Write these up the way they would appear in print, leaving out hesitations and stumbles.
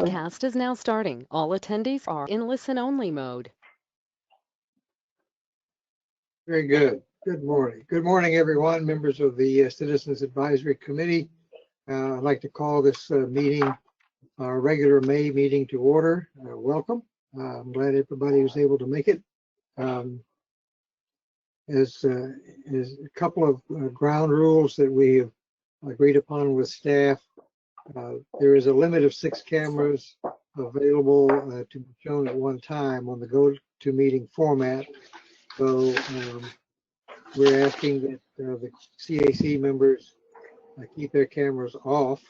broadcast is now starting. All attendees are in listen-only mode. Very good. Good morning. Good morning, everyone, members of the Citizens Advisory Committee. I'd like to call this meeting, our regular May meeting, to order. Welcome. I'm glad everybody was able to make it. As a couple of ground rules that we have agreed upon with staff, there is a limit of 6 cameras available to be shown at one time on the go-to-meeting format. So we're asking that the CAC members keep their cameras off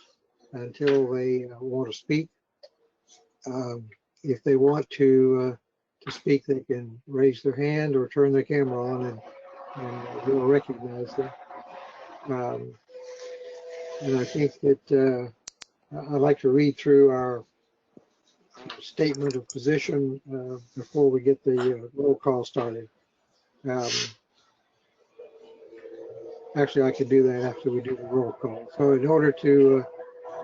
until they want to speak. If they want to speak, they can raise their hand or turn their camera on, and we'll recognize them. And I think that I'd like to read through our statement of position before we get the roll call started. Actually, I could do that after we do the roll call. So in order to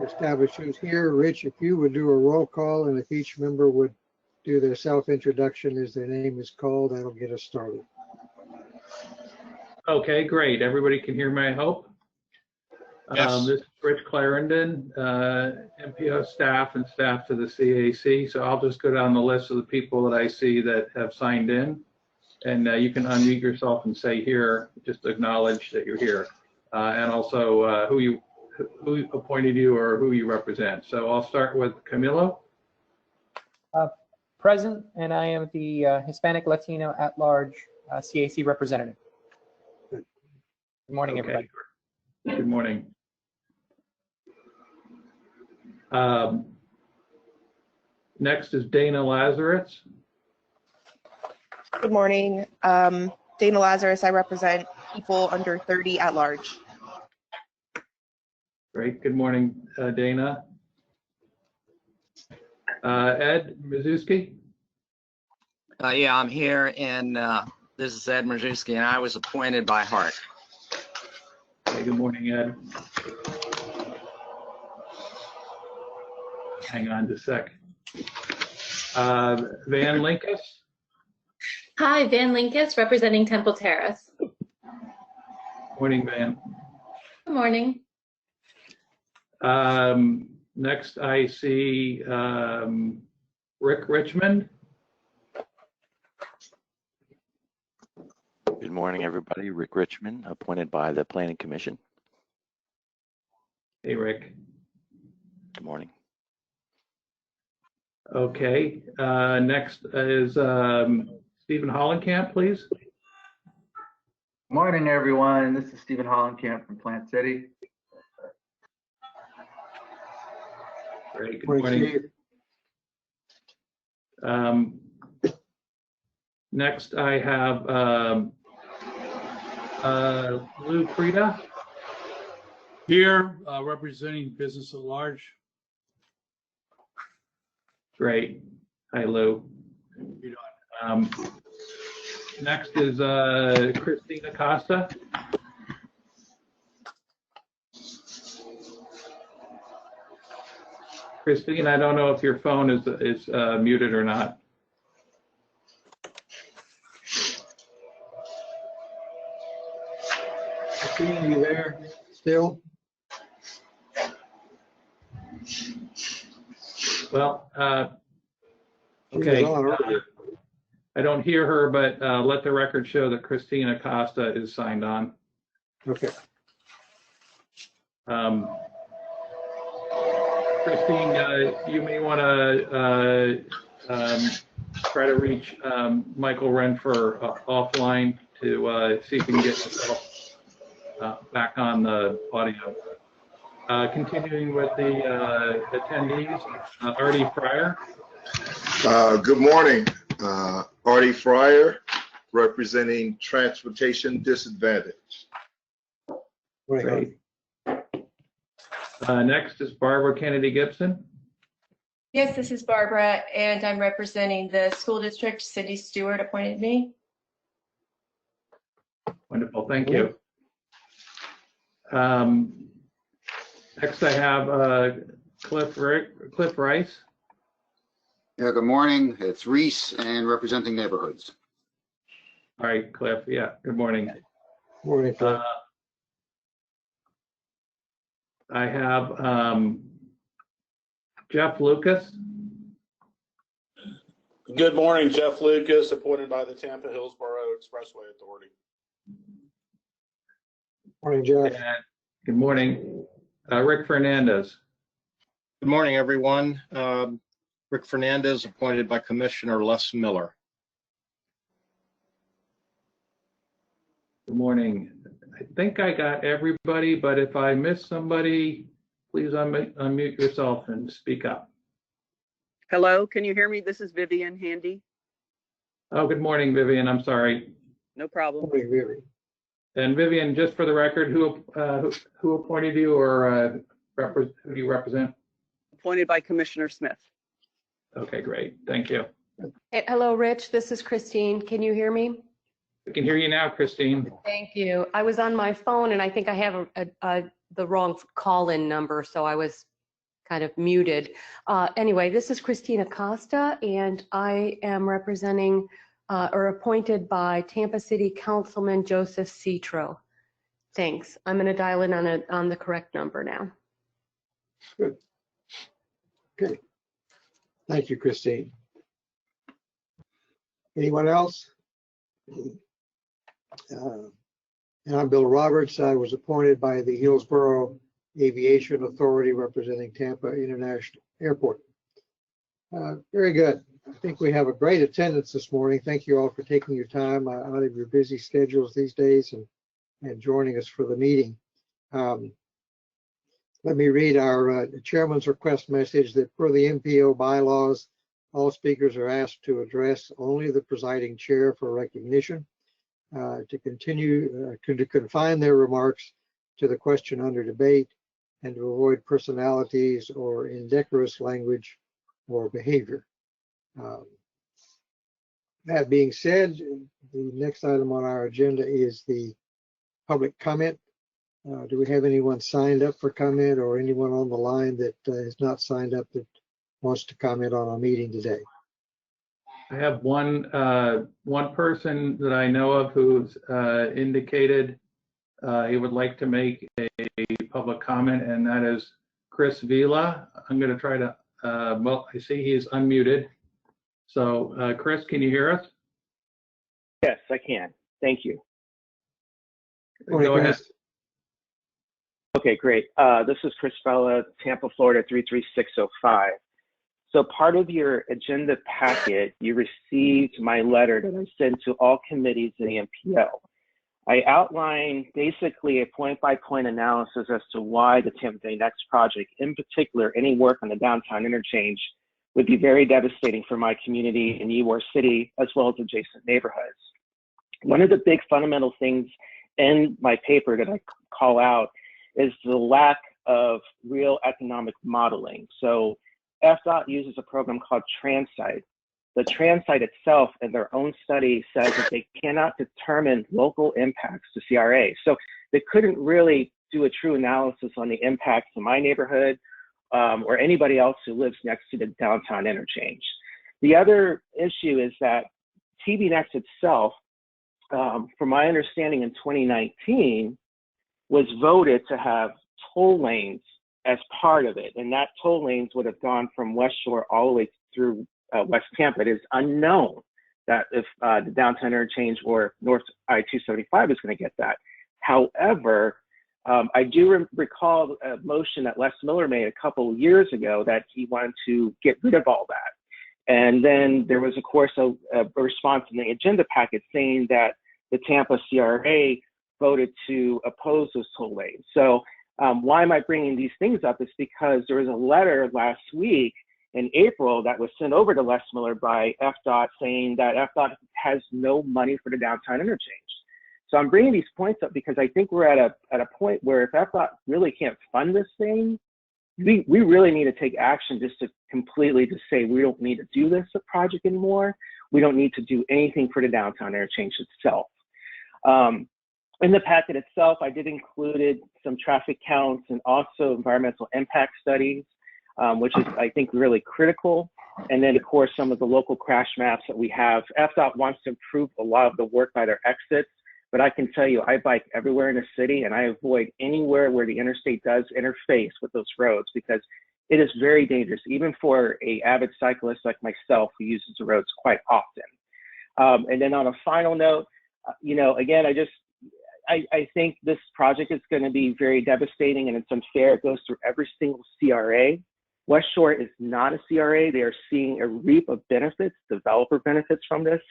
establish who's here, Rich, if you would do a roll call, and if each member would do their self-introduction as their name is called, that'll get us started. Okay, great. Everybody can hear me, I hope. Yes. This is Rich Clarendon, MPO staff and staff to the CAC. So I'll just go down the list of the people that I see that have signed in. And you can unmute yourself and say here, just acknowledge that you're here. And also who appointed you or who you represent. So I'll start with Camilo. Present, and I am the Hispanic Latino at large CAC representative. Good morning, everybody. Good morning. Next is Dana Lazarus. Good morning. Dana Lazarus. I represent people under 30 at large. Great. Good morning, Dana. Ed Mrzewski. Yeah, I'm here, and this is Ed Mrzewski, and I was appointed by Hart. Hey, good morning, Ed. Hang on just a sec. Van Linkus. Hi, Van Linkus, representing Temple Terrace. Morning, Van. Good morning. Next, I see Rick Richmond. Good morning, everybody. Rick Richmond, appointed by the Planning Commission. Hey, Rick. Good morning. Okay. Next is Stephen Hollenkamp, please. Morning, everyone. This is Stephen Hollenkamp from Plant City. Great. Good morning. Next, I have Lou Prida. Here, representing business at large. Great. Hi, Lou. Next is Christina Costa. Christine, I don't know if your phone is muted or not. Christine, are you there still? Well, okay. I don't hear her, but let the record show that Christina Costa is signed on. Okay. Christine, you may want to try to reach Michael Renfer offline to see if you can get yourself back on the audio. Continuing with the attendees, Artie Fryer. Good morning, Artie Fryer, representing Transportation Disadvantage. Great. Next is Barbara Kennedy Gibson. Yes, this is Barbara, and I'm representing the school district. Cindy Stewart appointed me. Wonderful, thank you. Next I have Cliff Rice. Yeah, good morning. It's Reese and representing neighborhoods. All right, Cliff. Yeah, good morning. Morning, Cliff. I have Jeff Lucas. Good morning, Jeff Lucas, appointed by the Tampa Hillsborough Expressway Authority. Morning, Jeff. Good morning, Rick Fernandez. Good morning, everyone. Rick Fernandez, appointed by Commissioner Les Miller. Good morning. I think I got everybody, but if I miss somebody, please unmute yourself and speak up. Hello, can you hear me? This is Vivian Handy. Oh, good morning, Vivian. I'm sorry. No problem. Morning, Vivian. And Vivian, just for the record, who appointed you, or who do you represent? Appointed by Commissioner Smith. Okay, great. Thank you. Hello, Rich. This is Christine. Can you hear me? I can hear you now, Christine. Thank you. I was on my phone and I think I have the wrong call-in number, so I was kind of muted. Anyway, this is Christina Costa, and I am representing or appointed by Tampa City Councilman Joseph Citro. Thanks. I'm going to dial in on the correct number now. Good. Okay. Thank you, Christine. Anyone else? And I'm Bill Roberts. I was appointed by the Hillsborough Aviation Authority representing Tampa International Airport. Very good. I think we have a great attendance this morning. Thank you all for taking your time out of your busy schedules these days and joining us for the meeting. Let me read our chairman's request message that per the MPO bylaws, all speakers are asked to address only the presiding chair for recognition, to confine their remarks to the question under debate, and to avoid personalities or indecorous language or behavior. That being said, the next item on our agenda is the public comment. Do we have anyone signed up for comment, or anyone on the line that has not signed up that wants to comment on our meeting today? I have one person that I know of who's indicated he would like to make a public comment, and that is Chris Vila. I'm going to try to, well, I see he is unmuted. So Chris, can you hear us? Yes, I can. Thank you. Go ahead. Okay, great. This is Chris Vila, Tampa, Florida, 33605. So part of your agenda packet, you received my letter that I sent to all committees in the MPO. I outlined basically a point-by-point analysis as to why the Tampa Bay Next project, in particular, any work on the downtown interchange, would be very devastating for my community in Ybor City, as well as adjacent neighborhoods. One of the big fundamental things in my paper that I call out is the lack of real economic modeling. So FDOT uses a program called Transite. The Transite itself, in their own study, says that they cannot determine local impacts to CRA. So they couldn't really do a true analysis on the impacts to my neighborhood or anybody else who lives next to the downtown interchange. The other issue is that TBNext itself, from my understanding in 2019, was voted to have toll lanes as part of it. And that toll lanes would have gone from West Shore all the way through West Tampa. It is unknown that if the downtown interchange or North I-275 is going to get that. However, I do recall a motion that Les Miller made a couple of years ago that he wanted to get rid of all that. And then there was, of course, a response in the agenda packet saying that the Tampa CRA voted to oppose those toll lanes. So why am I bringing these things up? It's because there was a letter last week in April that was sent over to Les Miller by FDOT saying that FDOT has no money for the downtown interchange. So I'm bringing these points up because I think we're at a point where if FDOT really can't fund this thing, we really need to take action just to completely just say we don't need to do this project anymore. We don't need to do anything for the downtown interchange itself. In the packet itself, I did include some traffic counts and also environmental impact studies, which is, I think, really critical. And then, of course, some of the local crash maps that we have. FDOT wants to improve a lot of the work by their exits, but I can tell you, I bike everywhere in the city, and I avoid anywhere where the interstate does interface with those roads because it is very dangerous, even for a avid cyclist like myself who uses the roads quite often. And then on a final note, again, I think this project is going to be very devastating and it's unfair. It goes through every single CRA. West Shore is not a CRA. They are seeing a reap of benefits, developer benefits from this.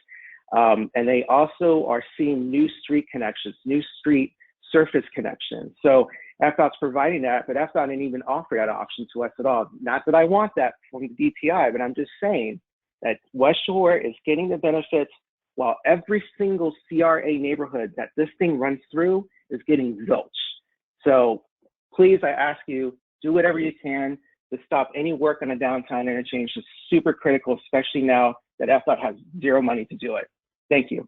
And they also are seeing new street connections, new street surface connections. So FDOT's providing that, but FDOT didn't even offer that option to us at all. Not that I want that from the DTI, but I'm just saying that West Shore is getting the benefits while every single CRA neighborhood that this thing runs through is getting zilch. So please, I ask you, do whatever you can to stop any work on a downtown interchange. It's super critical, especially now that FDOT has zero money to do it. Thank you.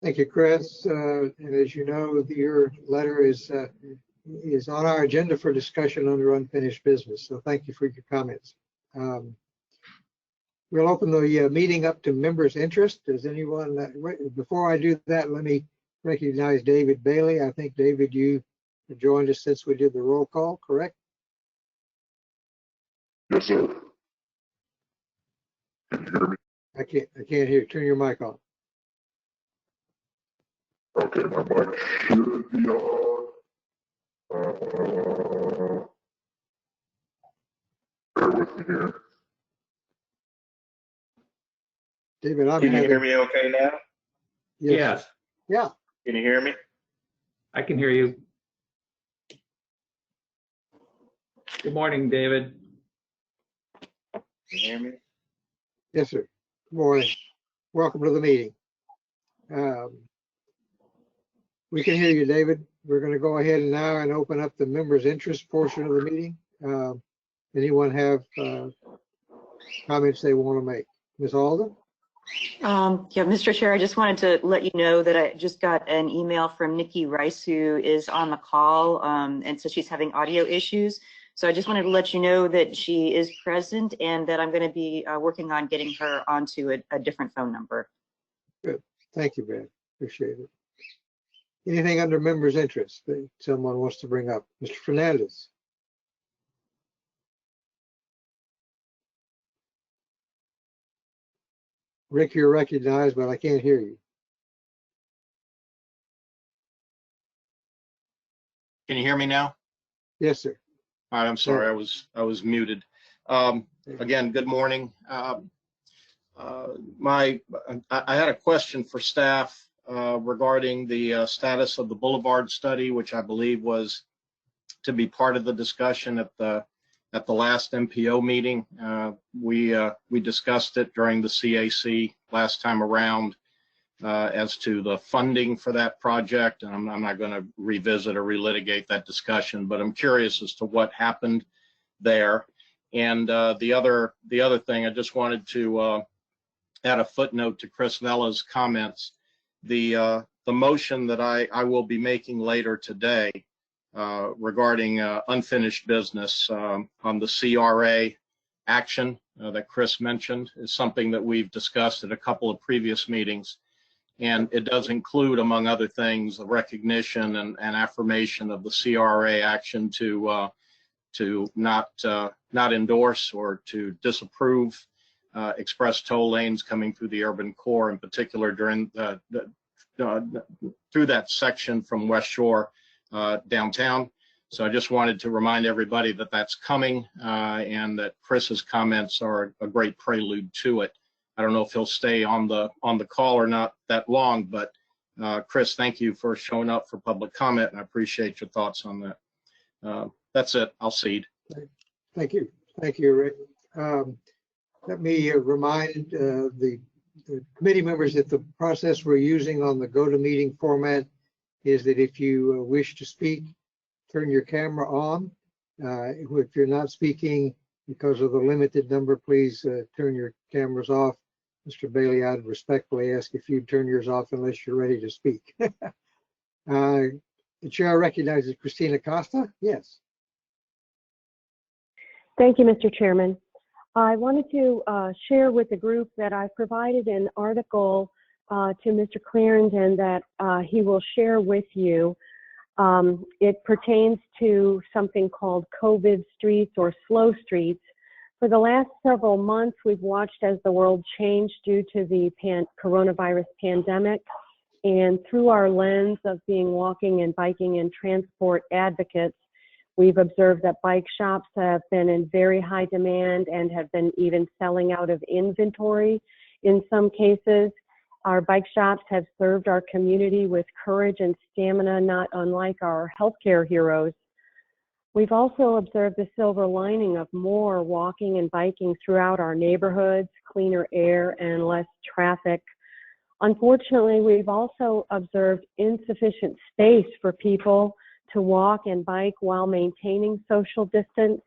Thank you, Chris. And as you know, your letter is on our agenda for discussion under unfinished business. So thank you for your comments. We'll open the meeting up to members' interest. Does anyone, before I do that, let me recognize David Bailey. I think, David, you joined us since we did the roll call, correct? Yes, sir. Can you hear me? I can't hear. Turn your mic on. Okay, my mic should be on. Bear with me here. David, Can you hear me okay now? Yes. Yeah. Can you hear me? I can hear you. Good morning, David. Can you hear me? Yes, sir. Good morning. Welcome to the meeting. We can hear you, David. We're going to go ahead now and open up the members' interest portion of the meeting. Anyone have comments they want to make? Ms. Alden? Yeah, Mr. Chair, I just wanted to let you know that I just got an email from Nikki Rice, who is on the call, and so she's having audio issues. So I just wanted to let you know that she is present and that I'm going to be working on getting her onto a different phone number. Good. Thank you, Ben. Appreciate it. Anything under members' interest that someone wants to bring up? Mr. Fernandez? Rick, you're recognized, but I can't hear you. Can you hear me now? Yes, sir. All right, I'm sorry, I was muted. Again, good morning. I had a question for staff regarding the status of the Boulevard study, which I believe was to be part of the discussion at the last MPO meeting. We discussed it during the CAC last time around as to the funding for that project, and I'm not going to revisit or relitigate that discussion, but I'm curious as to what happened there. And the other thing, I just wanted to add a footnote to Chris Vella's comments. The motion that I will be making later today regarding unfinished business on the CRA action that Chris mentioned is something that we've discussed at a couple of previous meetings. And it does include, among other things, the recognition and affirmation of the CRA action to not endorse or to disapprove express toll lanes coming through the urban core, in particular during through that section from West Shore downtown. So I just wanted to remind everybody that that's coming and that Chris's comments are a great prelude to it. I don't know if he'll stay on the call or not that long, but Chris, thank you for showing up for public comment, and I appreciate your thoughts on that. That's it. I'll cede. Thank you. Thank you, Rick. Let me remind the committee members that the process we're using on the go-to-meeting format is that if you wish to speak, turn your camera on. If you're not speaking because of the limited number, please turn your cameras off. Mr. Bailey, I'd respectfully ask if you'd turn yours off unless you're ready to speak. The chair recognizes Christina Costa. Yes. Thank you, Mr. Chairman. I wanted to share with the group that I provided an article to Mr. Clarendon that he will share with you. It pertains to something called COVID streets or slow streets. For the last several months, we've watched as the world changed due to the coronavirus pandemic. And through our lens of being walking and biking and transport advocates, we've observed that bike shops have been in very high demand and have been even selling out of inventory in some cases. Our bike shops have served our community with courage and stamina, not unlike our healthcare heroes. We've also observed the silver lining of more walking and biking throughout our neighborhoods, cleaner air, and less traffic. Unfortunately, we've also observed insufficient space for people to walk and bike while maintaining social distance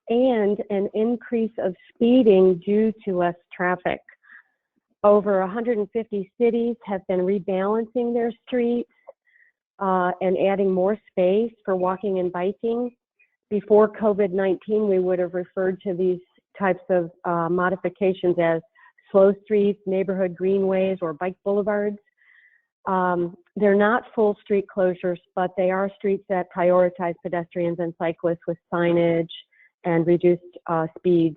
and an increase of speeding due to less traffic. Over 150 cities have been rebalancing their streets and adding more space for walking and biking. Before COVID-19, we would have referred to these types of modifications as slow streets, neighborhood greenways, or bike boulevards. They're not full street closures, but they are streets that prioritize pedestrians and cyclists with signage and reduced speeds.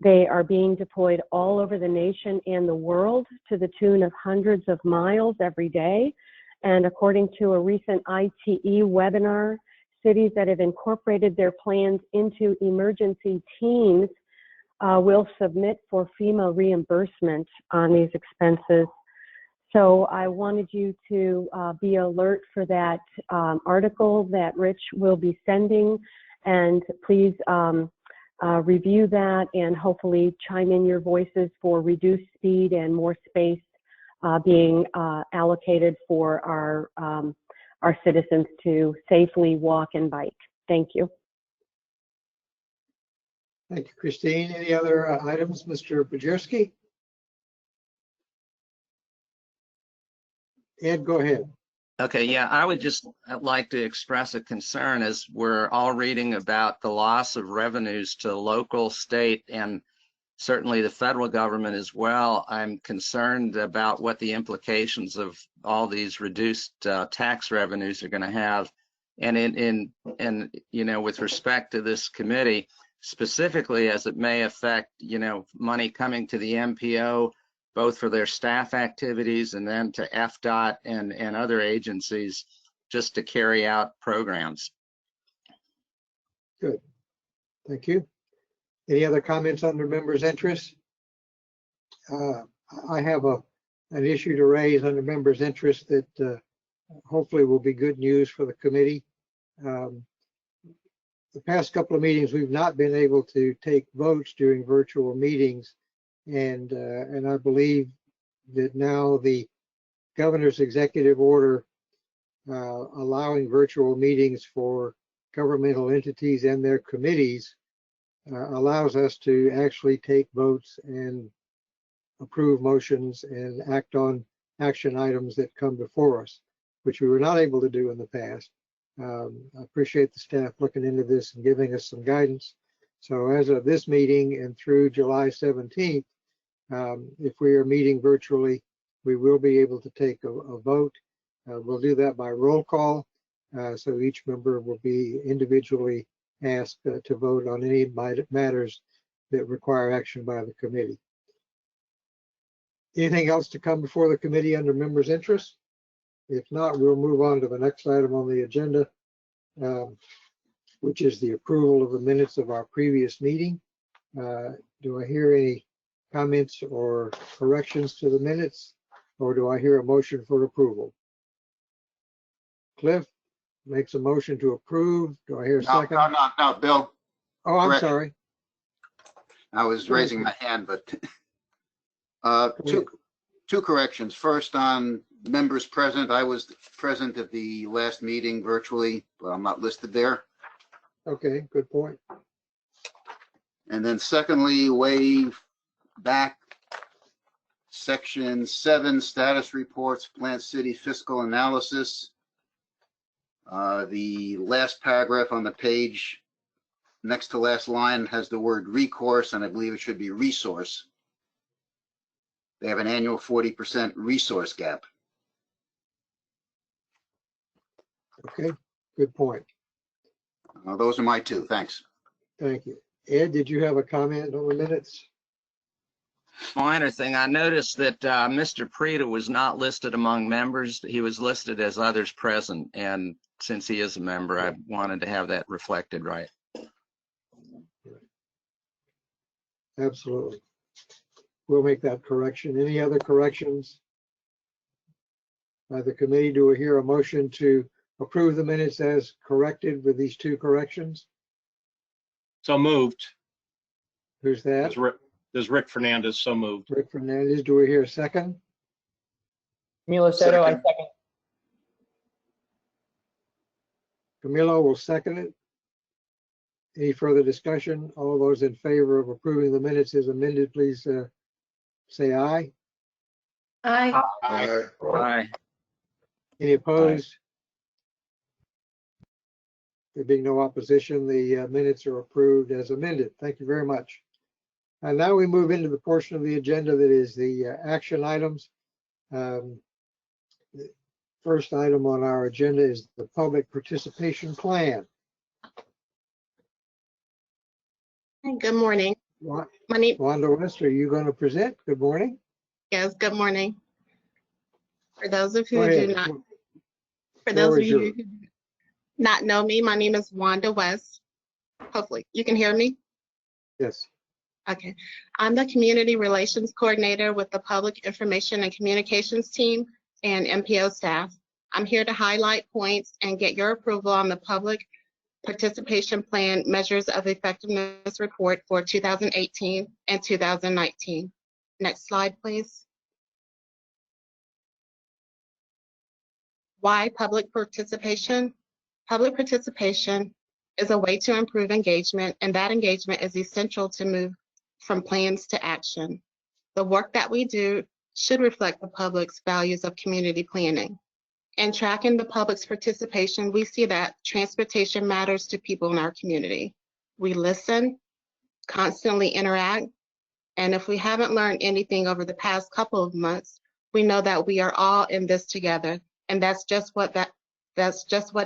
They are being deployed all over the nation and the world to the tune of hundreds of miles every day. And according to a recent ITE webinar, cities that have incorporated their plans into emergency teams will submit for FEMA reimbursement on these expenses. So I wanted you to be alert for that article that Rich will be sending, and please review that and hopefully chime in your voices for reduced speed and more space being allocated for our citizens to safely walk and bike. Thank you. Thank you, Christine. Any other items, Mr. Bajerski? Ed, go ahead. Okay, yeah, I would just like to express a concern as we're all reading about the loss of revenues to local, state, and certainly the federal government as well. I'm concerned about what the implications of all these reduced tax revenues are going to have. And you know, with respect to this committee, specifically as it may affect, you know, money coming to the MPO, both for their staff activities and then to FDOT and other agencies just to carry out programs. Good. Thank you. Any other comments under members' interest? I have an issue to raise under members' interest that hopefully will be good news for the committee. The past couple of meetings, we've not been able to take votes during virtual meetings, and I believe that now the governor's executive order allowing virtual meetings for governmental entities and their committees allows us to actually take votes and approve motions and act on action items that come before us, which we were not able to do in the past. I appreciate the staff looking into this and giving us some guidance. So as of this meeting and through July 17th, if we are meeting virtually, we will be able to take a vote. We'll do that by roll call. So each member will be individually asked to vote on any matters that require action by the committee. Anything else to come before the committee under members' interest? If not, we'll move on to the next item on the agenda, which is the approval of the minutes of our previous meeting. Do I hear any comments or corrections to the minutes, or do I hear a motion for approval? Cliff makes a motion to approve. Do I hear a second? No, Bill. Oh, I'm correct. sorry. I was raising my hand, but two corrections. First, on members present, I was present at the last meeting virtually, but I'm not listed there. Okay, good point. And then secondly, way back, section 7, status reports, Plant City fiscal analysis. The last paragraph on the page next to last line has the word recourse, and I believe it should be resource. They have an annual 40% resource gap. Okay, good point. Those are my two. Thanks. Thank you. Ed, did you have a comment on the minutes? Minor thing, I noticed that Mr. Preda was not listed among members. He was listed as others present, and since he is a member, I wanted to have that reflected right. Absolutely. We'll make that correction. Any other corrections by the committee? Do we hear a motion to approve the minutes as corrected with these two corrections? So moved. Who's that? There's Rick Fernandez, so moved. Rick Fernandez. Do we hear a second? Camilo Soto, I second. Camilo will second it. Any further discussion? All those in favor of approving the minutes as amended, please say aye. Aye. Aye. Aye. Any opposed? There being no opposition, the minutes are approved as amended. Thank you very much. And now we move into the portion of the agenda that is the action items. The first item on our agenda is the public participation plan. Good morning. Wanda West, are you going to present? Good morning. Yes, good morning. For those of you who do not, who do not know me, my name is Wanda West. Hopefully you can hear me. Yes. Okay. I'm the Community Relations Coordinator with the Public Information and Communications team and MPO staff. I'm here to highlight points and get your approval on the Public Participation Plan Measures of Effectiveness Report for 2018 and 2019. Next slide, please. Why public participation? Public participation is a way to improve engagement, and that engagement is essential to move from plans to action. The work that we do should reflect the public's values of community planning. In tracking the public's participation, we see that transportation matters to people in our community. We listen, constantly interact, and if we haven't learned anything over the past couple of months, we know that we are all in this together, and that's just what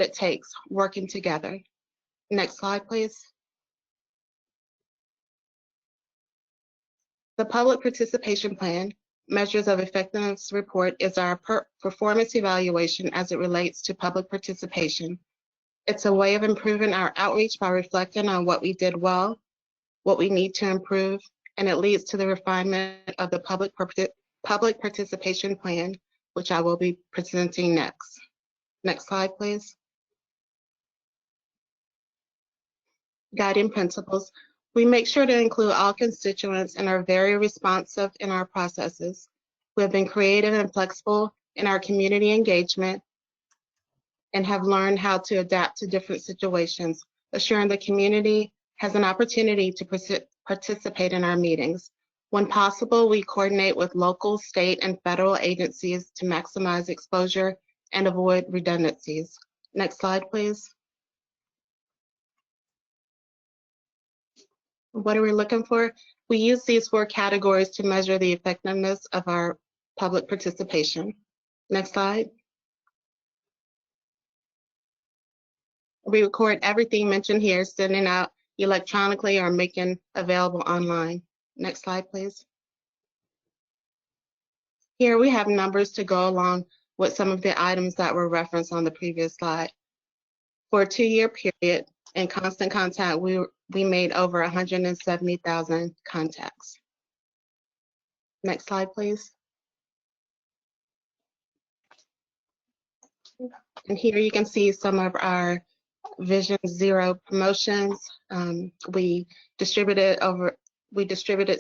it takes, working together. Next slide, please. The Public Participation Plan Measures of Effectiveness Report is our performance evaluation as it relates to public participation. It's a way of improving our outreach by reflecting on what we did well, what we need to improve, and it leads to the refinement of the Public Participation Plan, which I will be presenting next. Next slide, please. Guiding principles. We make sure to include all constituents and are very responsive in our processes. We have been creative and flexible in our community engagement and have learned how to adapt to different situations, assuring the community has an opportunity to participate in our meetings. When possible, we coordinate with local, state, and federal agencies to maximize exposure and avoid redundancies. Next slide, please. What are we looking for? We use these 4 categories to measure the effectiveness of our public participation. Next slide. We record everything mentioned here, sending out electronically or making available online. Next slide, please. Here we have numbers to go along with some of the items that were referenced on the previous slide. For a 2-year period, in constant contact, we made over 170,000 contacts. Next slide, please. And here you can see some of our Vision Zero promotions. We distributed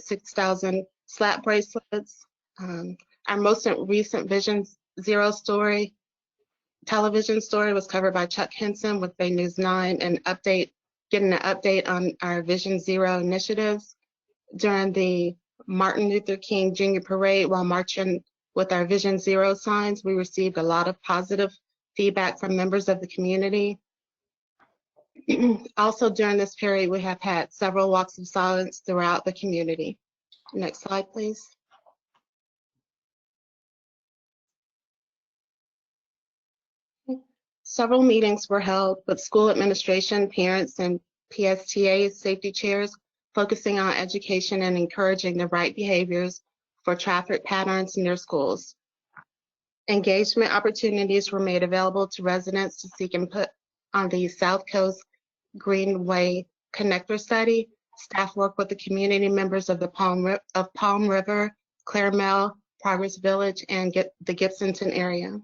6,000 slap bracelets. Our most recent Vision Zero story, television story, was covered by Chuck Henson with Bay News 9 and getting an update on our Vision Zero initiatives. During the Martin Luther King Jr. Parade, while marching with our Vision Zero signs, we received a lot of positive feedback from members of the community. Also, during this period, we have had several walks of silence throughout the community. Next slide, please. Several meetings were held with school administration, parents, and PSTA safety chairs, focusing on education and encouraging the right behaviors for traffic patterns near schools. Engagement opportunities were made available to residents to seek input on the South Coast Greenway Connector Study. Staff worked with the community members of the Palm River, Claremelle, Progress Village, and the Gibsonton area.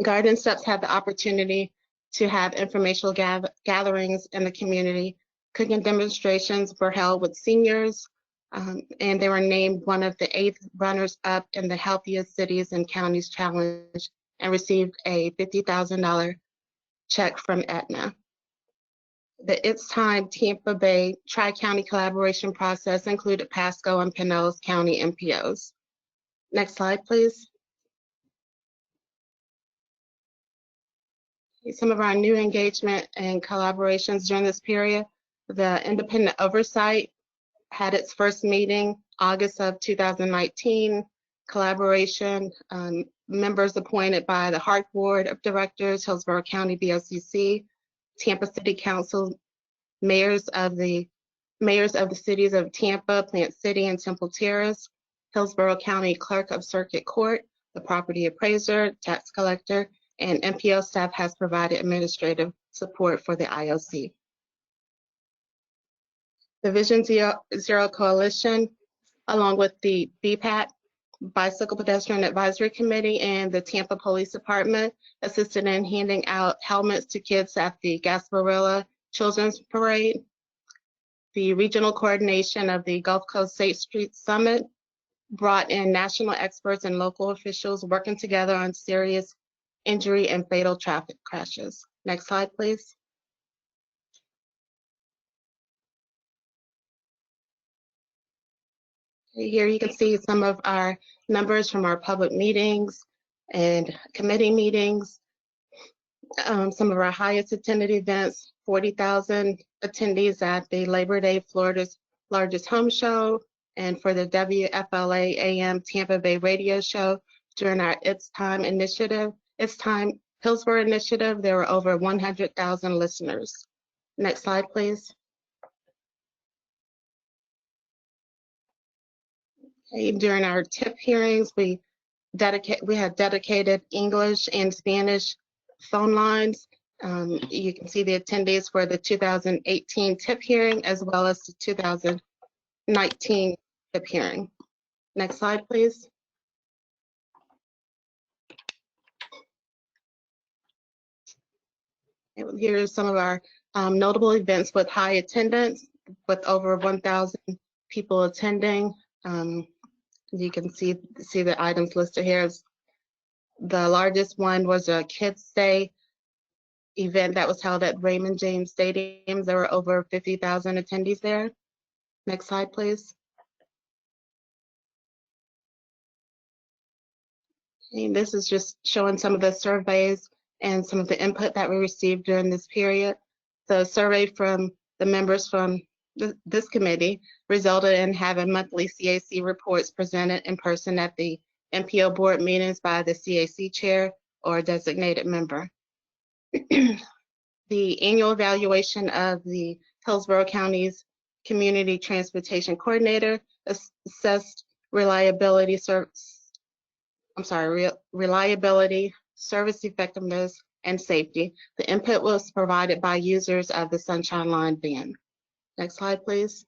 Garden Steps had the opportunity to have informational gatherings in the community. Cooking demonstrations were held with seniors, and they were named one of the 8 runners-up in the Healthiest Cities and Counties Challenge and received a $50,000 check from Aetna. The It's Time Tampa Bay Tri-County collaboration process included Pasco and Pinellas County MPOs. Next slide, please. Some of our new engagement and collaborations during this period. The Independent Oversight had its first meeting August of 2019. Collaboration, members appointed by the Hart Board of Directors, Hillsborough County BOCC, Tampa City Council, mayors of the cities of Tampa, Plant City, and Temple Terrace, Hillsborough County Clerk of Circuit Court, the property appraiser, tax collector, and MPO staff has provided administrative support for the IOC. The Vision Zero Coalition, along with the BPAT, Bicycle Pedestrian Advisory Committee, and the Tampa Police Department, assisted in handing out helmets to kids at the Gasparilla Children's Parade. The regional coordination of the Gulf Coast Safe Street Summit brought in national experts and local officials working together on serious injury and fatal traffic crashes. Next slide, please. Here you can see some of our numbers from our public meetings and committee meetings. Some of our highest attended events, 40,000 attendees at the Labor Day Florida's largest home show, and for the WFLA AM Tampa Bay radio show during our It's Time initiative. It's Time Hillsborough initiative, there were over 100,000 listeners. Next slide, please. Okay, during our TIP hearings, we had dedicated English and Spanish phone lines. You can see the attendees for the 2018 TIP hearing as well as the 2019 TIP hearing. Next slide, please. Here are some of our notable events with high attendance, with over 1,000 people attending. You can see the items listed here. The largest one was a Kids Day event that was held at Raymond James Stadium. There were over 50,000 attendees there. Next slide, please. And this is just showing some of the surveys and some of the input that we received during this period. The survey from the members from this committee resulted in having monthly CAC reports presented in person at the MPO board meetings by the CAC chair or designated member. The annual evaluation of the Hillsborough County's Community Transportation Coordinator assessed reliability, service effectiveness, and safety. The input was provided by users of the Sunshine Line van. Next slide, please.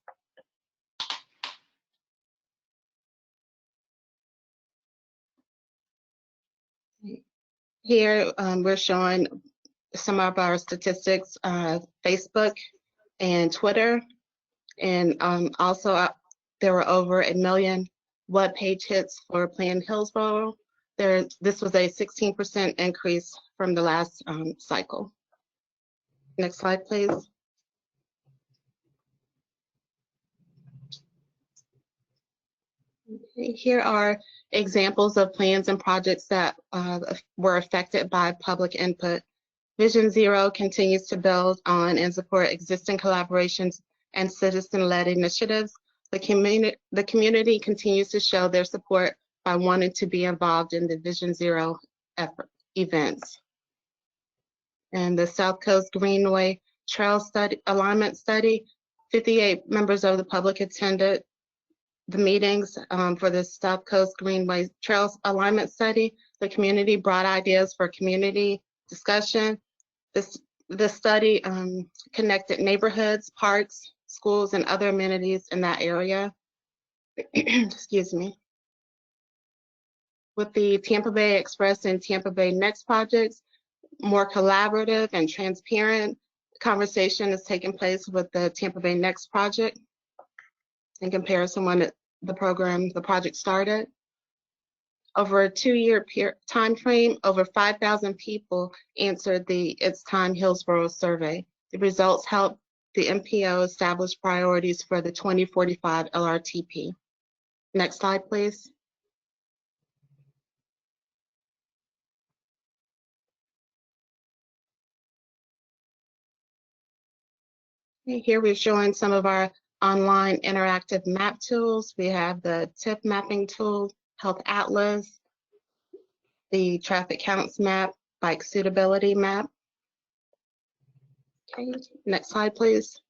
Here we're showing some of our statistics, Facebook and Twitter, and also there were over 1 million web page hits for Plan Hillsborough. This was a 16% increase from the last cycle. Next slide, please. Here are examples of plans and projects that were affected by public input. Vision Zero continues to build on and support existing collaborations and citizen-led initiatives. The community continues to show their support by wanting to be involved in the Vision Zero events. And the South Coast Greenway Trail Alignment Study, 58 members of the public attended the meetings for the South Coast Greenway Trails Alignment Study. The community brought ideas for community discussion. The study connected neighborhoods, parks, schools, and other amenities in that area. Excuse me. With the Tampa Bay Express and Tampa Bay Next projects, more collaborative and transparent conversation is taking place with the Tampa Bay Next project in comparison when the project started. Over a 2-year time frame, over 5,000 people answered the It's Time Hillsborough survey. The results helped the MPO establish priorities for the 2045 LRTP. Next slide, please. Here we're showing some of our online interactive map tools. We have the TIP mapping tool, Health Atlas, the traffic counts map, bike suitability map. Okay, next slide, please.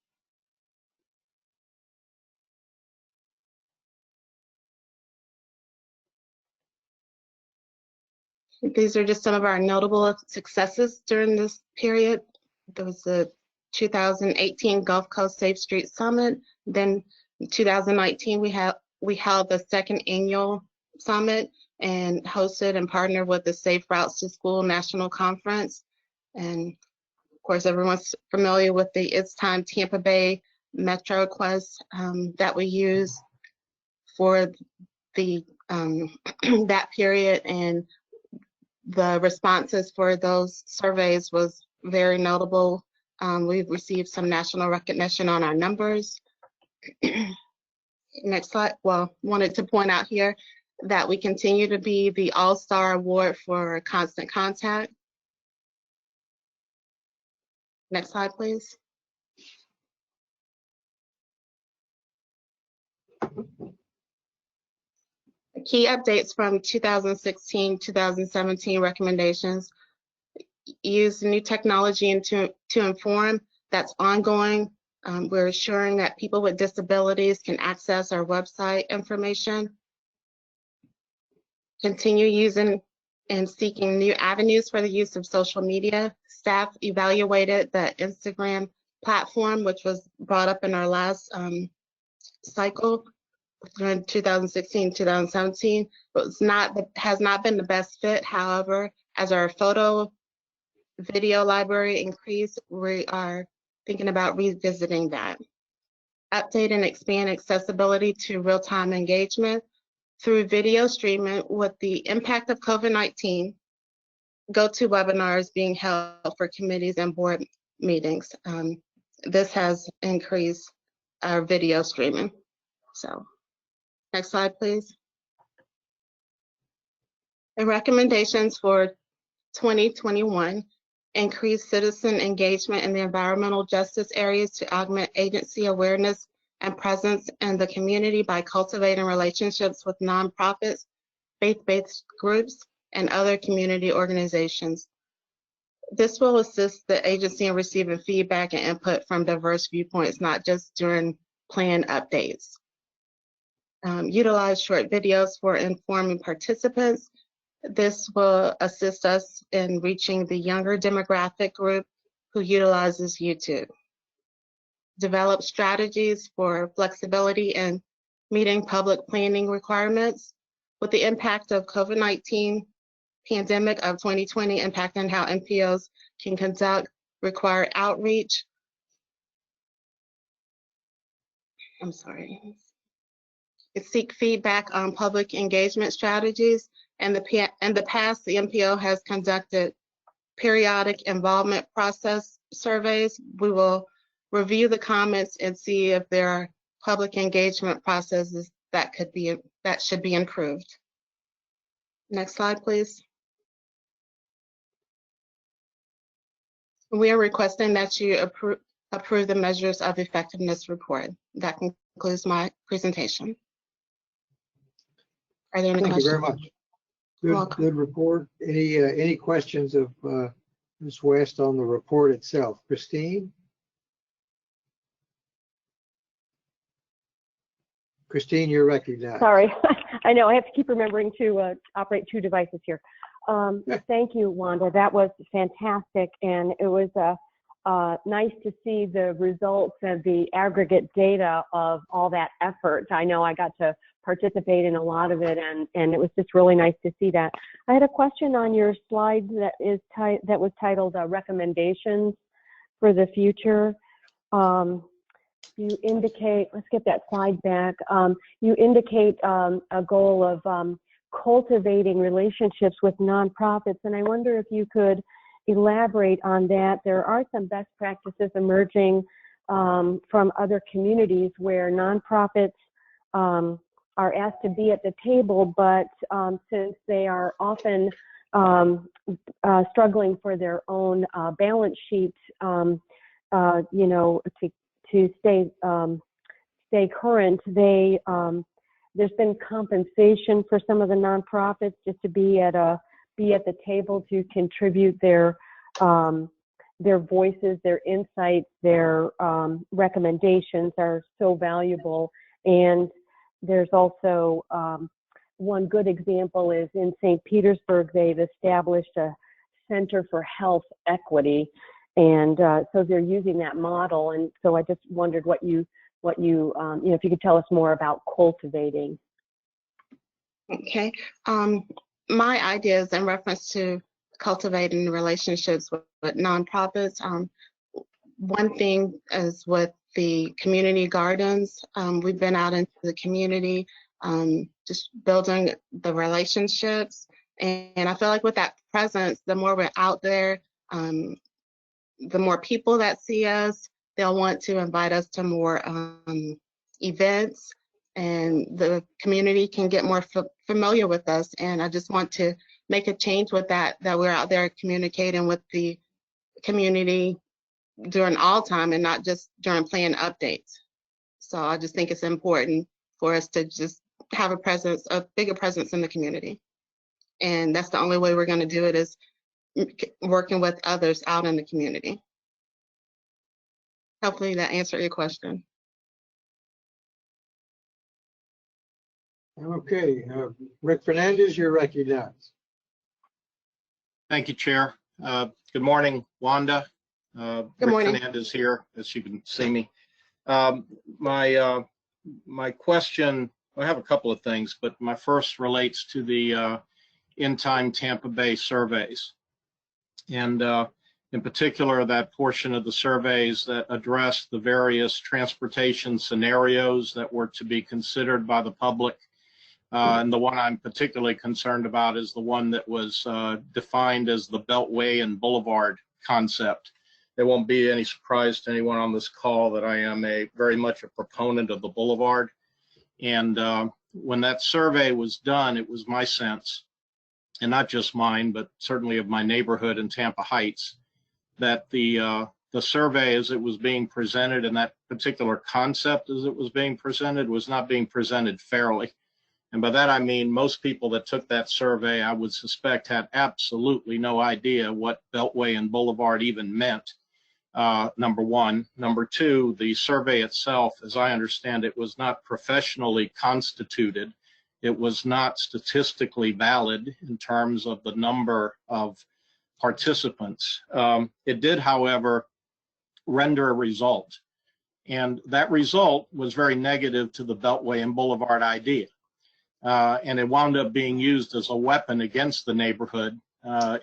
These are just some of our notable successes during this period. There was the 2018 Gulf Coast Safe Street Summit. Then in 2019, we held the second annual summit and hosted and partnered with the Safe Routes to School National Conference. And of course, everyone's familiar with the It's Time Tampa Bay Metro Quest that we use for the that period, and the responses for those surveys was very notable. We've received some national recognition on our numbers. Next slide. Well, wanted to point out here that we continue to be the All-Star Award for Constant Contact. Next slide, please. Key updates from 2016-2017 recommendations. Use new technology to inform. That's ongoing. We're assuring that people with disabilities can access our website information. Continue using and seeking new avenues for the use of social media. Staff evaluated the Instagram platform, which was brought up in our last cycle during 2016-2017, but has not been the best fit. However, as our photo video library increase, we are thinking about revisiting that. Update and expand accessibility to real-time engagement through video streaming. With the impact of COVID-19, GoToWebinars being held for committees and board meetings. This has increased our video streaming. So, next slide, please. The recommendations for 2021. Increase citizen engagement in the environmental justice areas to augment agency awareness and presence in the community by cultivating relationships with nonprofits, faith-based groups, and other community organizations. This will assist the agency in receiving feedback and input from diverse viewpoints, not just during plan updates. Utilize short videos for informing participants. This will assist us in reaching the younger demographic group who utilizes YouTube. Develop strategies for flexibility and meeting public planning requirements. With the impact of COVID-19 pandemic of 2020 impacting how MPOs can conduct required outreach. Seek feedback on public engagement strategies. In the past, the MPO has conducted periodic involvement process surveys. We will review the comments and see if there are public engagement processes that should be improved. Next slide, please. We are requesting that you approve the measures of effectiveness report. That concludes my presentation. Are there any Thank questions? you very much. Good report. Any questions of Ms. West on the report itself? Christine? Christine, you're recognized. Sorry, I know I have to keep remembering to operate two devices here. Thank you, Wanda. That was fantastic, and it was nice to see the results of the aggregate data of all that effort. I know I got to participate in a lot of it, and it was just really nice to see that. I had a question on your slide that was titled recommendations for the future. You indicate, let's get that slide back. You indicate a goal of cultivating relationships with nonprofits, and I wonder if you could elaborate on that. There are some best practices emerging from other communities where nonprofits are asked to be at the table, but since they are often struggling for their own balance sheet, you know, to stay current, there's been compensation for some of the nonprofits just to be at the table to contribute their voices, their insights, their recommendations are so valuable. And there's also one good example is in St. Petersburg, they've established a Center for Health Equity, and so they're using that model. And so I just wondered what you know, if you could tell us more about cultivating. Okay. My ideas in reference to cultivating relationships with nonprofits. One thing is with the community gardens. We've been out into the community, just building the relationships. And I feel like with that presence, the more we're out there, the more people that see us, they'll want to invite us to more events, and the community can get more familiar with us. And I just want to make a change with that we're out there communicating with the community during all time and not just during plan updates. So I just think it's important for us to just have a bigger presence in the community. And that's the only way we're going to do it, is working with others out in the community. Hopefully that answered your question. Okay, Rick Fernandez, you're recognized. Thank you, Chair. Good morning, Wanda. Good Rick morning. Fernandez here, as you can see me. My question, I have a couple of things, but my first relates to the in-time Tampa Bay surveys. And in particular, that portion of the surveys that address the various transportation scenarios that were to be considered by the public. And the one I'm particularly concerned about is the one that was defined as the Beltway and Boulevard concept. There won't be any surprise to anyone on this call that I am very much a proponent of the Boulevard. And when that survey was done, it was my sense, and not just mine, but certainly of my neighborhood in Tampa Heights, that the survey as it was being presented and that particular concept as it was being presented was not being presented fairly. And by that I mean most people that took that survey, I would suspect, had absolutely no idea what Beltway and Boulevard even meant, number one. Number two, the survey itself, as I understand it, was not professionally constituted. It was not statistically valid in terms of the number of participants. It did, however, render a result. And that result was very negative to the Beltway and Boulevard idea. And it wound up being used as a weapon against the neighborhood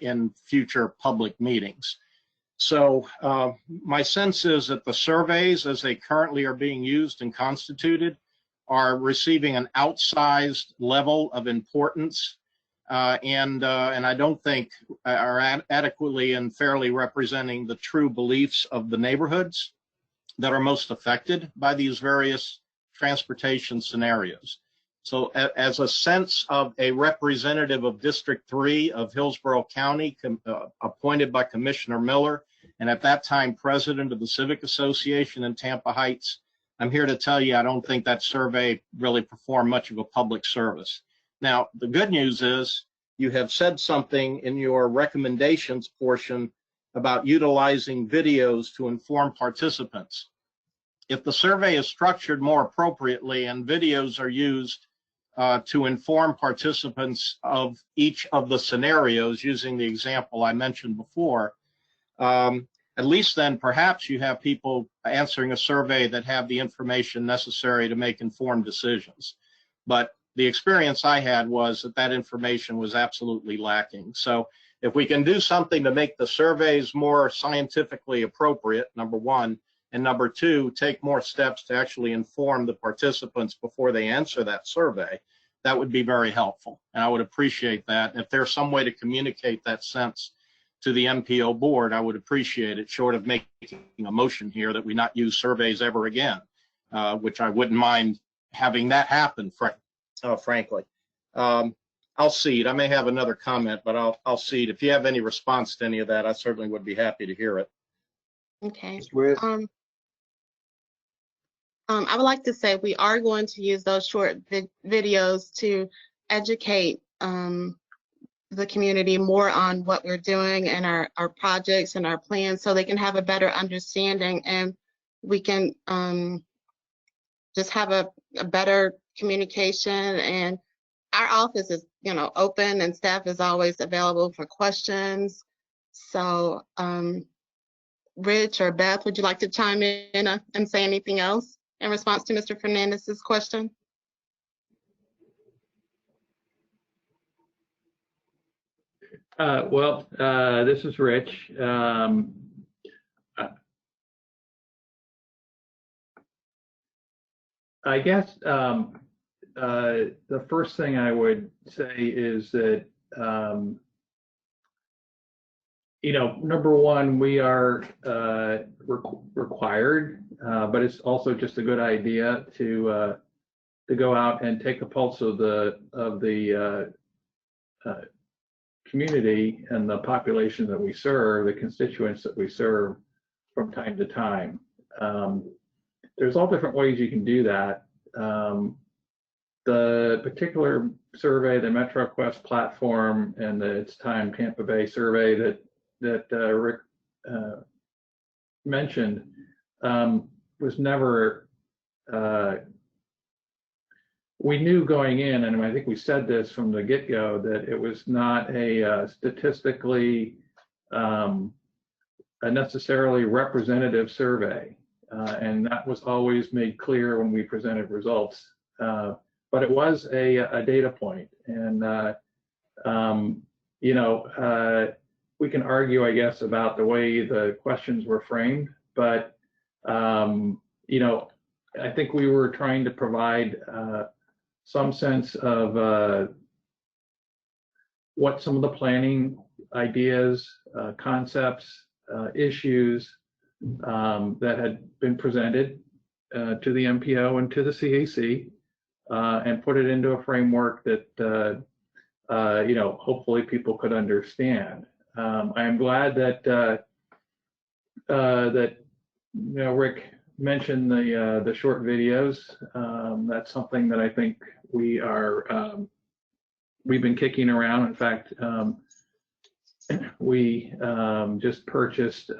in future public meetings. So my sense is that the surveys, as they currently are being used and constituted, are receiving an outsized level of importance, and I don't think are adequately and fairly representing the true beliefs of the neighborhoods that are most affected by these various transportation scenarios. So as a sense of a representative of District 3 of Hillsborough County, appointed by Commissioner Miller and at that time, president of the Civic Association in Tampa Heights. I'm here to tell you, I don't think that survey really performed much of a public service. Now, the good news is you have said something in your recommendations portion about utilizing videos to inform participants. If the survey is structured more appropriately and videos are used to inform participants of each of the scenarios, using the example I mentioned before, at least then perhaps you have people answering a survey that have the information necessary to make informed decisions. But the experience I had was that that information was absolutely lacking. So if we can do something to make the surveys more scientifically appropriate, number one, and number two, take more steps to actually inform the participants before they answer that survey, that would be very helpful. And I would appreciate that. If there's some way to communicate that sense to the MPO board, I would appreciate it, short of making a motion here that we not use surveys ever again, which I wouldn't mind having that happen, frankly. I'll cede. I may have another comment, but I'll cede. If you have any response to any of that, I certainly would be happy to hear it. Okay. I would like to say we are going to use those short videos to educate the community more on what we're doing and our projects and our plans, so they can have a better understanding, and we can just have a better communication. And our office is, open, and staff is always available for questions. So Rich or Beth, would you like to chime in and say anything else in response to Mr. Fernandez's question? This is Rich. I guess the first thing I would say is that, number one, we are required, but it's also just a good idea to go out and take the pulse of the community and the population that we serve, the constituents that we serve from time to time. There's all different ways you can do that. The particular survey, the MetroQuest platform and the It's Time Tampa Bay survey that Rick mentioned was never, we knew going in, and I think we said this from the get-go, that it was not a statistically a necessarily representative survey. And that was always made clear when we presented results. But it was a data point. And, we can argue, I guess, about the way the questions were framed. But, I think we were trying to provide some sense of what some of the planning ideas, concepts, issues that had been presented to the MPO and to the CAC, and put it into a framework that hopefully people could understand. I am glad that Rick mentioned the short videos. That's something that I think we've been kicking around. In fact, we just purchased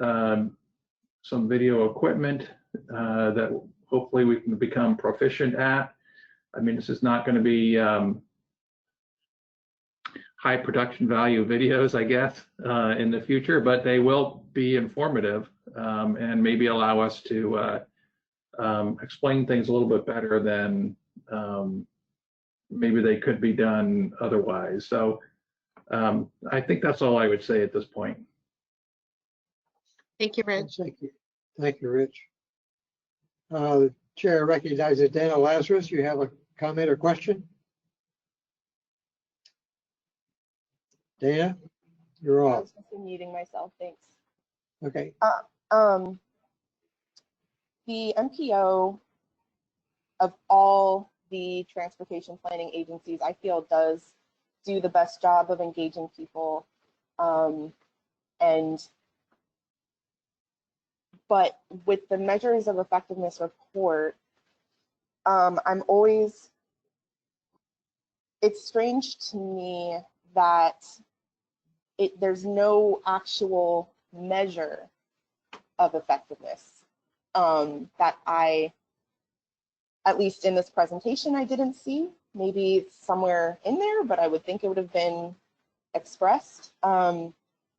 some video equipment that hopefully we can become proficient at. I mean, this is not going to be high production value videos, I guess, in the future, but they will be informative and maybe allow us to explain things a little bit better than maybe they could be done otherwise. So I think that's all I would say at this point. Thank you, Rich. Thank you, Rich. The chair recognizes Dana Lazarus. You have a comment or question? Dana, you're I off. was just muting myself, thanks. Okay. The MPO of all the transportation planning agencies, I feel, does do the best job of engaging people and but with the measures of effectiveness report, it's strange to me that there's no actual measure of effectiveness that at least in this presentation, I didn't see. Maybe it's somewhere in there, but I would think it would have been expressed.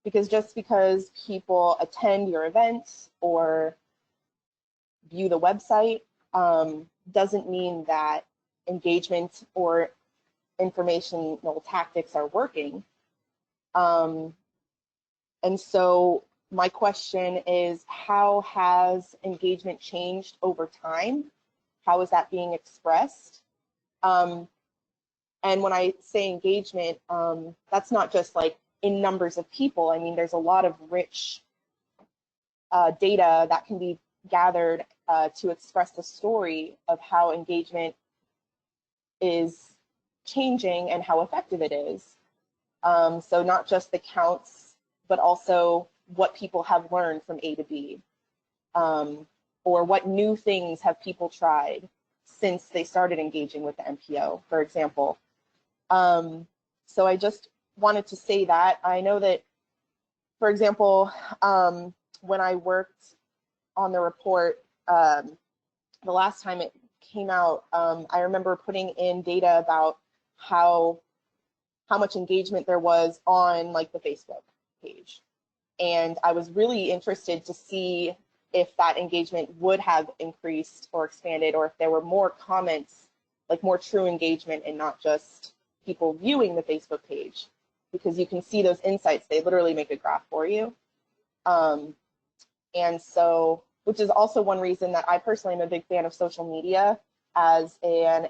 Because just because people attend your event or view the website doesn't mean that engagement or informational tactics are working. And so my question is, how has engagement changed over time? How is that being expressed? And when I say engagement, that's not just like in numbers of people. I mean, there's a lot of rich data that can be gathered to express the story of how engagement is changing and how effective it is. So not just the counts, but also what people have learned from A to B, or what new things have people tried since they started engaging with the MPO, for example. So I just wanted to say that. I know that, for example, when I worked on the report, the last time it came out, I remember putting in data about how much engagement there was on like the Facebook page. And I was really interested to see if that engagement would have increased or expanded, or if there were more comments, like more true engagement and not just people viewing the Facebook page, because you can see those insights. They literally make a graph for you. And so, which is also one reason that I personally am a big fan of social media as an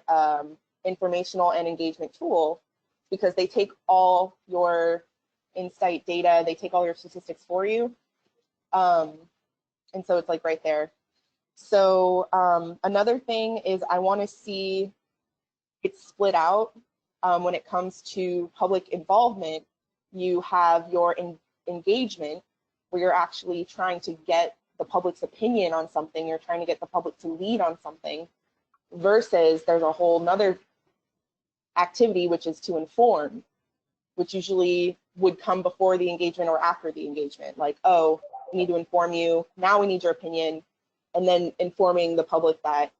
informational and engagement tool, because they take all your insight data, they take all your statistics for you. And so it's like right there. So another thing is I want to see it split out. When it comes to public involvement, you have your engagement where you're actually trying to get the public's opinion on something, you're trying to get the public to lead on something, versus there's a whole nother activity, which is to inform, which usually would come before the engagement or after the engagement. Like, oh, we need to inform you, now we need your opinion, and then informing the public that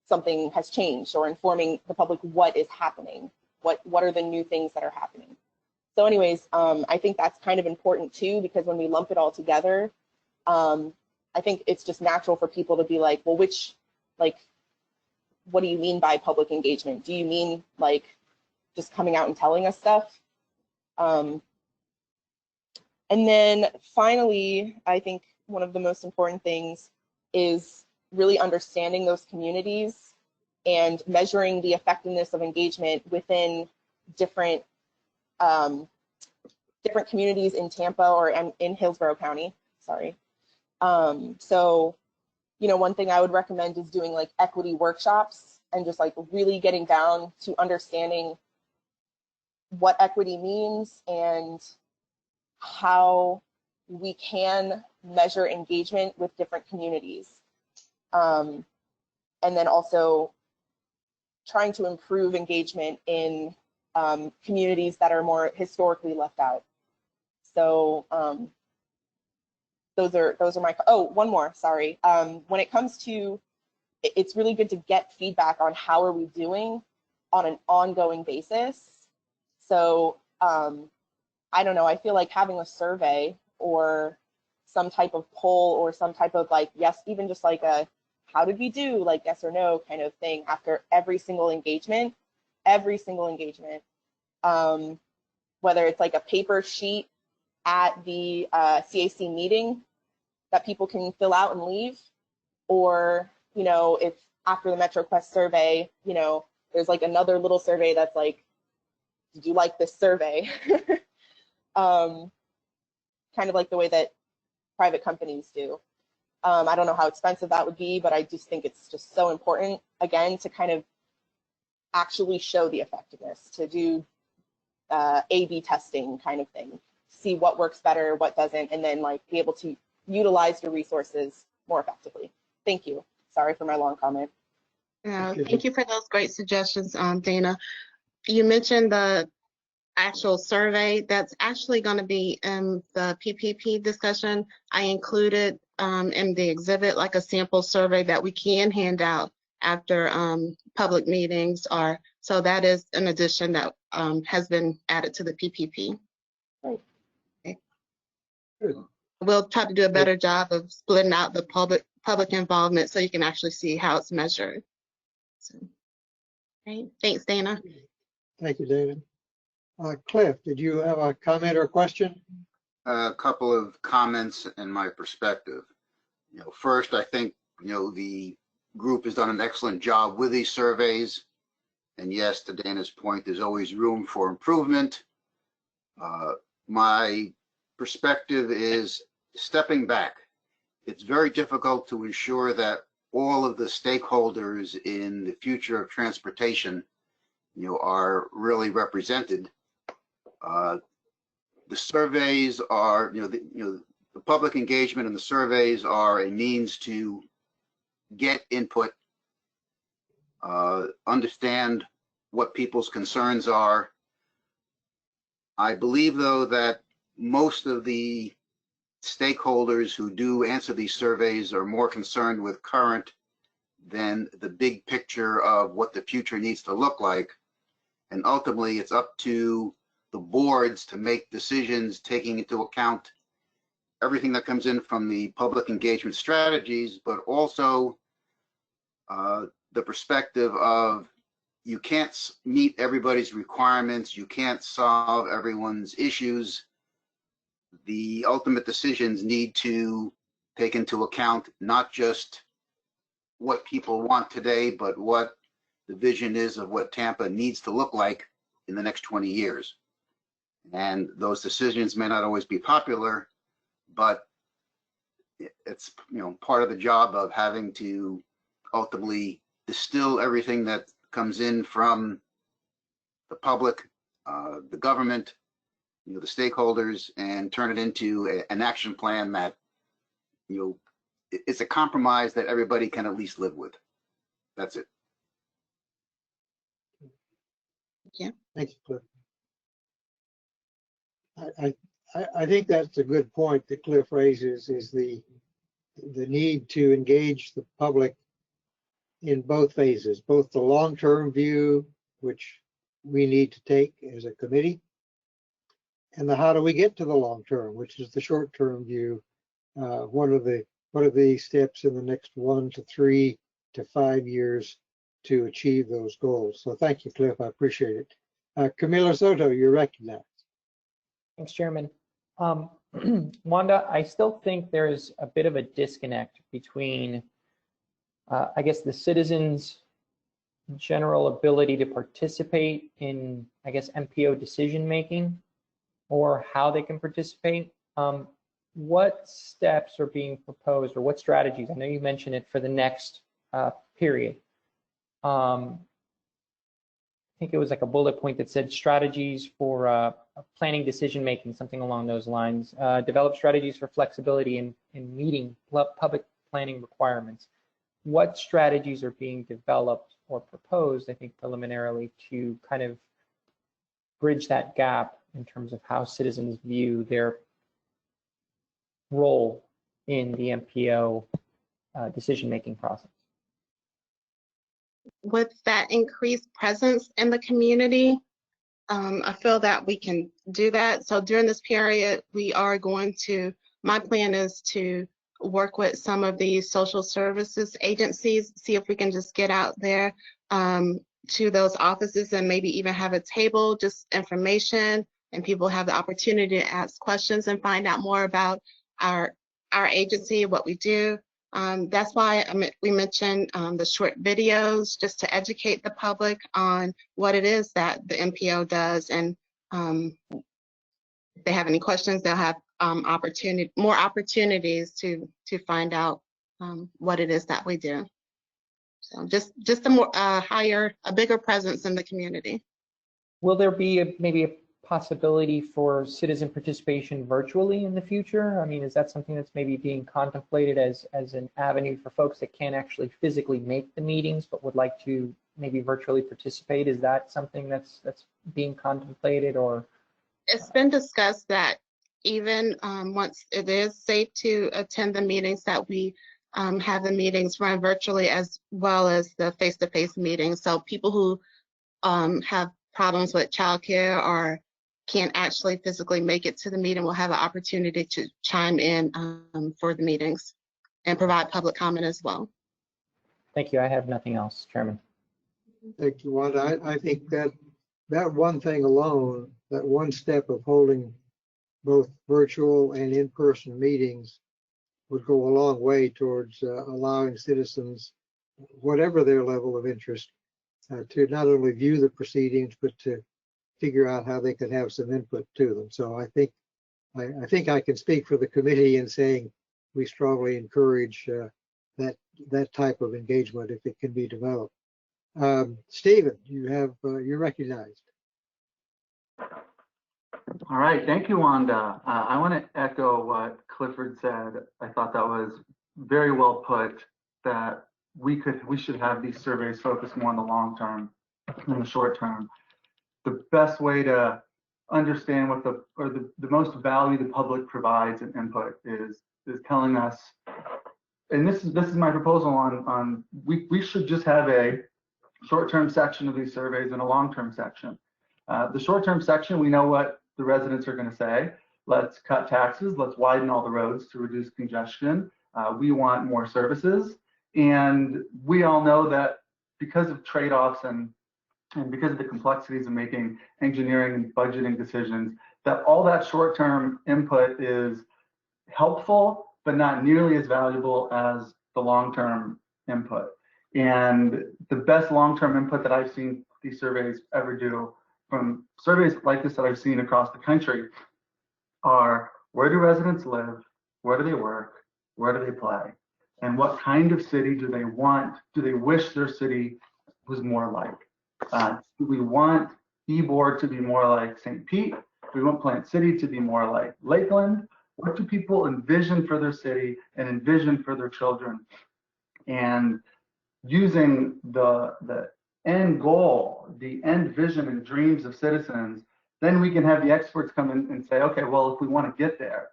something has changed, or informing the public what is happening, what are the new things that are happening. So anyways, I think that's kind of important too, because when we lump it all together, I think it's just natural for people to be like, well, what do you mean by public engagement? Do you mean like just coming out and telling us stuff? And then finally, I think one of the most important things is really understanding those communities and measuring the effectiveness of engagement within different communities in Tampa or in Hillsborough County, sorry. So, you know, one thing I would recommend is doing like equity workshops and just like really getting down to understanding what equity means and how we can measure engagement with different communities. And then also trying to improve engagement in communities that are more historically left out. So those are my, oh, one more, sorry. When it comes to, it's really good to get feedback on how are we doing on an ongoing basis. So I don't know, I feel like having a survey or some type of poll or some type of like, yes, even just like a, how did we do, like yes or no kind of thing after every single engagement, whether it's like a paper sheet at the CAC meeting that people can fill out and leave, or, you know, if after the MetroQuest survey, you know, there's like another little survey that's like, did you like this survey? Kind of like the way that private companies do. I don't know how expensive that would be, but I just think it's just so important, again, to kind of actually show the effectiveness, to do A/B testing kind of thing, see what works better, what doesn't, and then like be able to utilize your resources more effectively. Thank you. Sorry for my long comment. Thank you for those great suggestions, Dana. You mentioned the actual survey that's actually going to be in the PPP discussion. I included in the exhibit like a sample survey that we can hand out after public meetings are. So that is an addition that has been added to the PPP. Right. Okay. We'll try to do a better job of splitting out the public involvement so you can actually see how it's measured. So, great. Thanks, Dana. Thank you, David. Cliff, did you have a comment or question? A couple of comments and my perspective. First, I think, the group has done an excellent job with these surveys. And yes, to Dana's point, there's always room for improvement. My perspective is stepping back. It's very difficult to ensure that all of the stakeholders in the future of transportation, are really represented. The surveys are, the public engagement and the surveys are a means to get input, understand what people's concerns are. I believe, though, that most of the stakeholders who do answer these surveys are more concerned with current than the big picture of what the future needs to look like. And ultimately, it's up to the boards to make decisions taking into account everything that comes in from the public engagement strategies, but also the perspective of you can't meet everybody's requirements, you can't solve everyone's issues. The ultimate decisions need to take into account not just what people want today, but what the vision is of what Tampa needs to look like in the next 20 years. And those decisions may not always be popular, but it's part of the job of having to ultimately distill everything that comes in from the public, the government, the stakeholders, and turn it into an action plan that it's a compromise that everybody can at least live with. That's it. Yeah. Thanks, Cliff. I think that's a good point that Cliff raises, is the need to engage the public in both phases, both the long-term view, which we need to take as a committee, and the how do we get to the long term, which is the short-term view. What are the steps in the next 1 to 3 to 5 years to achieve those goals? So thank you, Cliff. I appreciate it. Camila Soto, you're recognized. Thanks, Chairman. Wanda, I still think there's a bit of a disconnect between, I guess, the citizens' general ability to participate in, I guess, MPO decision making, or how they can participate. What steps are being proposed, or what strategies? I know you mentioned it for the next period. I think it was like a bullet point that said strategies for planning decision making, something along those lines. Develop strategies for flexibility in meeting public planning requirements. What strategies are being developed or proposed, I think preliminarily, to kind of bridge that gap in terms of how citizens view their role in the MPO decision-making process? With that increased presence in the community, I feel that we can do that. So during this period, we are going to, my plan is to work with some of these social services agencies, see if we can just get out there to those offices and maybe even have a table, just information, and people have the opportunity to ask questions and find out more about our agency, what we do. That's why we mentioned the short videos, just to educate the public on what it is that the MPO does. And if they have any questions, they'll have more opportunities to find out what it is that we do. So just a more a bigger presence in the community. Will there be maybe a possibility for citizen participation virtually in the future? I mean, is that something that's maybe being contemplated as an avenue for folks that can't actually physically make the meetings but would like to maybe virtually participate? Is that something that's being contemplated, or? It's been discussed that even once it is safe to attend the meetings, that we have the meetings run virtually as well as the face-to-face meetings. So people who have problems with childcare or can't actually physically make it to the meeting will have an opportunity to chime in for the meetings and provide public comment as well. Thank you. I have nothing else, Chairman. Thank you, Wanda. I think that one thing alone, that one step of holding both virtual and in-person meetings would go a long way towards allowing citizens, whatever their level of interest, to not only view the proceedings, but to figure out how they could have some input to them. So I think I can speak for the committee in saying we strongly encourage that type of engagement if it can be developed. Stephen, you're recognized. All right, thank you, Wanda. I want to echo what Clifford said. I thought that was very well put, that we should have these surveys focused more on the long term than the short term. The best way to understand what the most value the public provides in input is telling us, and this is my proposal on we should just have a short-term section of these surveys and a long-term section. The short-term section, we know what the residents are going to say. Let's cut taxes. Let's widen all the roads to reduce congestion. We want more services. And we all know that because of trade-offs and because of the complexities of making engineering and budgeting decisions, that all that short-term input is helpful, but not nearly as valuable as the long-term input. And the best long-term input that I've seen these surveys ever do, from surveys like this that I've seen across the country, are where do residents live, where do they work, where do they play, and what kind of city do they want, do they wish their city was more like? Do we want Ybor to be more like St. Pete? Do we want Plant City to be more like Lakeland? What do people envision for their city and envision for their children? And using the end goal, the end vision and dreams of citizens, then we can have the experts come in and say, okay, well, if we want to get there,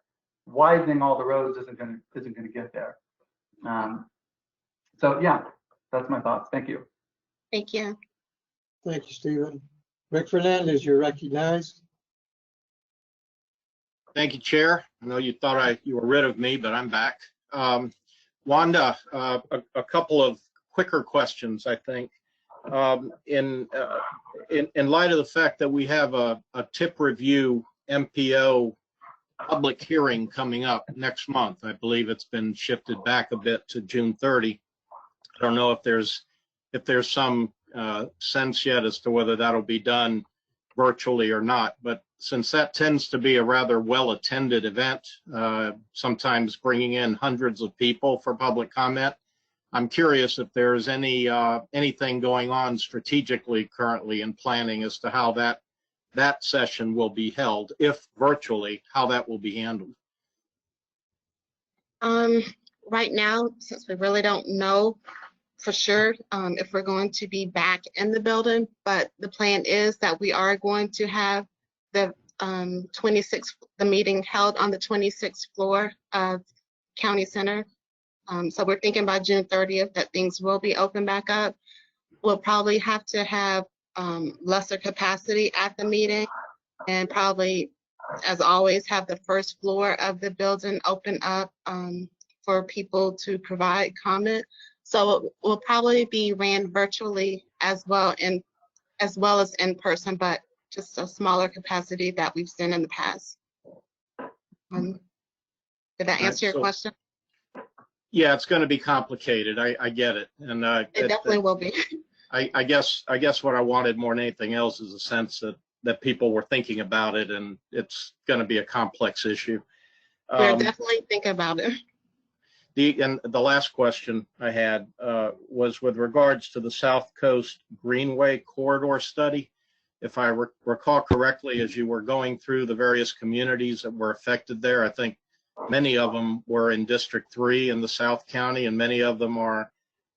widening all the roads isn't going to get there. So yeah, that's my thoughts. Thank you. Thank you. Thank you, Stephen. Rick Fernandez, you're recognized. Thank you, Chair. I know you thought you were rid of me, but I'm back. Wanda, a couple of quicker questions, I think. In light of the fact that we have a tip review MPO public hearing coming up next month, I believe it's been shifted back a bit to June 30. I don't know if there's some sense yet as to whether that'll be done virtually or not, but since that tends to be a rather well-attended event, sometimes bringing in hundreds of people for public comment, I'm curious if there's anything going on strategically currently in planning as to how that session will be held, if virtually, how that will be handled. Right now, since we really don't know for sure if we're going to be back in the building, but the plan is that we are going to have the meeting held on the 26th floor of County Center. So we're thinking by June 30th that things will be open back up. We'll probably have to have lesser capacity at the meeting, and probably, as always, have the first floor of the building open up for people to provide comment. So it will probably be ran virtually as well as in person, but just a smaller capacity that we've seen in the past. Did that answer your question? Yeah, it's going to be complicated. I get it, and it definitely will be. I guess what I wanted more than anything else is a sense that people were thinking about it, and it's going to be a complex issue. We're definitely thinking about it. The last question I had was with regards to the South Coast Greenway Corridor study. if I recall correctly, as you were going through the various communities that were affected there, I think many of them were in District 3 in the South County, and many of them are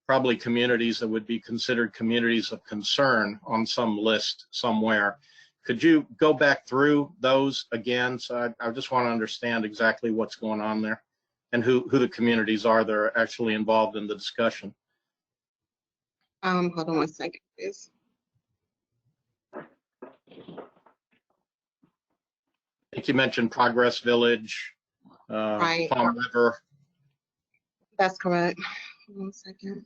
probably communities that would be considered communities of concern on some list somewhere. Could you go back through those again? So I just want to understand exactly what's going on there and who the communities are that are actually involved in the discussion. Hold on one second, please. I think you mentioned Progress Village, Right. Palm River. That's correct. One second.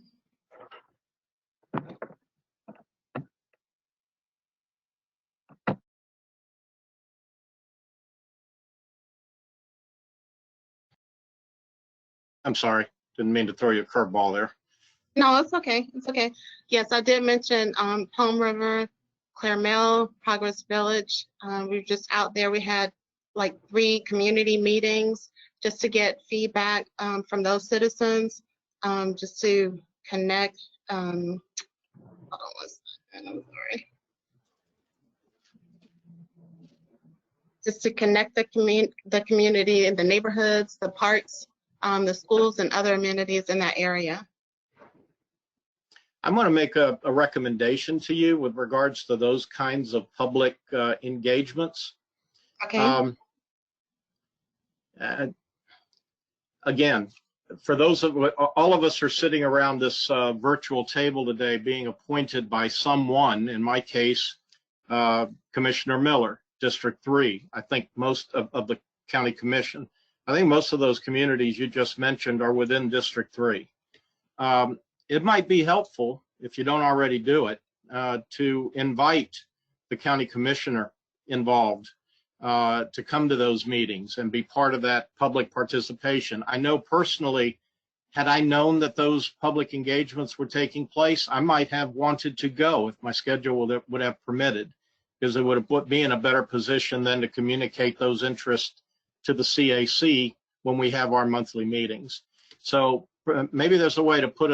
I'm sorry, didn't mean to throw you a curveball there. No, it's okay. It's okay. Yes, I did mention Palm River, Clare Mill, Progress Village. We were just out there. We had like 3 community meetings just to get feedback from those citizens, just to connect. Hold on one second. I'm sorry. Just to connect the community and the neighborhoods, the parks, the schools, and other amenities in that area. I'm going to make a recommendation to you with regards to those kinds of public engagements. Okay. Again, for those of all of us are sitting around this virtual table today, being appointed by someone. In my case, Commissioner Miller, District 3. I think most of the county commission. I think most of those communities you just mentioned are within District 3. It might be helpful, if you don't already do it, to invite the county commissioner involved to come to those meetings and be part of that public participation. I know personally, had I known that those public engagements were taking place, I might have wanted to go if my schedule would have permitted, because it would have put me in a better position then to communicate those interests to the CAC when we have our monthly meetings. So maybe there's a way to put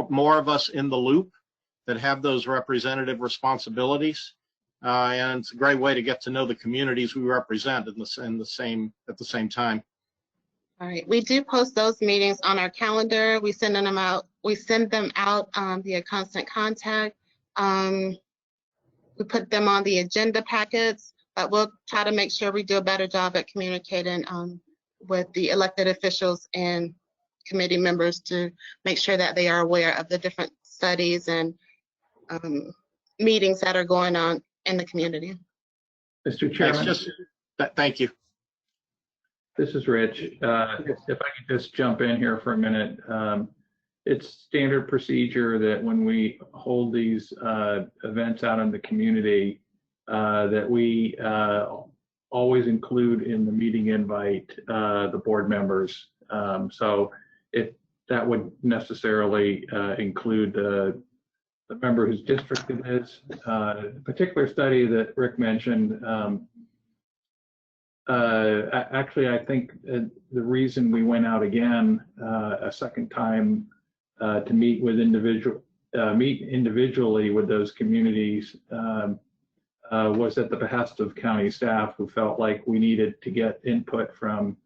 more of us in the loop that have those representative responsibilities, and it's a great way to get to know the communities we represent at the same time. All right, we do post those meetings on our calendar. We send them out. We send them out via constant contact. We put them on the agenda packets, but we'll try to make sure we do a better job at communicating with the elected officials and committee members to make sure that they are aware of the different studies and meetings that are going on in the community. Mr. Chairman. Thank you. This is Rich. If I could just jump in here for a minute. It's standard procedure that when we hold these events out in the community, that we always include in the meeting invite the board members. So if that would necessarily include the member whose district it is. The particular study that Rick mentioned, actually, I think the reason we went out again a second time to meet individually with those communities was at the behest of county staff, who felt like we needed to get input from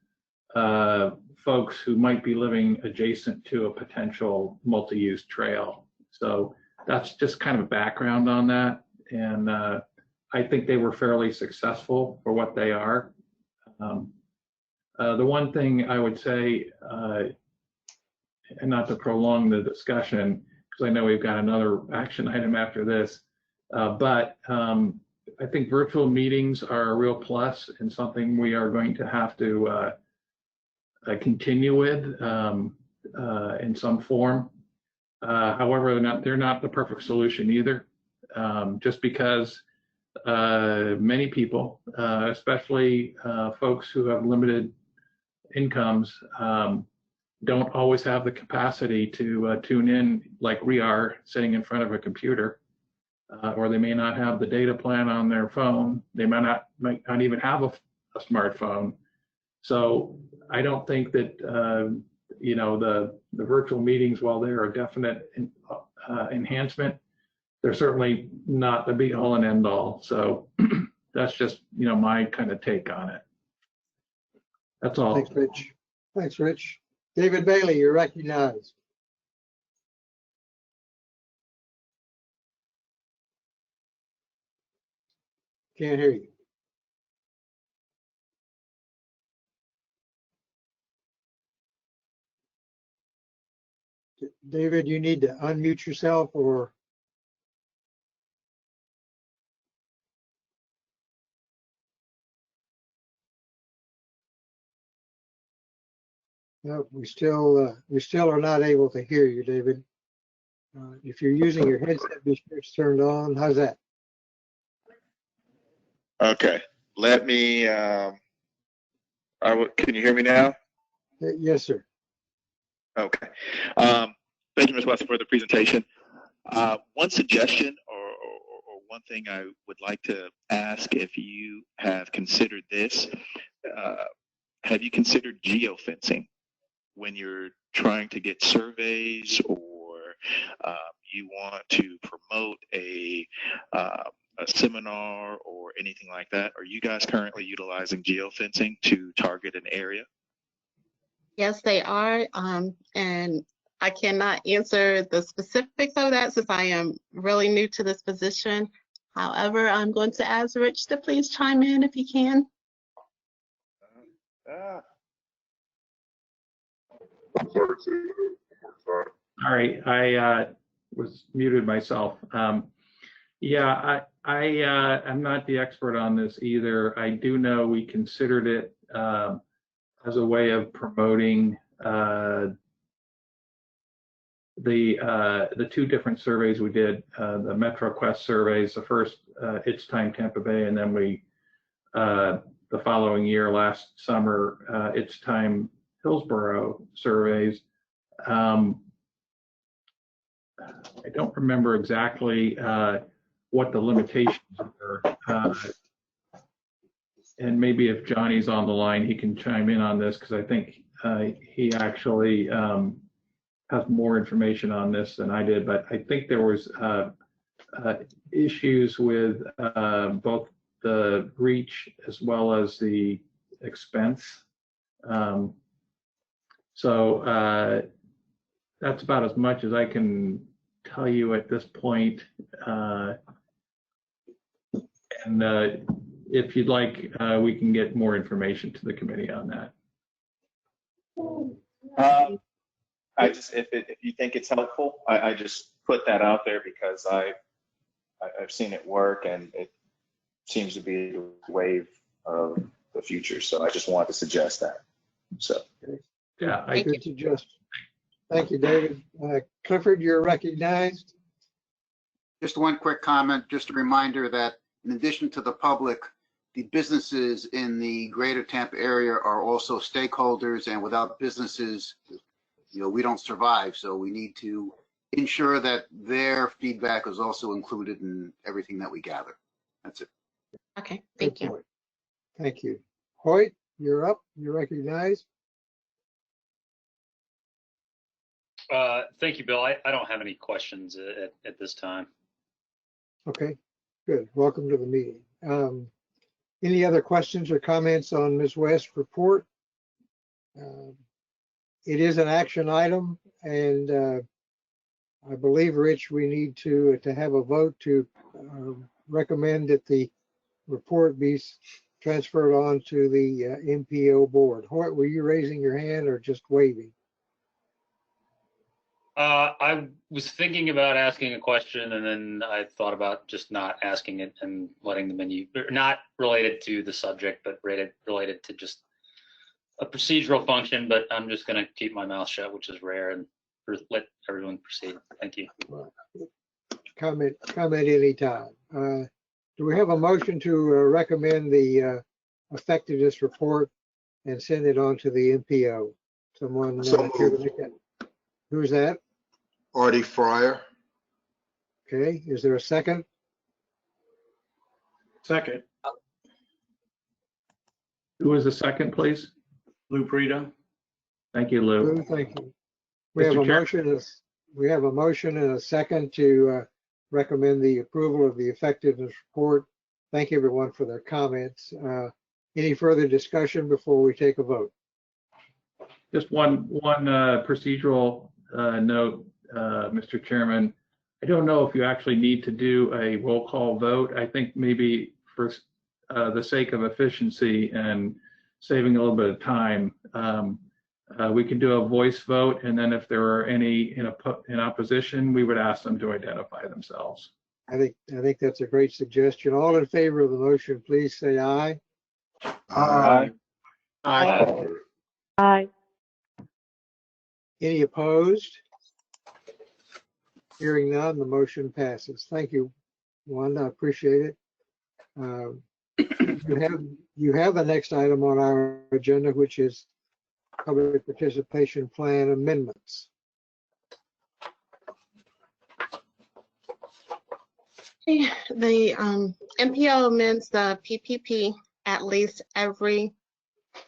folks who might be living adjacent to a potential multi-use trail. So that's just kind of a background on that. And I think they were fairly successful for what they are. The one thing I would say, and not to prolong the discussion, because I know we've got another action item after this, but I think virtual meetings are a real plus and something we are going to have to continue with in some form. However, they're not the perfect solution either, just because many people, especially folks who have limited incomes, don't always have the capacity to tune in like we are sitting in front of a computer, or they may not have the data plan on their phone. They might not even have a smartphone. So I don't think that the virtual meetings, while they're a definite enhancement, they're certainly not the be all and end all. So that's just, my kind of take on it. That's all. Thanks, Rich. Thanks, Rich. David Bailey, you're recognized. Can't hear you. David, you need to unmute yourself or. No, we still are not able to hear you, David. If you're using your headset, be sure it's turned on. How's that? Okay, let me, can you hear me now? Yes, sir. Okay. Thank you, Ms. West, for the presentation. One suggestion or one thing I would like to ask, if you have considered this, have you considered geofencing when you're trying to get surveys, or you want to promote a seminar or anything like that? Are you guys currently utilizing geofencing to target an area? Yes, they are. And I cannot answer the specifics of that since I am really new to this position. However, I'm going to ask Rich to please chime in if he can. All right, I was muted myself. Yeah, I'm not the expert on this either. I do know we considered it as a way of promoting the two different surveys we did, the MetroQuest surveys. The first, It's Time Tampa Bay, and then we the following year, last summer, It's Time Hillsborough surveys. I don't remember exactly what the limitations were. And maybe if Johnny's on the line, he can chime in on this, because I think he actually has more information on this than I did. But I think there was issues with both the reach as well as the expense. So that's about as much as I can tell you at this point. And if you'd like, we can get more information to the committee on that. I just, if you think it's helpful, I just put that out there because I've seen it work, and it seems to be the wave of the future. So I just wanted to suggest that. So yeah, I could suggest. Thank you, David. Clifford, you're recognized. Just one quick comment, just a reminder that in addition to the public, the businesses in the greater Tampa area are also stakeholders, and without businesses, we don't survive. So we need to ensure that their feedback is also included in everything that we gather. That's it. Okay, thank you. Point. Thank you. Hoyt, you're up. You're recognized. Thank you, Bill. I don't have any questions at this time. Okay, good. Welcome to the meeting. Any other questions or comments on Ms. West's report? It is an action item, and I believe, Rich, we need to have a vote to recommend that the report be transferred on to the MPO board. Hoyt, were you raising your hand or just waving? I was thinking about asking a question, and then I thought about just not asking it and letting the menu, not related to the subject, but related to just a procedural function. But I'm just going to keep my mouth shut, which is rare, and let everyone proceed. Thank you. Comment anytime. Do we have a motion to recommend the effectiveness report and send it on to the MPO? Someone care to make that? Who's that? Artie Fryer. Okay, is there a second? Second. Who was the second, please? Lou Prida. Thank you, Lou. Lou, thank you. We have a motion and a second to recommend the approval of the effectiveness report. Thank everyone for their comments. Any further discussion before we take a vote? Just one procedural note, Mr. Chairman. I don't know if you actually need to do a roll call vote. I think maybe for the sake of efficiency and saving a little bit of time, we can do a voice vote, and then if there are any in opposition, we would ask them to identify themselves. I think that's a great suggestion. All in favor of the motion, please say aye. Aye. Aye. Aye. Any opposed? Hearing none, the motion passes. Thank you, Wanda. I appreciate it. You have the next item on our agenda, which is public participation plan amendments. The MPO amends the PPP at least every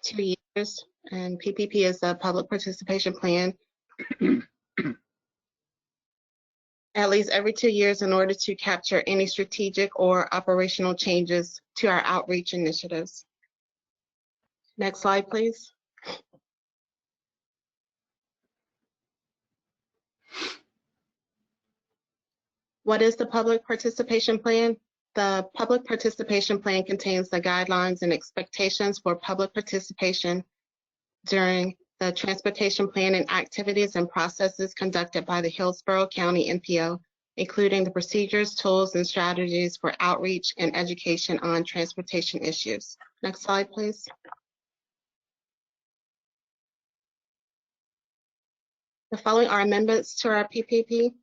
2 years, and PPP is a public participation plan at least every 2 years in order to capture any strategic or operational changes to our outreach initiatives. Next slide, please. What is the public participation plan? The public participation plan contains the guidelines and expectations for public participation during the transportation planning activities and processes conducted by the Hillsborough County MPO, including the procedures, tools, and strategies for outreach and education on transportation issues. Next slide, please. The following are amendments to our PPP.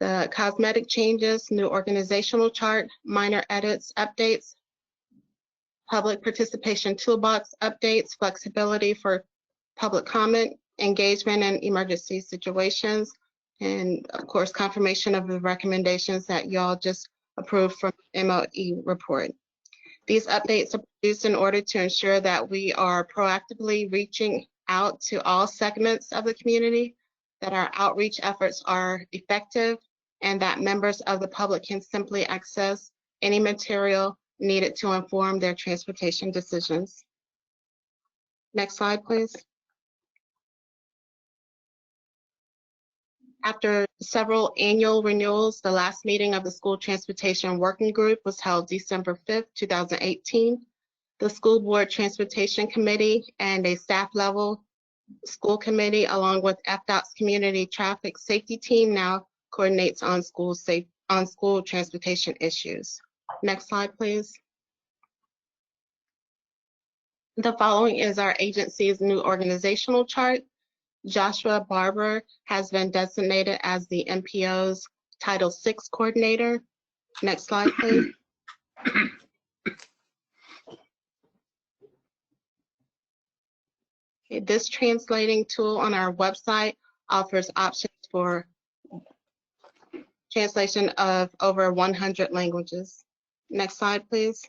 The cosmetic changes, new organizational chart, minor edits, updates, public participation toolbox updates, flexibility for public comment, engagement in emergency situations, and of course, confirmation of the recommendations that y'all just approved from MOE report. These updates are produced in order to ensure that we are proactively reaching out to all segments of the community, that our outreach efforts are effective, and that members of the public can simply access any material needed to inform their transportation decisions. Next slide, please. After several annual renewals, the last meeting of the School Transportation Working Group was held December 5th, 2018. The School Board Transportation Committee and a staff level school committee, along with FDOT's Community Traffic Safety Team, now coordinates on school transportation issues. Next slide, please. The following is our agency's new organizational chart. Joshua Barber has been designated as the MPO's Title VI coordinator. Next slide, please. Okay, this translating tool on our website offers options for translation of over 100 languages. Next slide, please.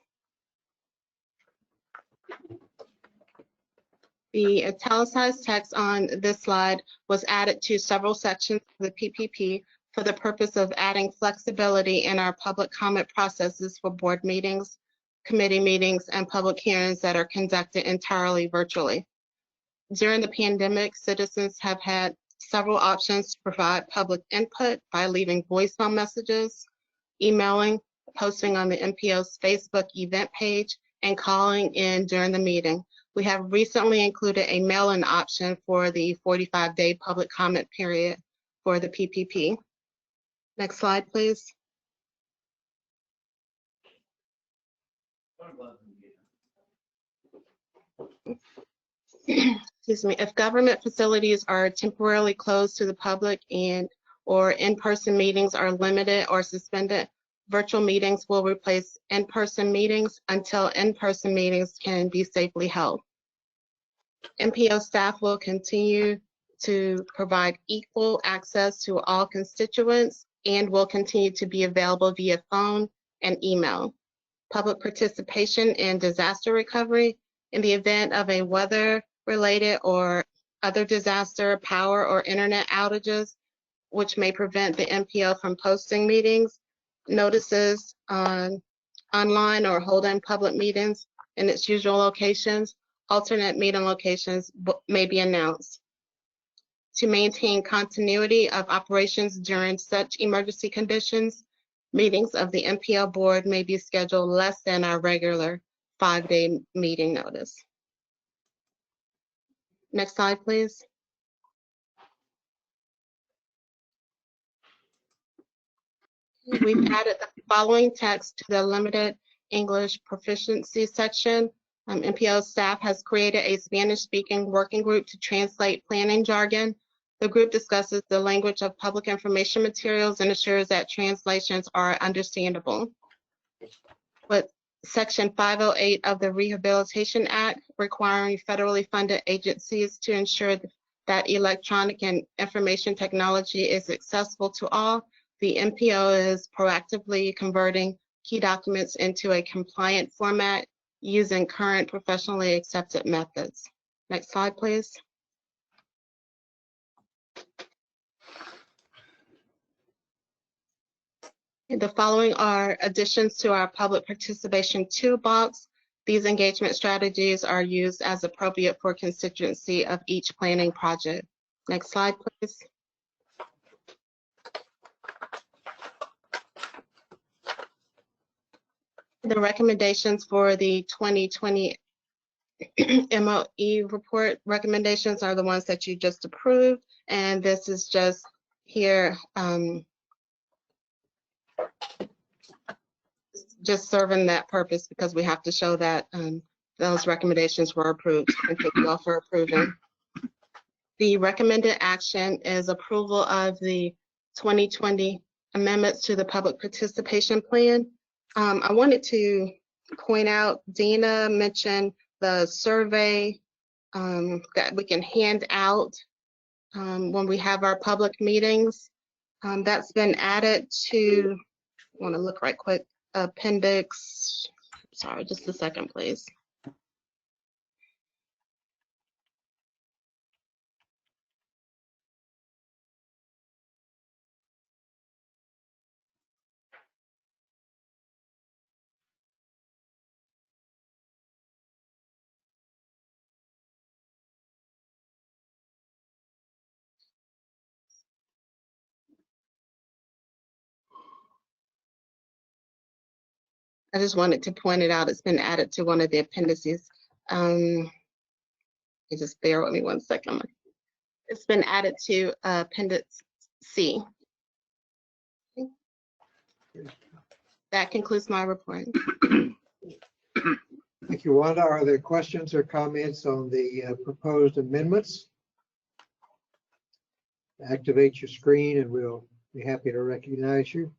The italicized text on this slide was added to several sections of the PPP for the purpose of adding flexibility in our public comment processes for board meetings, committee meetings, and public hearings that are conducted entirely virtually. During the pandemic, citizens have had several options to provide public input by leaving voicemail messages, emailing, posting on the MPO's Facebook event page, and calling in during the meeting. We have recently included a mail-in option for the 45-day public comment period for the PPP. Next slide, please. Excuse me. If government facilities are temporarily closed to the public or in-person meetings are limited or suspended, virtual meetings will replace in-person meetings until in-person meetings can be safely held. MPO staff will continue to provide equal access to all constituents and will continue to be available via phone and email. Public participation in disaster recovery in the event of a weather-related or other disaster, power or internet outages, which may prevent the MPO from posting meetings, notices online or holding public meetings in its usual locations. Alternate meeting locations may be announced. To maintain continuity of operations during such emergency conditions, meetings of the MPO board may be scheduled less than our regular 5-day meeting notice. Next slide, please. We've added the following text to the limited English proficiency section. MPO staff has created a Spanish-speaking working group to translate planning jargon. The group discusses the language of public information materials and ensures that translations are understandable. With Section 508 of the Rehabilitation Act requiring federally funded agencies to ensure that electronic and information technology is accessible to all, the MPO is proactively converting key documents into a compliant format using current professionally accepted methods. Next slide, please. The following are additions to our public participation toolbox. These engagement strategies are used as appropriate for constituency of each planning project. Next slide, please. The recommendations for the 2020 MOE report recommendations are the ones that you just approved, and this is just here just serving that purpose because we have to show that those recommendations were approved, and thank you all for approving. The recommended action is approval of the 2020 amendments to the public participation plan. I wanted to point out, Dina mentioned the survey that we can hand out when we have our public meetings. That's been added to, I want to look right quick, appendix, sorry, just a second, please. I just wanted to point it out. It's been added to one of the appendices. You just bear with me 1 second. It's been added to Appendix C. That concludes my report. Thank you, Wanda. Are there questions or comments on the proposed amendments? Activate your screen and we'll be happy to recognize you.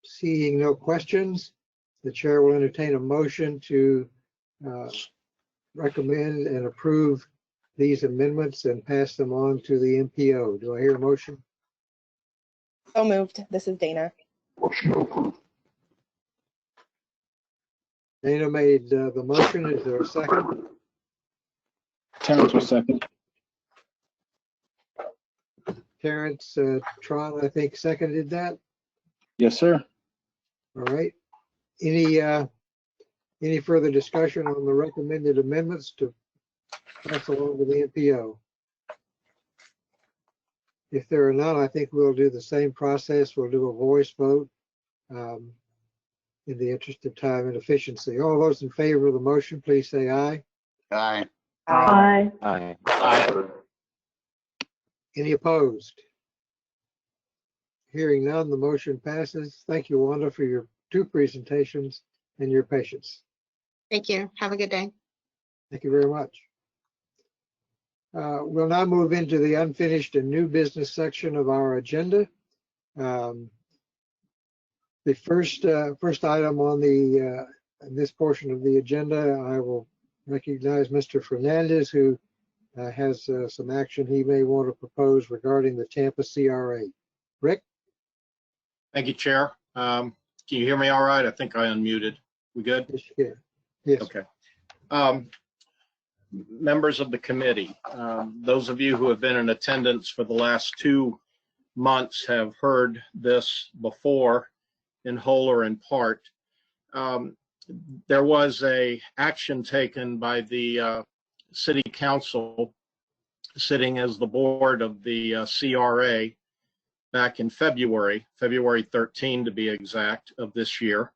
Seeing no questions, the chair will entertain a motion to recommend and approve these amendments and pass them on to the MPO. Do I hear a motion? So moved. This is Dana. Dana made the motion. Is there a second? Terrence will second. Terrence Tron, I think, seconded that. Yes, sir. All right. Any further discussion on the recommended amendments to pass along to the MPO? If there are none, I think we'll do the same process. We'll do a voice vote in the interest of time and efficiency. All those in favor of the motion, please say aye. Aye. Aye. Aye. Aye. Any opposed? Hearing none, the motion passes. Thank you, Wanda, for your 2 presentations and your patience. Thank you. Have a good day. Thank you very much. We'll now move into the unfinished and new business section of our agenda. The first item on this portion of the agenda, I will recognize Mr. Fernandez, who has some action he may want to propose regarding the Tampa CRA. Rick? Thank you, Chair. Can you hear me all right? I think I unmuted. We good? Yes, you can. Yes. Okay. Members of the committee, those of you who have been in attendance for the last 2 months have heard this before in whole or in part. There was a action taken by the city council sitting as the board of the CRA back in February 13 to be exact, of this year.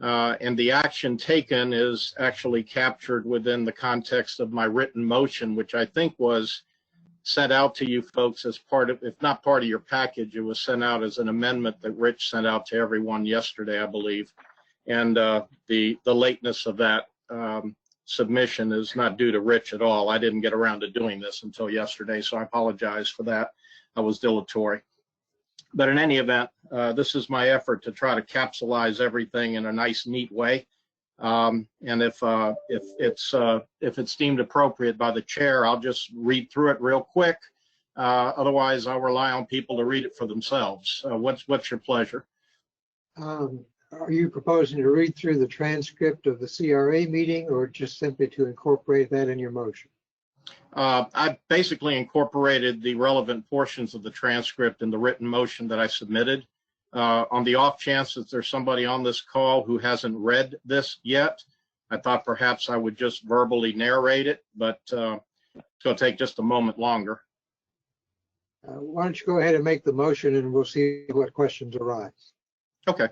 And the action taken is actually captured within the context of my written motion, which I think was sent out to you folks as part of, if not part of your package, it was sent out as an amendment that Rich sent out to everyone yesterday, I believe. And the lateness of that submission is not due to Rich at all. I didn't get around to doing this until yesterday, so I apologize for that. I was dilatory. But in any event, this is my effort to try to capsulize everything in a nice, neat way. And if it's deemed appropriate by the chair, I'll just read through it real quick. Otherwise, I'll rely on people to read it for themselves. What's your pleasure? Are you proposing to read through the transcript of the CRA meeting, or just simply to incorporate that in your motion? I basically incorporated the relevant portions of the transcript in the written motion that I submitted. On the off chance that there's somebody on this call who hasn't read this yet, I thought perhaps I would just verbally narrate it, but it's going to take just a moment longer. Why don't you go ahead and make the motion, and we'll see what questions arise. Okay.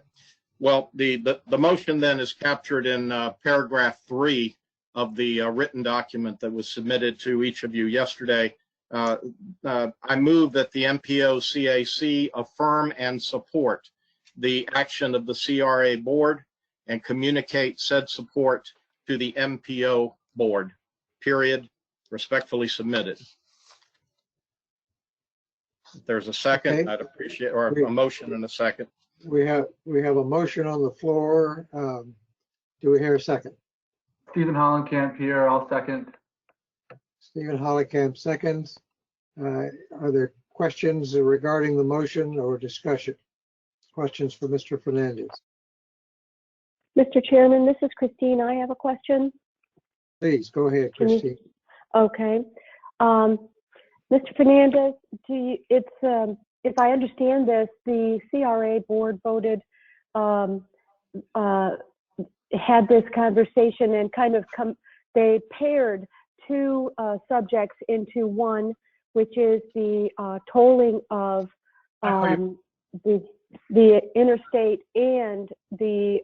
Well, the motion then is captured in paragraph 3 of the written document that was submitted to each of you yesterday. I move that the MPO CAC affirm and support the action of the CRA board and communicate said support to the MPO board, period. Respectfully submitted. If there's a second, okay, I'd appreciate, or a motion and a second. We have a motion on the floor. Do we hear a second? Stephen Hollenkamp here. I'll second. Stephen Hollenkamp seconds. Are there questions regarding the motion or discussion? Questions for Mr. Fernandez? Mr. Chairman, this is Christine. I have a question. Please go ahead, Christine. Okay. Mr. Fernandez, if I understand this, the CRA board voted, had this conversation and kind of they paired two subjects into one, which is the tolling of the interstate and the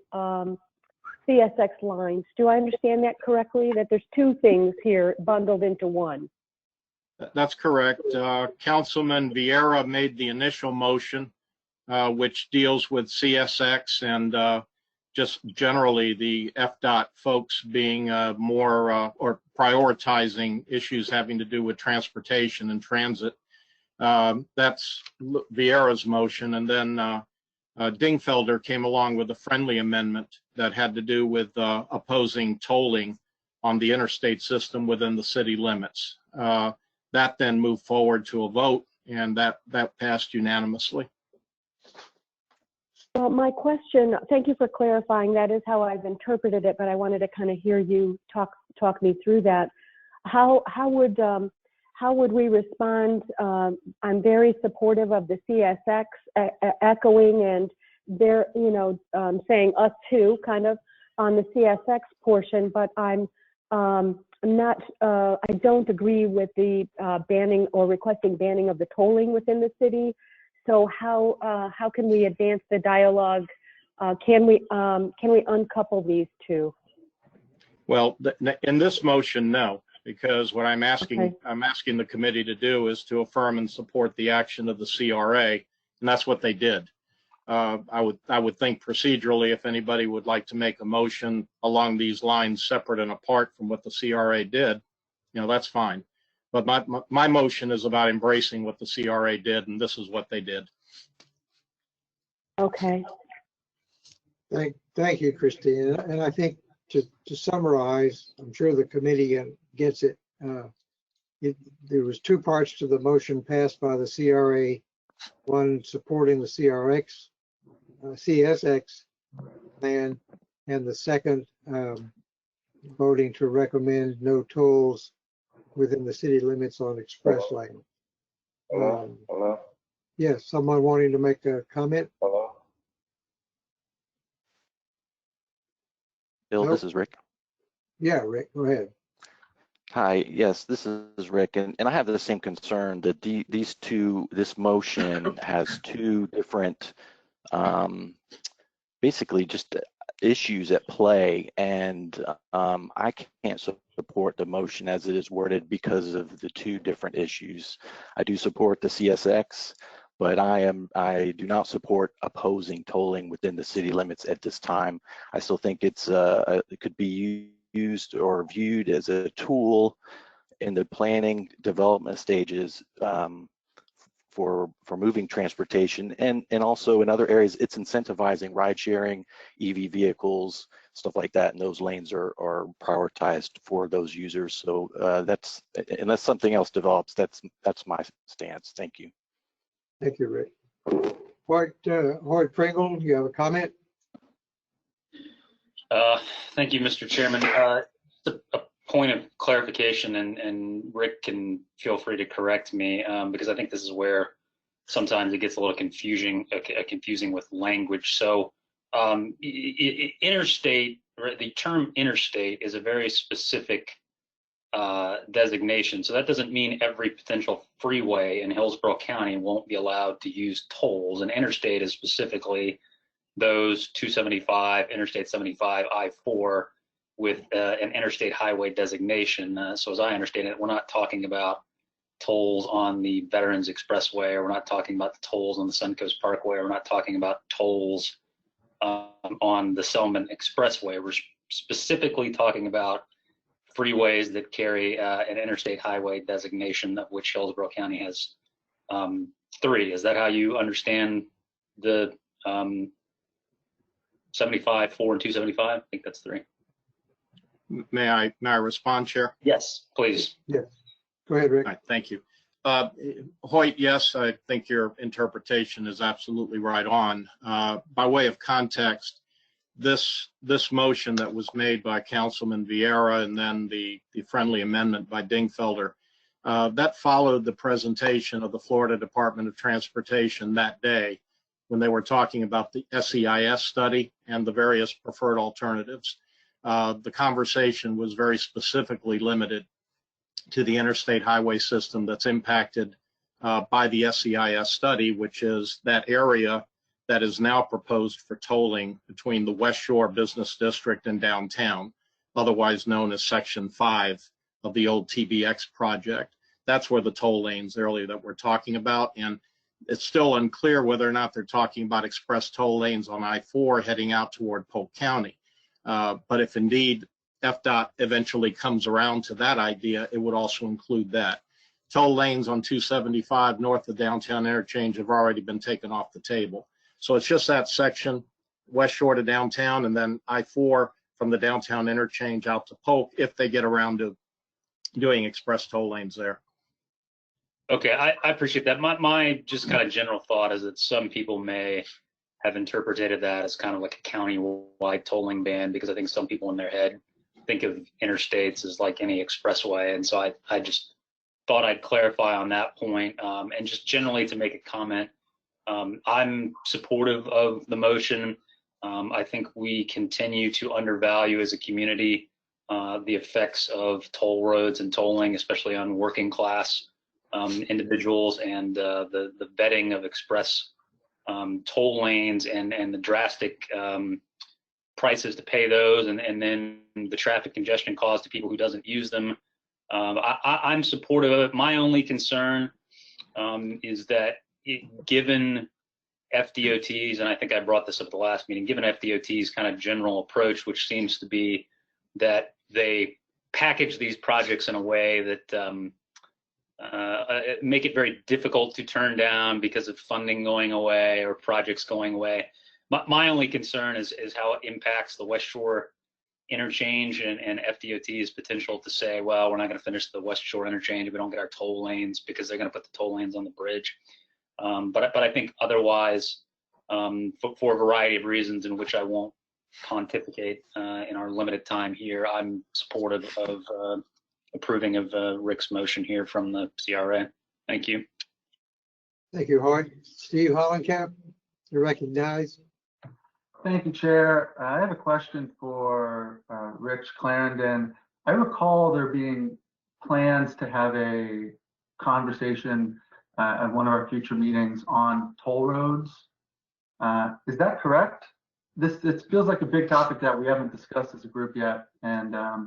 CSX lines. Do I understand that correctly, that there's two things here bundled into one? That's correct. Councilman Vieira made the initial motion, which deals with CSX and just generally the FDOT folks being more or prioritizing issues having to do with transportation and transit. That's Vieira's motion. And then Dingfelder came along with a friendly amendment that had to do with opposing tolling on the interstate system within the city limits. That then moved forward to a vote, and that passed unanimously. Well, my question, thank you for clarifying. That is how I've interpreted it, but I wanted to kind of hear you talk me through that. How would we respond? I'm very supportive of the CSX echoing, and they're saying us too, kind of on the CSX portion, but I'm not. I don't agree with the banning or requesting banning of the tolling within the city. So how can we advance the dialogue? Can we uncouple these two? Well, in this motion, no, because what I'm asking the committee to do is to affirm and support the action of the CRA, and that's what they did. I would think procedurally, if anybody would like to make a motion along these lines separate and apart from what the CRA did, that's fine. But my motion is about embracing what the CRA did, and this is what they did. Okay. Thank you, Christine. And I think to summarize, I'm sure the committee gets it. There was two parts to the motion passed by the CRA. One supporting the CSX plan, and the second voting to recommend no tolls within the city limits on express lane. Hello? Yes, someone wanting to make a comment? Hello? Bill, Nope. this is Rick. Yeah, Rick, go ahead. Hi, yes, this is Rick, and I have the same concern that this motion has two different, basically just issues at play, and I can't support the motion as it is worded because of the two different issues. I do support the CSX, but I do not support opposing tolling within the city limits at this time. I still think it could be used or viewed as a tool in the planning development stages for moving transportation, and also in other areas it's incentivizing ride sharing, EV vehicles, stuff like that, and those lanes are prioritized for those users. So that's, unless something else develops, that's my stance. Thank you. Thank you, Rick. Hoyt Pringle, you have a comment? Thank you, Mr. Chairman. A point of clarification, and Rick can feel free to correct me, because I think this is where sometimes it gets a little confusing with language. So interstate, the term interstate is a very specific designation. So that doesn't mean every potential freeway in Hillsborough County won't be allowed to use tolls. And interstate is specifically those 275, Interstate 75, I-4 with an interstate highway designation. So as I understand it, we're not talking about tolls on the Veterans Expressway, or we're not talking about the tolls on the Suncoast Parkway, or we're not talking about tolls on the Selman Expressway. We're specifically talking about freeways that carry an interstate highway designation, of which Hillsborough County has 3. Is that how you understand the 75, 4, and 275? I think that's 3. May I respond, Chair? Yes, please. Yes. Go ahead, Rick. All right, thank you. Hoyt, yes, I think your interpretation is absolutely right on. By way of context, this motion that was made by Councilman Vieira and then the friendly amendment by Dingfelder, that followed the presentation of the Florida Department of Transportation that day when they were talking about the SEIS study and the various preferred alternatives. The conversation was very specifically limited to the interstate highway system that's impacted by the SEIS study, which is that area that is now proposed for tolling between the West Shore Business District and downtown, otherwise known as Section 5 of the old TBX project. That's where the toll lanes earlier that we're talking about. And it's still unclear whether or not they're talking about express toll lanes on I-4 heading out toward Polk County. But if indeed FDOT eventually comes around to that idea, it would also include that. Toll lanes on 275 north of downtown interchange have already been taken off the table. So it's just that section, West Shore to downtown, and then I-4 from the downtown interchange out to Polk, if they get around to doing express toll lanes there. Okay, I appreciate that. My just kind of general thought is that some people may have interpreted that as kind of like a county-wide tolling ban, because I think some people in their head think of interstates as like any expressway. And so I just thought I'd clarify on that point. And just generally to make a comment, I'm supportive of the motion. I think we continue to undervalue as a community the effects of toll roads and tolling, especially on working class individuals, and the vetting of express toll lanes and the drastic prices to pay those, and then the traffic congestion caused to people who doesn't use them. I'm supportive of it. My only concern is that given FDOT's, and I think I brought this up at the last meeting, given FDOT's kind of general approach, which seems to be that they package these projects in a way that make it very difficult to turn down because of funding going away or projects going away. My only concern is how it impacts the West Shore interchange and FDOT's potential to say, well, we're not going to finish the West Shore interchange if we don't get our toll lanes, because they're going to put the toll lanes on the bridge. But I think otherwise, for a variety of reasons in which I won't pontificate in our limited time here, I'm supportive of approving of Rick's motion here from the CRA. Thank you. Thank you, Hart. Steve Hollenkamp, you're recognized. Thank you, Chair. I have a question for Rich Clarendon. I recall there being plans to have a conversation at one of our future meetings on toll roads. Is that correct? It feels like a big topic that we haven't discussed as a group yet, and I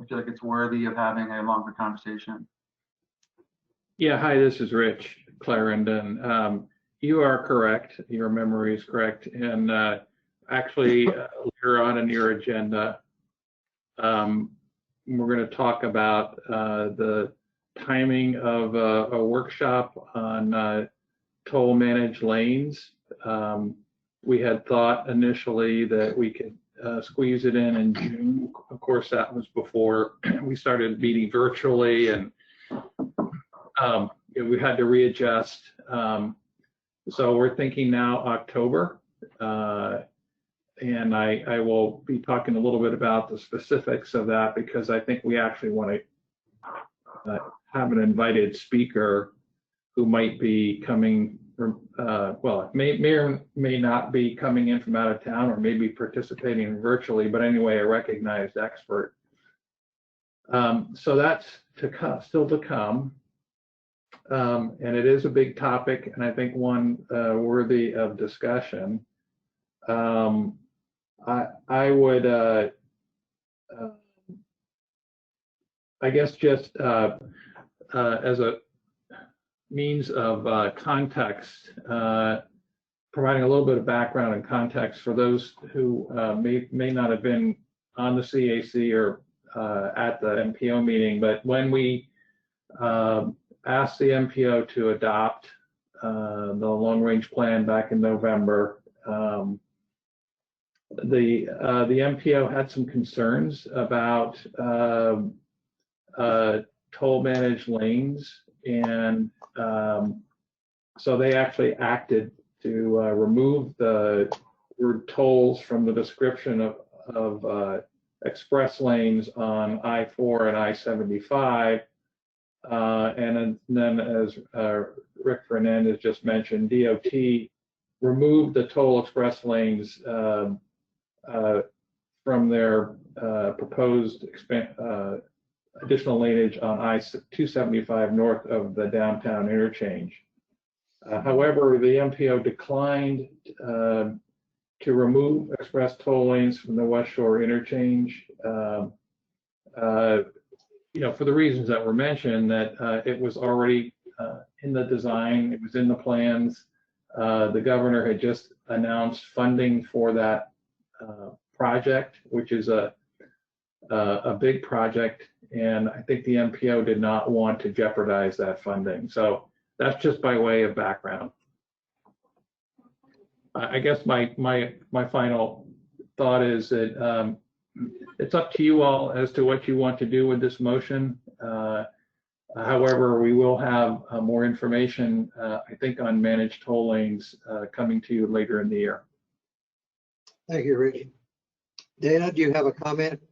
feel like it's worthy of having a longer conversation. Yeah, hi, this is Rich Clarendon. You are correct. Your memory is correct. And actually, later on in your agenda, we're going to talk about the timing of a workshop on toll managed lanes. We had thought initially that we could squeeze it in June. Of course, that was before we started meeting virtually, and we had to readjust. So we're thinking now October, and I will be talking a little bit about the specifics of that, because I think we actually want to have an invited speaker who might be coming from, well, may or may not be coming in from out of town, or maybe participating virtually, but anyway, a recognized expert. So that's still to come. And it is a big topic, and I think one worthy of discussion. I would, I guess, just as a means of context, providing a little bit of background and context for those who may not have been on the CAC or at the MPO meeting, but when we asked the MPO to adopt the long-range plan back in November, the MPO had some concerns about toll managed lanes, and so they actually acted to remove the word tolls from the description of express lanes on I-4 and I-75. And then, as Rick Fernandez just mentioned, DOT removed the toll express lanes from their proposed additional laneage on I-275 north of the downtown interchange. However, the MPO declined to remove express toll lanes from the West Shore interchange. For the reasons that were mentioned, that it was already in the design, it was in the plans. The governor had just announced funding for that project, which is a big project, and I think the MPO did not want to jeopardize that funding. So that's just by way of background. I guess my final thought is that it's up to you all as to what you want to do with this motion. However, we will have more information, I think, on managed toll lanes coming to you later in the year. Thank you, Rich. Dana, do you have a comment?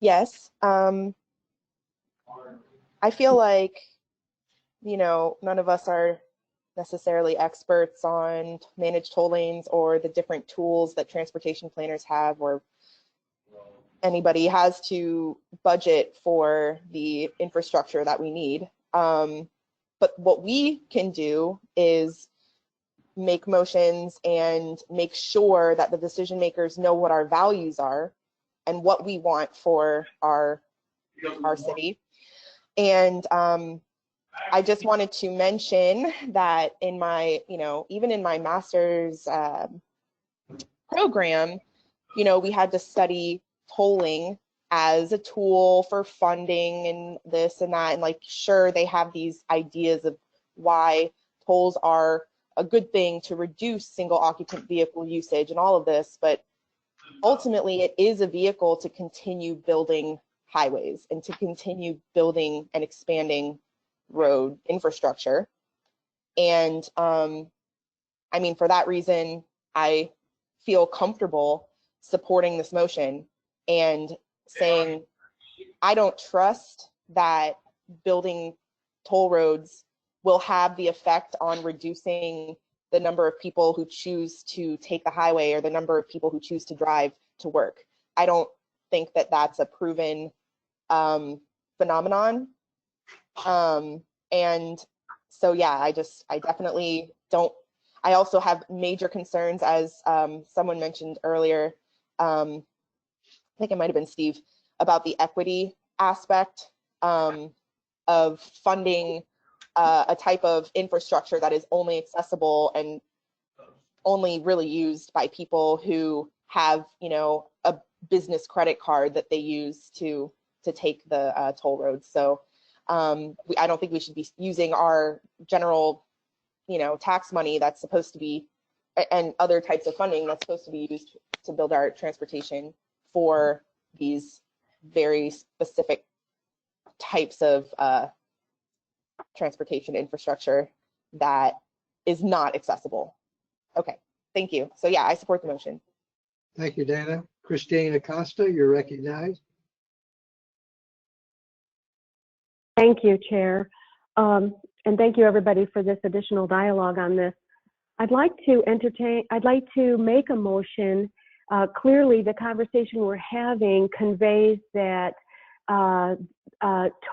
Yes. I feel like, none of us are necessarily experts on managed toll lanes or the different tools that transportation planners have, or anybody has to budget for the infrastructure that we need. But what we can do is make motions and make sure that the decision makers know what our values are and what we want for our city. And I just wanted to mention that in my, even in my master's program, we had to study tolling as a tool for funding and this and that. And sure, they have these ideas of why tolls are a good thing to reduce single occupant vehicle usage and all of this, but ultimately it is a vehicle to continue building highways and to continue building and expanding road infrastructure. And I mean, for that reason, I feel comfortable supporting this motion and saying, I don't trust that building toll roads will have the effect on reducing the number of people who choose to take the highway or the number of people who choose to drive to work. I don't think that that's a proven phenomenon. And so, yeah, I definitely don't. I also have major concerns, as someone mentioned earlier. I think it might have been Steve, about the equity aspect of funding a type of infrastructure that is only accessible and only really used by people who have, you know, a business credit card that they use to take the toll roads. So I don't think we should be using our general, you know, tax money that's supposed to be, and other types of funding that's supposed to be used to build our transportation for these very specific types of transportation infrastructure that is not accessible. Okay, thank you. So yeah, I support the motion. Thank you, Dana. Christine Acosta, you're recognized. Thank you, Chair. And thank you, everybody, for this additional dialogue on this. I'd like to make a motion. Clearly, the conversation we're having conveys that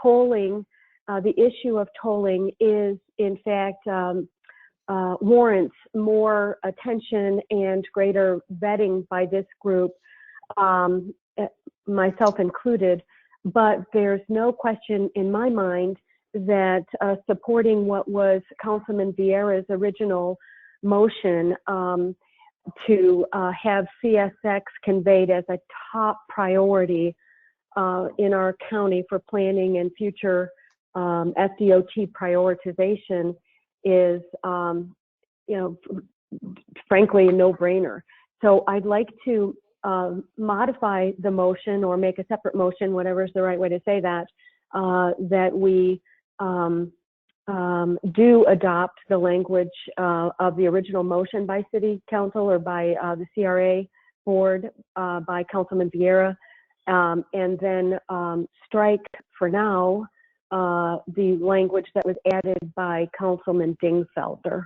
tolling, the issue of tolling is, in fact, warrants more attention and greater vetting by this group, myself included. But there's no question in my mind that supporting what was Councilman Vieira's original motion to have CSX conveyed as a top priority in our county for planning and future SDOT prioritization is, you know, frankly, a no-brainer. So I'd like to modify the motion or make a separate motion, whatever is the right way to say that, that we do adopt the language of the original motion by City Council or by the CRA board by Councilman Vieira, and then strike for now the language that was added by Councilman Dingfelder.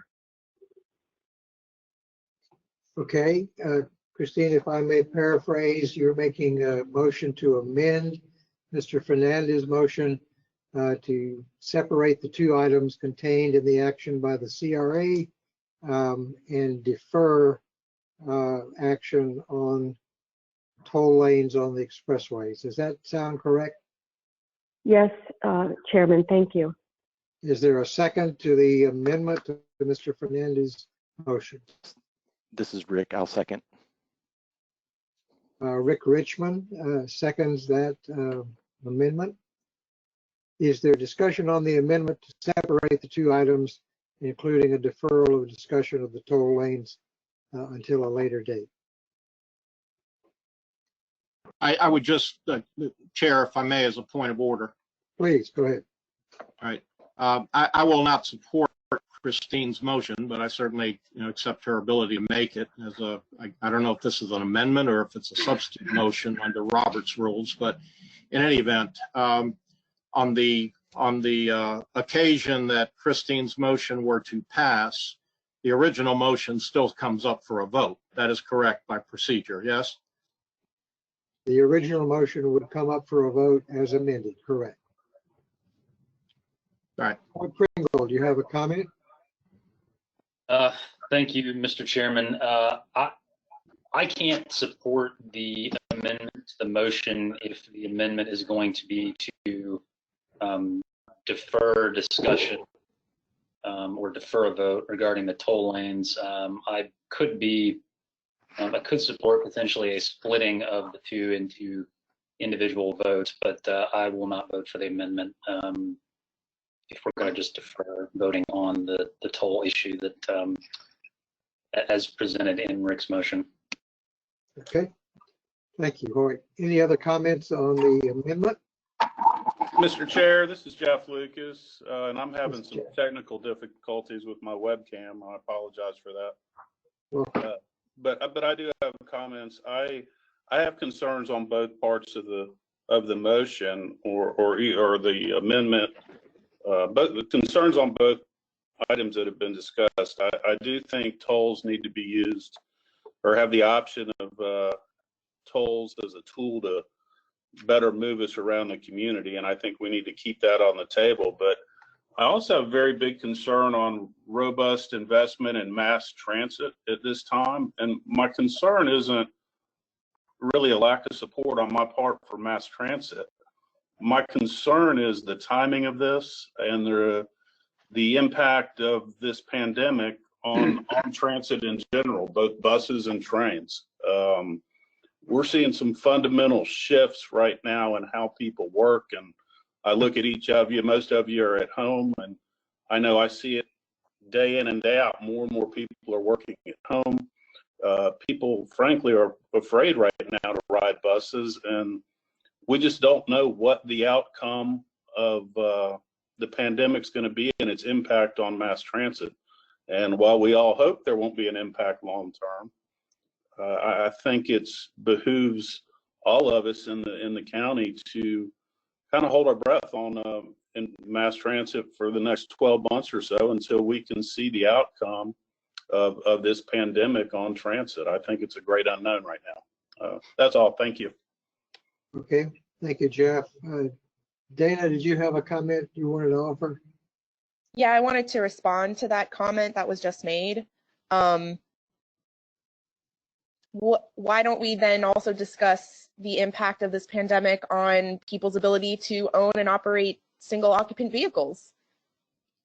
Okay, Christine, if I may paraphrase, you're making a motion to amend Mr. Fernandez's motion to separate the two items contained in the action by the CRA and defer action on toll lanes on the expressways. Does that sound correct? Yes, Chairman, thank you. Is there a second to the amendment to Mr. Fernandez's motion? This is Rick. I'll second. Rick Richmond seconds that amendment. Is there discussion on the amendment to separate the two items, including a deferral of discussion of the toll lanes until a later date? I would just, Chair, if I may, as a point of order. Please, go ahead. All right. I will not support Christine's motion, but I certainly, you know, accept her ability to make it as a, I don't know if this is an amendment or if it's a substitute motion under Robert's rules, but in any event, on the occasion that Christine's motion were to pass, the original motion still comes up for a vote. That is correct by procedure, yes? The original motion would come up for a vote as amended, correct? All right. Pringle, do you have a comment? Thank you, Mr. Chairman. I can't support the amendment to the motion if the amendment is going to be to defer discussion or defer a vote regarding the toll lanes. I could support potentially a splitting of the two into individual votes, but I will not vote for the amendment if we're going to just defer voting on the toll issue that as presented in Rick's motion. Okay, thank you. All right. Any other comments on the amendment? Mr. Chair, this is Jeff Lucas, and I'm having some technical difficulties with my webcam. I apologize for that. But I do have comments. I have concerns on both parts of the motion or the amendment. But the concerns on both items that have been discussed. I do think tolls need to be used or have the option of tolls as a tool to better move us around the community. And I think we need to keep that on the table. But I also have a very big concern on robust investment in mass transit at this time. And my concern isn't really a lack of support on my part for mass transit. My concern is the timing of this and the impact of this pandemic on transit in general, both buses and trains. We're seeing some fundamental shifts right now in how people work. And I look at each of you, most of you are at home, and I know I see it day in and day out. More and more people are working at home. People, frankly, are afraid right now to ride buses, and we just don't know what the outcome of the pandemic's going to be and its impact on mass transit. And while we all hope there won't be an impact long term, I think it behooves all of us in the county to kind of hold our breath on in mass transit for the next 12 months or so until we can see the outcome of this pandemic on transit. I think it's a great unknown right now. That's all. Thank you. Okay, thank you, Jeff. Dana, did you have a comment you wanted to offer? Yeah, I wanted to respond to that comment that was just made. Why don't we then also discuss the impact of this pandemic on people's ability to own and operate single occupant vehicles?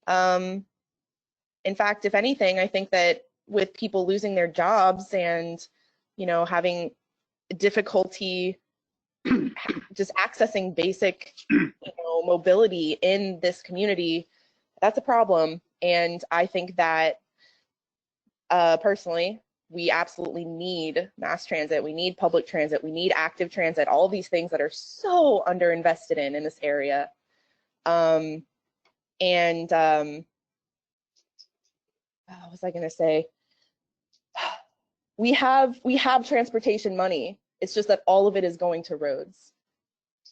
In fact, if anything, I think that with people losing their jobs and, you know, having difficulty just accessing basic, you know, mobility in this community, that's a problem. And I think that personally, we absolutely need mass transit. We need public transit. We need active transit, all these things that are so underinvested in this area. What was I going to say? We have transportation money. It's just that all of it is going to roads.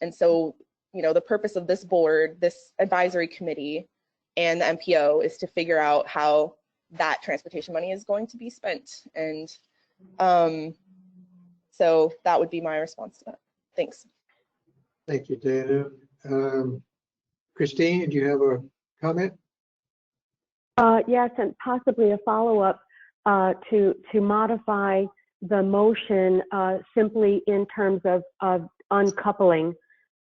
And so, you know, the purpose of this board, this advisory committee, and the MPO is to figure out how that transportation money is going to be spent. And so that would be my response to that. Thanks. Thank you, Dana. Christine, do you have a comment? Yes, and possibly a follow-up to modify the motion simply in terms of uncoupling,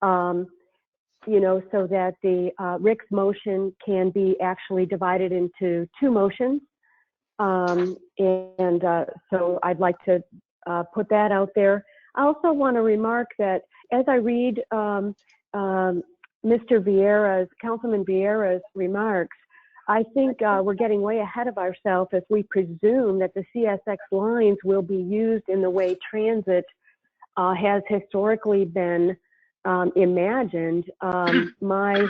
you know, so that the Rick's motion can be actually divided into two motions. So I'd like to put that out there. I also want to remark that as I read Mr. Vieira's, Councilman Vieira's remarks, I think we're getting way ahead of ourselves if we presume that the CSX lines will be used in the way transit has historically been imagined. My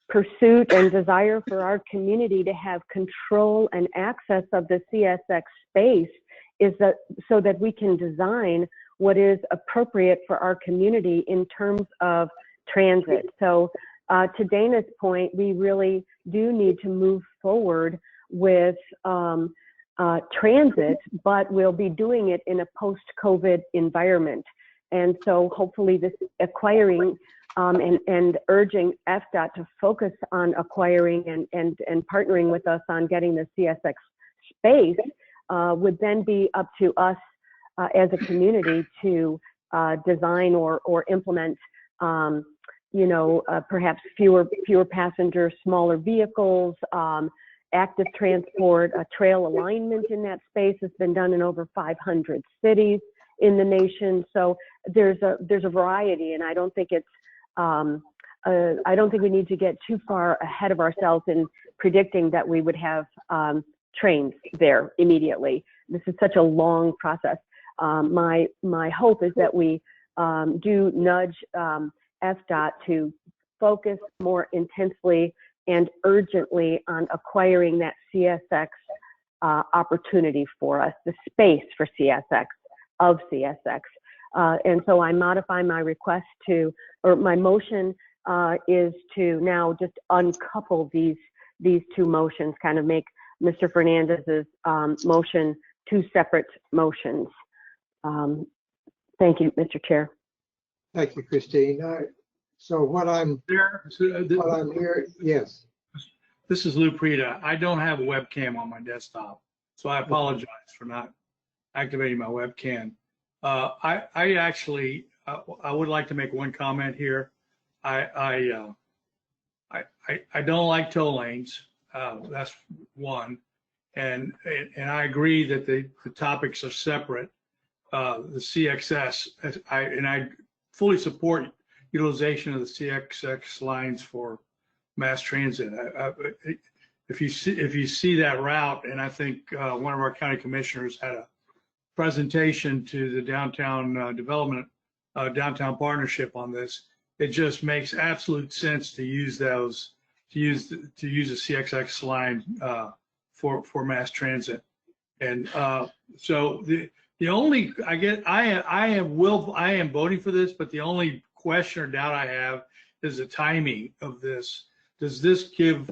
pursuit and desire for our community to have control and access of the CSX space is that so that we can design what is appropriate for our community in terms of transit. So to Dana's point, we really do need to move forward with transit, but we'll be doing it in a post-COVID environment. And so hopefully this acquiring and urging FDOT to focus on acquiring and partnering with us on getting the CSX space would then be up to us as a community to design or implement you know, perhaps fewer passengers, smaller vehicles, active transport, trail alignment in that space has been done in over 500 cities in the nation. So there's a variety, and I don't think it's I don't think we need to get too far ahead of ourselves in predicting that we would have trains there immediately. This is such a long process. My hope is that we do nudge FDOT to focus more intensely and urgently on acquiring that CSX opportunity for us, the space for CSX, of CSX. And so I modify my request to, or my motion is to now just uncouple these these two motions, kind of make Mr. Fernandez's motion two separate motions. Thank you, Mr. Chair. Thank you, Christine. So what I'm here, yes. This is Lou Prida. I don't have a webcam on my desktop, so I apologize for not activating my webcam. I actually I would like to make one comment here. I don't like tow lanes. That's one, and I agree that the topics are separate. The CXS, and I fully support utilization of the CXX lines for mass transit. If you see that route, and I think one of our county commissioners had a presentation to the downtown development, downtown partnership on this, it just makes absolute sense to use those, to use a CXX line for mass transit. And so the only, I am voting for this, but the only question or doubt I have is the timing of this. Does this give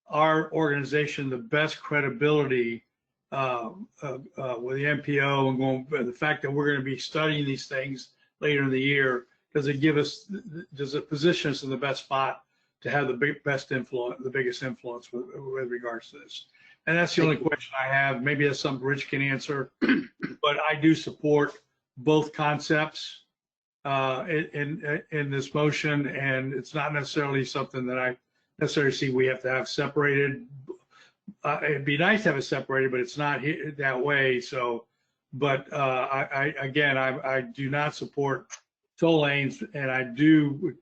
our organization the best credibility with the MPO and the fact that we're going to be studying these things later in the year? Does it position us in the best spot to have the best influence, the biggest influence with regards to this? And that's the only question I have. Maybe that's something Rich can answer, but I do support both concepts in this motion, and it's not necessarily something that I necessarily see we have to have separated. It'd be nice to have it separated, but it's not that way. So, but I do not support toll lanes, and I do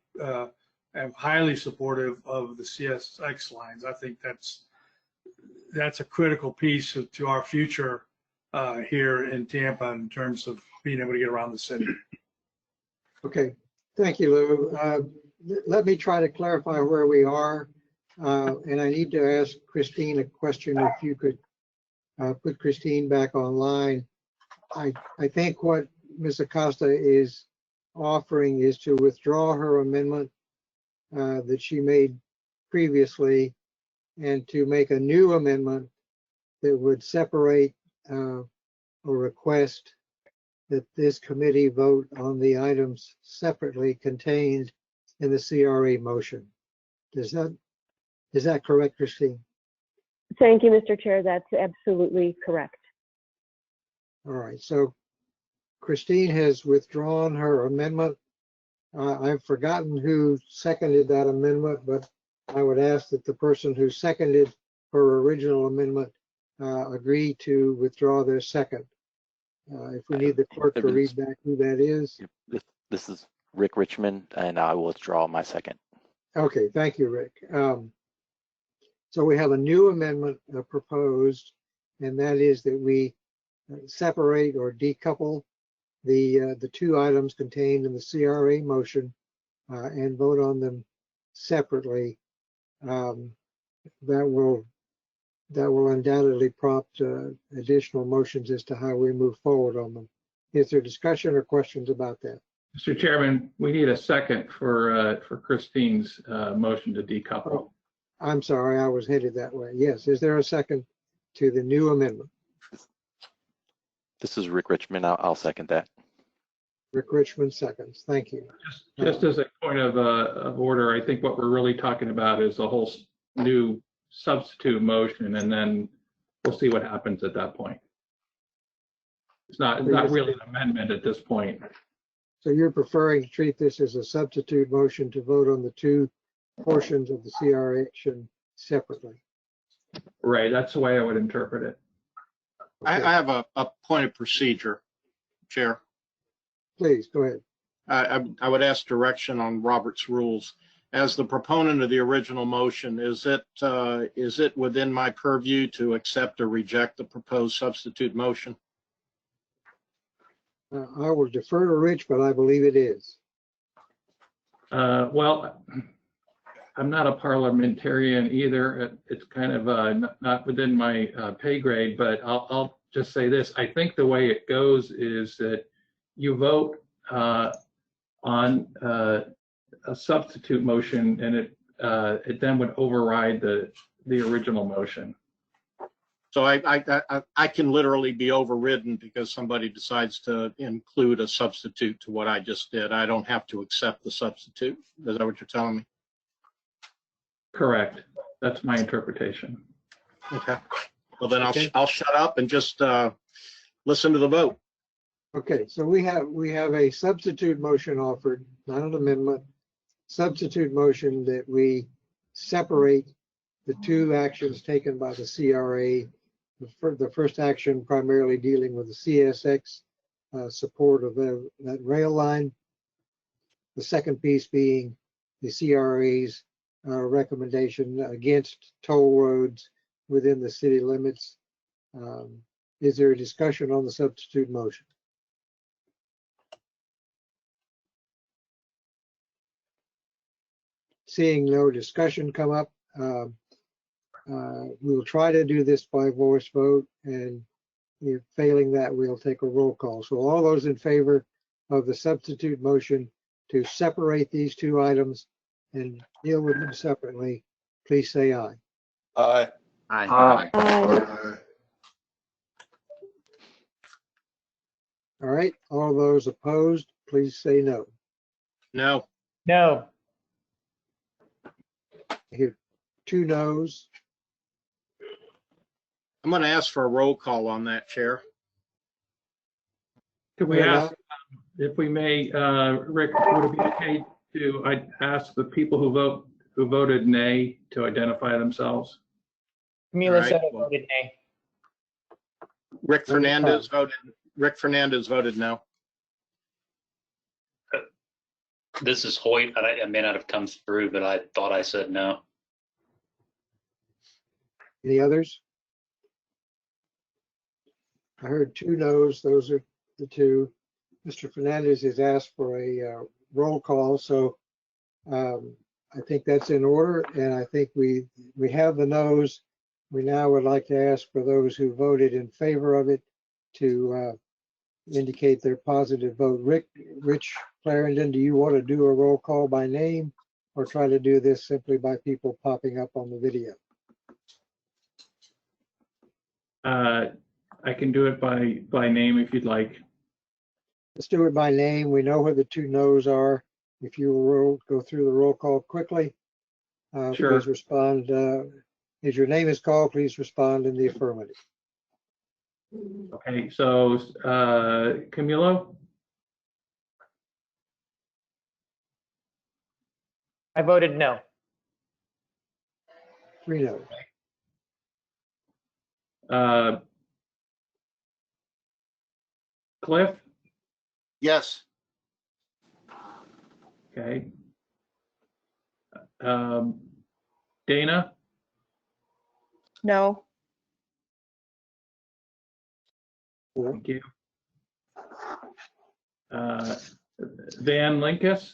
am highly supportive of the CSX lines. I think that's a critical piece to our future here in Tampa in terms of being able to get around the city. Okay, thank you, Lou. Let me try to clarify where we are, and I need to ask Christine a question. If you could put Christine back online. I think what Ms. Acosta is offering is to withdraw her amendment that she made previously and to make a new amendment that would separate or request that this committee vote on the items separately contained in the CRA motion. Is that correct, Christine? Thank you, Mr. Chair. That's absolutely correct. All right, so Christine has withdrawn her amendment. I've forgotten who seconded that amendment, but I would ask that the person who seconded her original amendment agree to withdraw their second. If we need the clerk to read back who that is. This is Rick Richmond, and I will withdraw my second. Okay, thank you, Rick. So we have a new amendment proposed, and that is that we separate or decouple the two items contained in the CRA motion and vote on them separately. That will undoubtedly prompt additional motions as to how we move forward on them. Is there discussion or questions about that? Mr. Chairman, we need a second for Christine's motion to decouple. Oh, I'm sorry, I was headed that way. Yes, is there a second to the new amendment? This is Rick Richmond. I'll second that. Rick Richmond seconds. Thank you. Just as a point of order, I think what we're really talking about is a whole new substitute motion, and then we'll see what happens at that point. It's not really an amendment at this point. So you're preferring to treat this as a substitute motion to vote on the two portions of the CRA action separately? Right, that's the way I would interpret it. Okay. I have a point of procedure, Chair. Please, go ahead. I would ask direction on Robert's rules. As the proponent of the original motion, is it within my purview to accept or reject the proposed substitute motion? I will defer to Rich, but I believe it is. Well, I'm not a parliamentarian either. It's kind of not within my pay grade, but I'll just say this. I think the way it goes is that you vote on a substitute motion, and it then would override the the original motion. So I can literally be overridden because somebody decides to include a substitute to what I just did. I don't have to accept the substitute. Is that what you're telling me? Correct. That's my interpretation. Okay. Well, then I'll shut up and just listen to the vote. Okay, so we have a substitute motion offered, not an amendment. Substitute motion that we separate the two actions taken by the CRA. The first action primarily dealing with the CSX support of that rail line. The second piece being the CRA's recommendation against toll roads within the city limits. Is there a discussion on the substitute motion? Seeing no discussion come up, we'll try to do this by voice vote, and if failing that, we'll take a roll call. So all those in favor of the substitute motion to separate these two items and deal with them separately, please say aye. Aye. Aye. Aye. All right, all those opposed, please say no. No. No. I hear 2 noes. I'm going to ask for a roll call on that, Chair. Could we ask, if we may, Rick, would it be okay to ask the people who voted nay to identify themselves? Camila Right, said I well, voted nay. Rick Fernandez voted no. This is Hoyt. I may not have come through, but I thought I said no. Any others? I heard 2 noes. Those are the 2. Mr. Fernandez has asked for a roll call, so I think that's in order, and I think we have the noes. We now would like to ask for those who voted in favor of it to indicate their positive vote. Rich Clarendon, do you want to do a roll call by name or try to do this simply by people popping up on the video? I can do it by name if you'd like. Let's do it by name. We know where the 2 noes are. If you will go through the roll call quickly, Sure. please respond. As your name is called, please respond in the affirmative. Okay, so Camilo? I voted no. 3 noes. Cliff? Yes. Okay. Dana? No. Thank you. Van Linkus?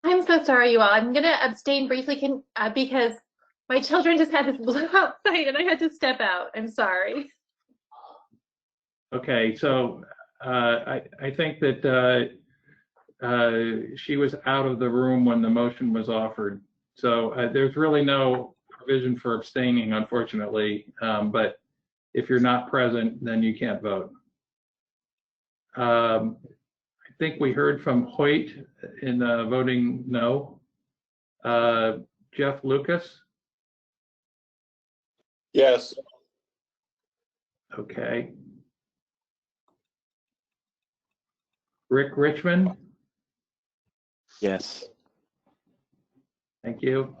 I'm so sorry, you all. I'm going to abstain briefly because my children just had this blowout fight and I had to step out. I'm sorry. Okay, so I think that she was out of the room when the motion was offered. So there's really no provision for abstaining, unfortunately. But if you're not present, then you can't vote. I think we heard from Hoyt in voting no. Jeff Lucas? Yes. Okay. Rick Richmond? Yes. Thank you.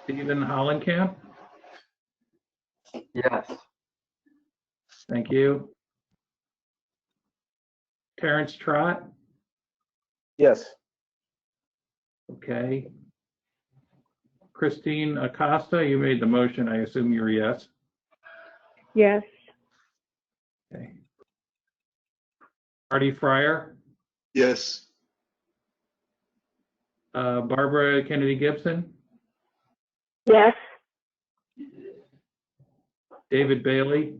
Stephen Hollenkamp? Yes. Thank you. Terrence Trott? Yes. Okay. Christine Acosta, you made the motion. I assume you're yes. Yes. Okay. Artie Fryer? Yes. Barbara Kennedy Gibson? Yes. David Bailey?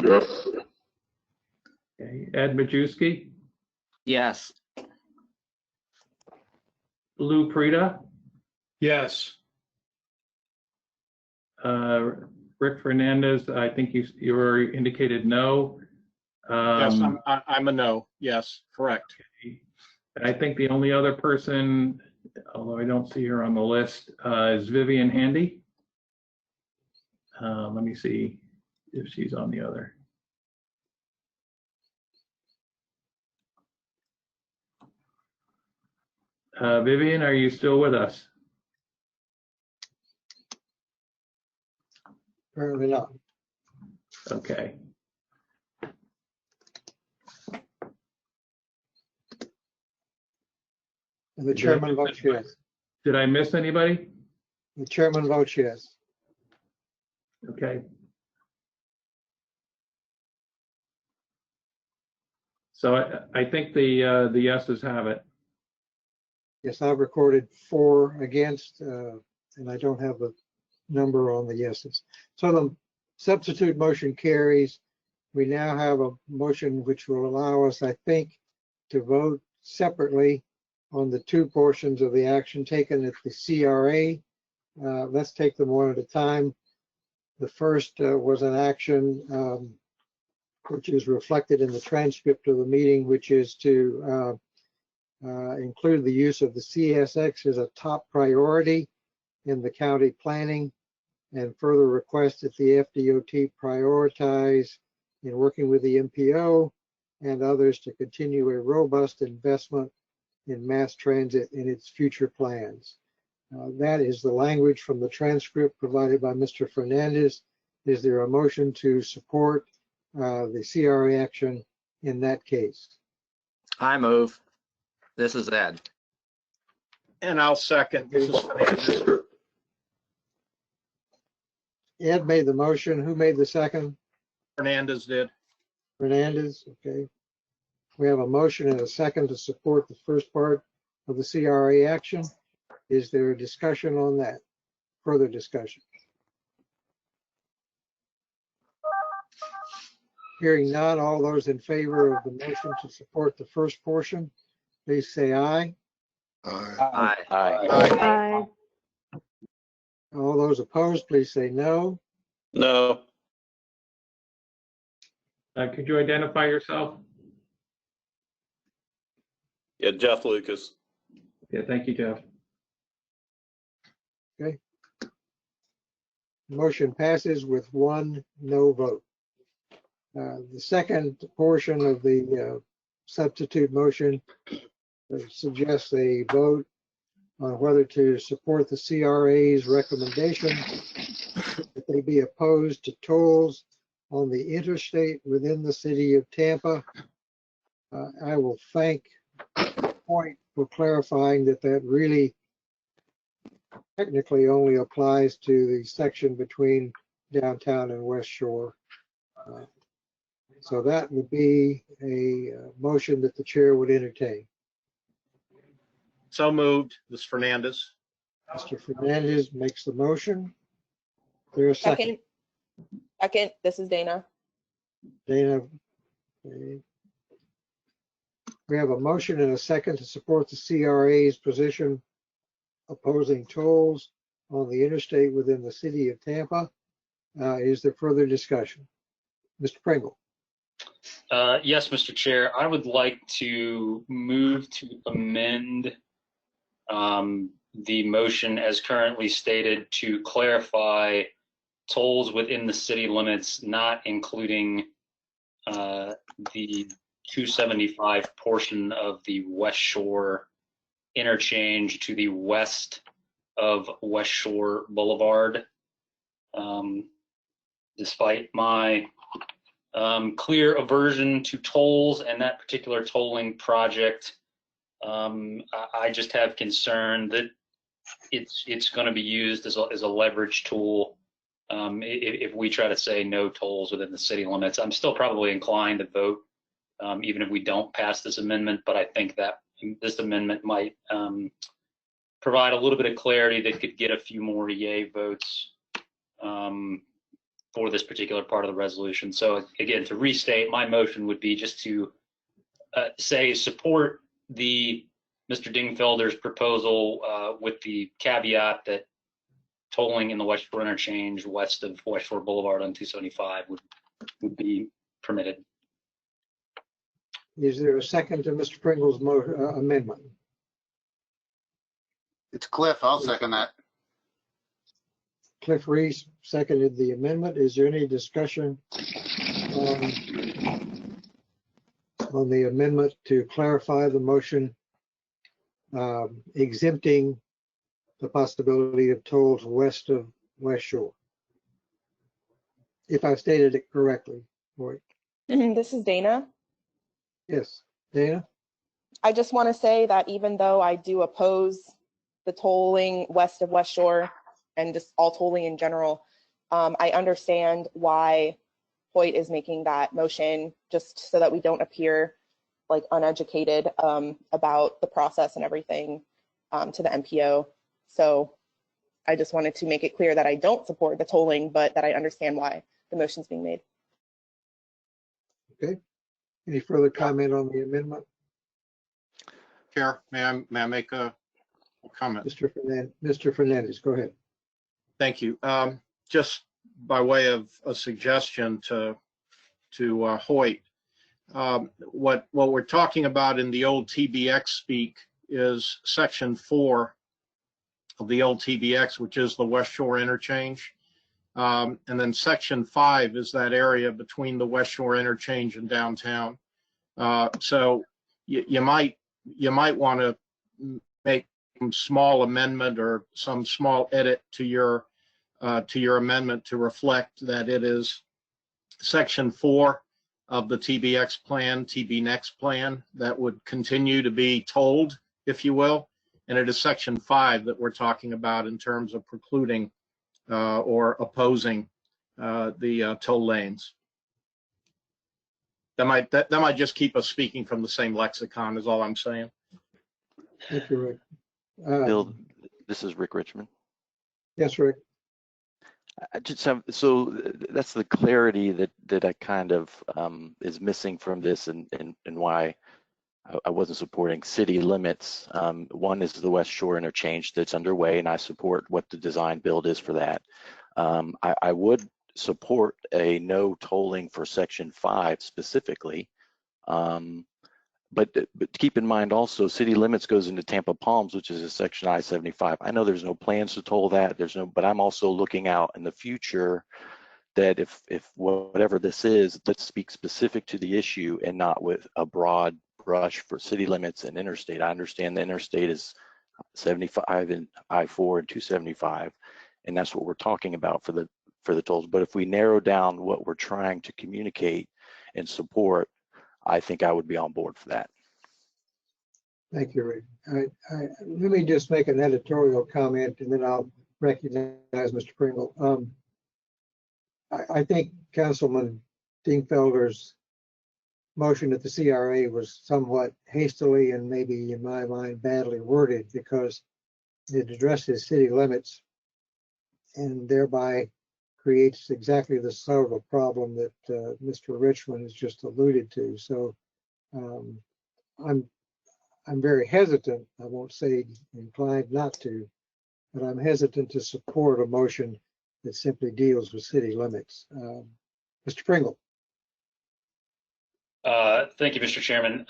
Yes. Okay. Ed Majewski? Yes. Lou Prida, Yes. Rick Fernandez, I think you were indicated no. Yes, I'm a no. Yes, correct. I think the only other person, although I don't see her on the list, is Vivian Handy. Let me see if she's on the other. Vivian, are you still with us? Apparently not. Okay. And the chairman votes yes. Did I miss anybody? The chairman votes yes. Okay. So I think the yeses have it. Yes, I've recorded 4 against, and I don't have the number on the yeses. So the substitute motion carries. We now have a motion which will allow us, I think, to vote separately on the 2 portions of the action taken at the CRA. Let's take them one at a time. The first was an action which is reflected in the transcript of the meeting, which is to include the use of the CSX as a top priority in the county planning, and further request that the FDOT prioritize in working with the MPO and others to continue a robust investment in mass transit in its future plans. That is the language from the transcript provided by Mr. Fernandez. Is there a motion to support the CRA action in that case? I move. This is Ed. And I'll second. This is Fernandez. Ed made the motion. Who made the second? Fernandez did. Fernandez, okay. We have a motion and a second to support the first part of the CRA action. Is there a discussion on that? Further discussion? Hearing none, all those in favor of the motion to support the first portion, please say aye. Aye. Aye. All those opposed, please say no. No. Could you identify yourself? Yeah, Jeff Lucas. Yeah, thank you, Jeff. Okay. Motion passes with 1 no vote. The second portion of the substitute motion suggests a vote on whether to support the CRA's recommendation that they be opposed to tolls on the interstate within the city of Tampa. I will thank Point for clarifying that that really technically only applies to the section between downtown and West Shore. So that would be a motion that the chair would entertain. So moved. This is Fernandez. Mr. Fernandez makes the motion. There's a second. Second, this is Dana. Dana. Okay. We have a motion and a second to support the CRA's position opposing tolls on the interstate within the city of Tampa. Is there further discussion? Mr. Pringle. Yes, Mr. Chair, I would like to move to amend the motion as currently stated to clarify tolls within the city limits, not including the 275 portion of the West Shore interchange to the west of West Shore Boulevard. Despite my clear aversion to tolls and that particular tolling project, I just have concern that it's going to be used as a leverage tool if we try to say no tolls within the city limits. I'm still probably inclined to vote even if we don't pass this amendment, but I think that this amendment might provide a little bit of clarity that could get a few more yay votes for this particular part of the resolution. So again, to restate, my motion would be just to say support the Mr. Dingfelder's proposal with the caveat that tolling in the West Shore interchange west of West Shore Boulevard on 275 would be permitted. Is there a second to Mr. Pringle's amendment? It's Cliff. I'll second that. Cliff Reese seconded the amendment. Is there any discussion on the amendment to clarify the motion exempting the possibility of tolls west of West Shore? If I stated it correctly. This is Dana. Yes, Dana? I just want to say that even though I do oppose the tolling west of West Shore and just all tolling in general, I understand why Hoyt is making that motion, just so that we don't appear like uneducated about the process and everything to the MPO. So I just wanted to make it clear that I don't support the tolling, but that I understand why the motion's being made. Okay. Any further comment on the amendment? Chair, may I make a comment? Mr. Fernandez, go ahead. Thank you. Just by way of a suggestion to Hoyt, what we're talking about in the old TBX speak is section 4 of the old TBX, which is the West Shore interchange. And then section 5 is that area between the West Shore interchange and downtown. So you might want to make some small amendment or some small edit to your amendment to reflect that it is section 4 of the TBX plan, TB Next plan, that would continue to be tolled, if you will. And it is section 5 that we're talking about in terms of precluding or opposing the toll lanes. That might just keep us speaking from the same lexicon, is all I'm saying. Thank you, Rick. Bill, this is Rick Richmond. Yes, Rick. I just have, so that's the clarity that I kind of is missing from this, and why I wasn't supporting city limits. One is the West Shore interchange that's underway, and I support what the design build is for that. I would support a no tolling for section 5 specifically. But keep in mind also, city limits goes into Tampa Palms, which is a section I-75. I know there's no plans to toll that. But I'm also looking out in the future that if whatever this is, let's speak specific to the issue and not with a broad brush for city limits and interstate. I understand the interstate is 75 and I-4 and 275, and that's what we're talking about for the tolls. But if we narrow down what we're trying to communicate and support, I think I would be on board for that. Thank you, Rick. Let me just make an editorial comment, and then I'll recognize Mr. Pringle. I think Councilman Dingfelder's motion at the CRA was somewhat hastily and maybe, in my mind, badly worded, because it addresses city limits and thereby creates exactly the sort of problem that Mr. Richmond has just alluded to. So I'm very hesitant, I won't say inclined not to, but I'm hesitant to support a motion that simply deals with city limits. Mr. Pringle. Thank you, Mr. Chairman.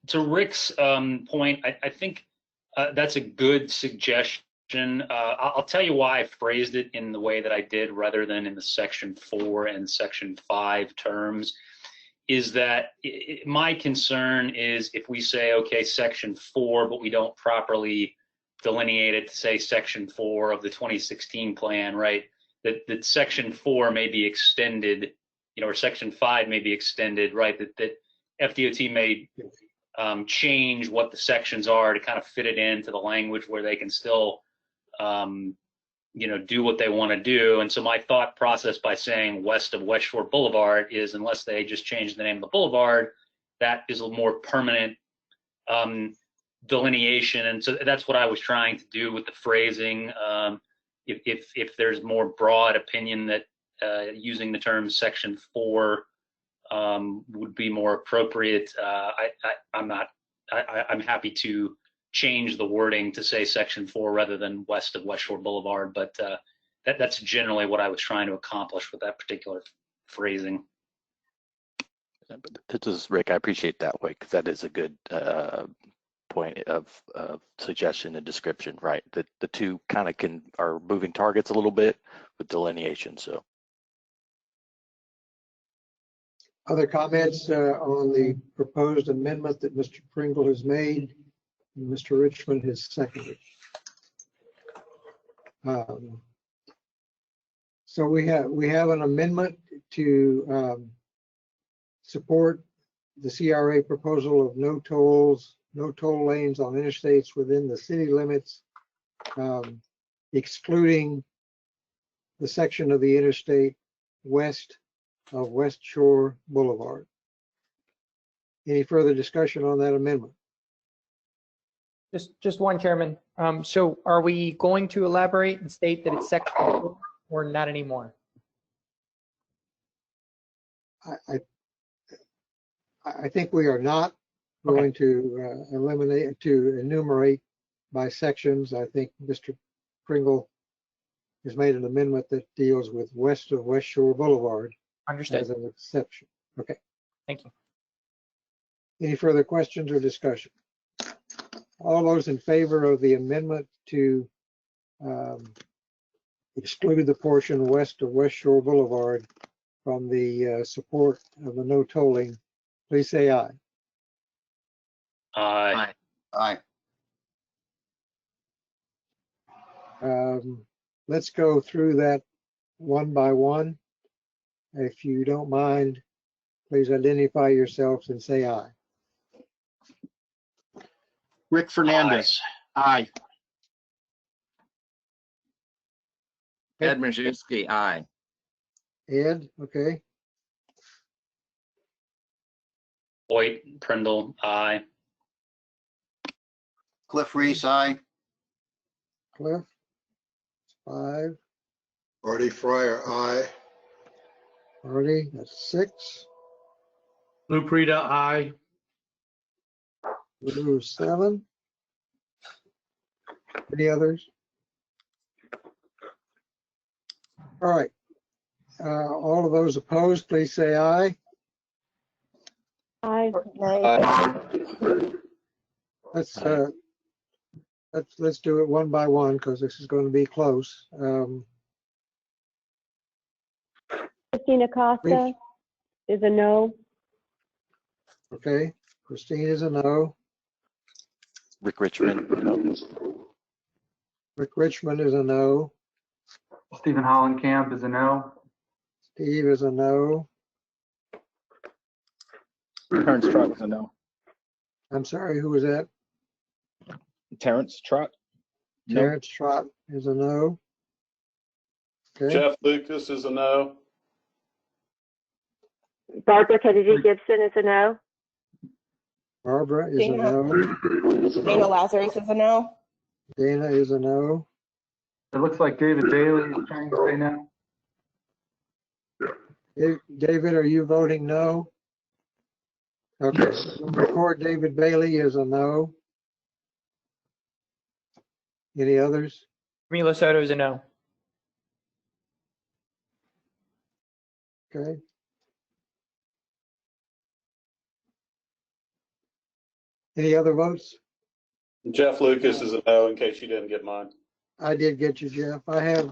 To Rick's point, I think that's a good suggestion. I'll tell you why I phrased it in the way that I did rather than in the section 4 and section 5 terms, is that my concern is if we say, okay, section 4, but we don't properly delineate it to say section 4 of the 2016 plan, right? That section 4 may be extended, or section 5 may be extended, right? That FDOT may change what the sections are to kind of fit it into the language where they can still do what they want to do. And so my thought process by saying west of West Shore Boulevard is, unless they just change the name of the boulevard, that is a more permanent delineation. And so that's what I was trying to do with the phrasing. If there's more broad opinion that using the term section 4 would be more appropriate, I'm not I'm happy to change the wording to say section 4 rather than west of West Shore Boulevard, but that's generally what I was trying to accomplish with that particular phrasing. This is Rick. I appreciate that way because that is a good point of suggestion and description, right? The two kind of are moving targets a little bit with delineation. So, Other comments on the proposed amendment that Mr. Pringle has made and Mr. Richmond has seconded? So we have an amendment to support the CRA proposal of no toll lanes on interstates within the city limits, excluding the section of the interstate west of West Shore Boulevard. Any further discussion on that amendment? Just one, Chairman. So are we going to elaborate and state that it's section 4 or not anymore? I think we are not going to enumerate by sections. I think Mr. Pringle has made an amendment that deals with west of West Shore Boulevard. Understood. As an exception. Okay. Thank you. Any further questions or discussion? All those in favor of the amendment to exclude the portion west of West Shore Boulevard from the support of the no tolling, please say aye. Aye. Aye. Let's go through that one by one. If you don't mind, please identify yourselves and say aye. Rick Fernandez. Aye. Ed Majewski, aye. Ed, okay. Hoyt Prindle, aye. Cliff Reese, aye. Cliff, 5. Artie Fryer, aye. Artie, that's 6. Lou Prida, aye. Lou, 7. Any others? All right. All of those opposed, please say aye. Aye. Let's do it one by one because this is going to be close. Christina Costa is a no. Okay, Christine is a no. Rick Richmond, no. Rick Richmond is a no. Stephen Hollenkamp is a no. Steve is a no. Terrence Trott is a no. I'm sorry, who was that? Terrence Trott? No. Terrence Trott is a no. Okay. Jeff Lucas is a no. Barbara Kennedy Gibson is a no. Barbara is a no. Dana Lazarus is a no. Dana is a no. It looks like David Bailey is trying to say no. David, are you voting no? Okay, record David Bailey is a no. Any others? Camilo Soto is a no. Okay. Any other votes? Jeff Lucas is a no, in case you didn't get mine. I did get you, Jeff. I have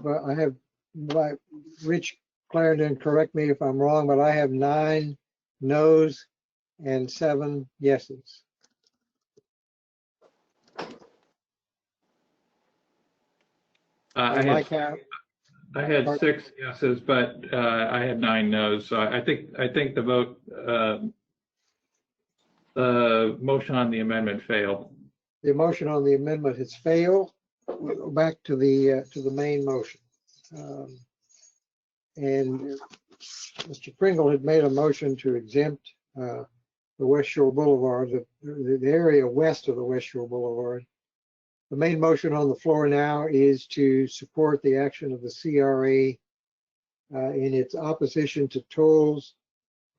Rich Clarendon, correct me if I'm wrong, but I have 9 no's and 7 yeses. I had 6 yeses, but I had 9 no's. So I think the vote, the motion on the amendment failed. The motion on the amendment has failed. We'll go back to the main motion. And Mr. Pringle had made a motion to exempt the West Shore Boulevard, the area west of the West Shore Boulevard. The main motion on the floor now is to support the action of the CRA in its opposition to tolls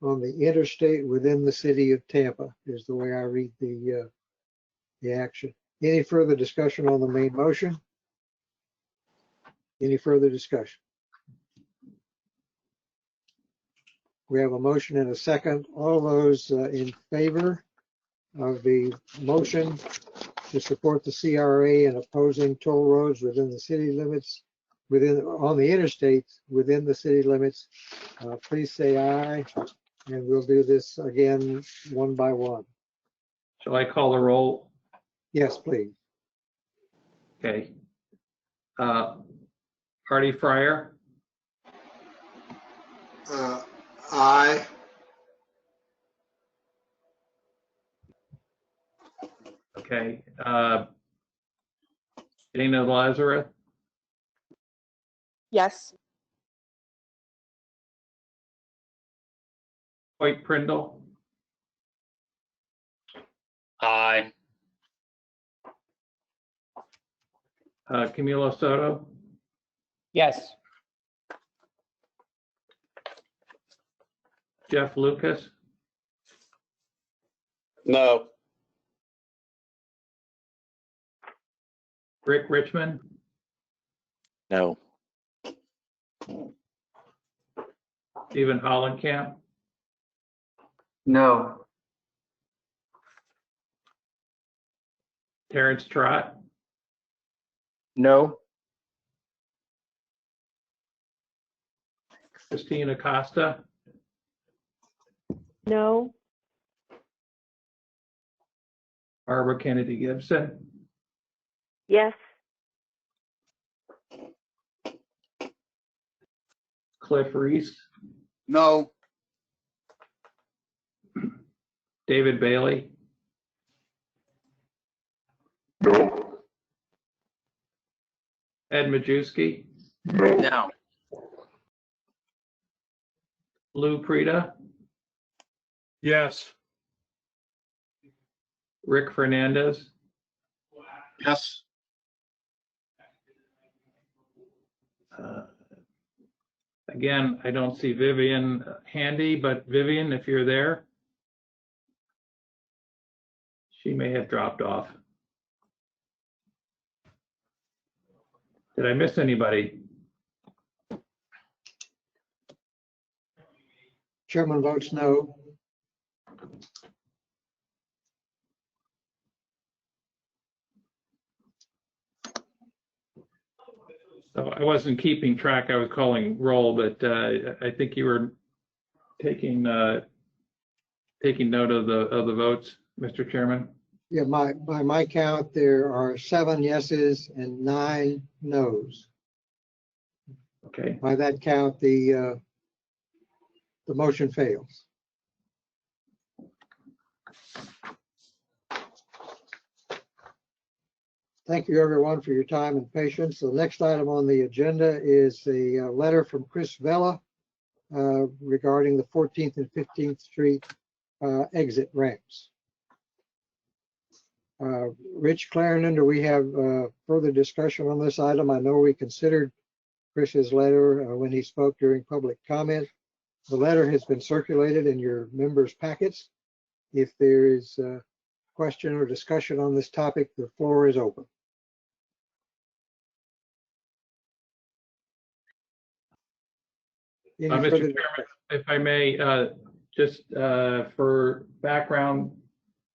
on the interstate within the city of Tampa, is the way I read the the action. Any further discussion on the main motion? Any further discussion? We have a motion and a second. All those in favor of the motion to support the CRA and opposing toll roads within the city limits, on the interstates within the city limits, please say aye. And we'll do this again one by one. Shall I call the roll? Yes, please. Okay. Artie Fryer, Aye. okay. Dana Lazarus, Yes. Hoyt Prindle, Aye. Camilo Soto, Yes. Jeff Lucas, No. Rick Richmond, No. Stephen Hollenkamp, No. Terrence Trott, No. Christine Acosta, No. Barbara Kennedy Gibson, Yes. Cliff Reese, No. David Bailey, No. Ed Majewski, No. Lou Prida, Yes. Rick Fernandez, Yes. Again, I don't see Vivian handy, but Vivian, if you're there, she may have dropped off. Did I miss anybody? Chairman votes no. So I wasn't keeping track. I was calling roll, but I think you were taking note of the votes, Mr. Chairman. Yeah, by my count, there are 7 yeses and 9 nos. Okay. By that count, the motion fails. Thank you, everyone, for your time and patience. The next item on the agenda is a letter from Chris Vella regarding the 14th and 15th Street exit ramps. Rich Clarendon, do we have further discussion on this item? I know we considered Chris's letter when he spoke during public comment. The letter has been circulated in your members' packets. If there is a question or discussion on this topic, the floor is open. Mr. Chairman, if I may, just for background,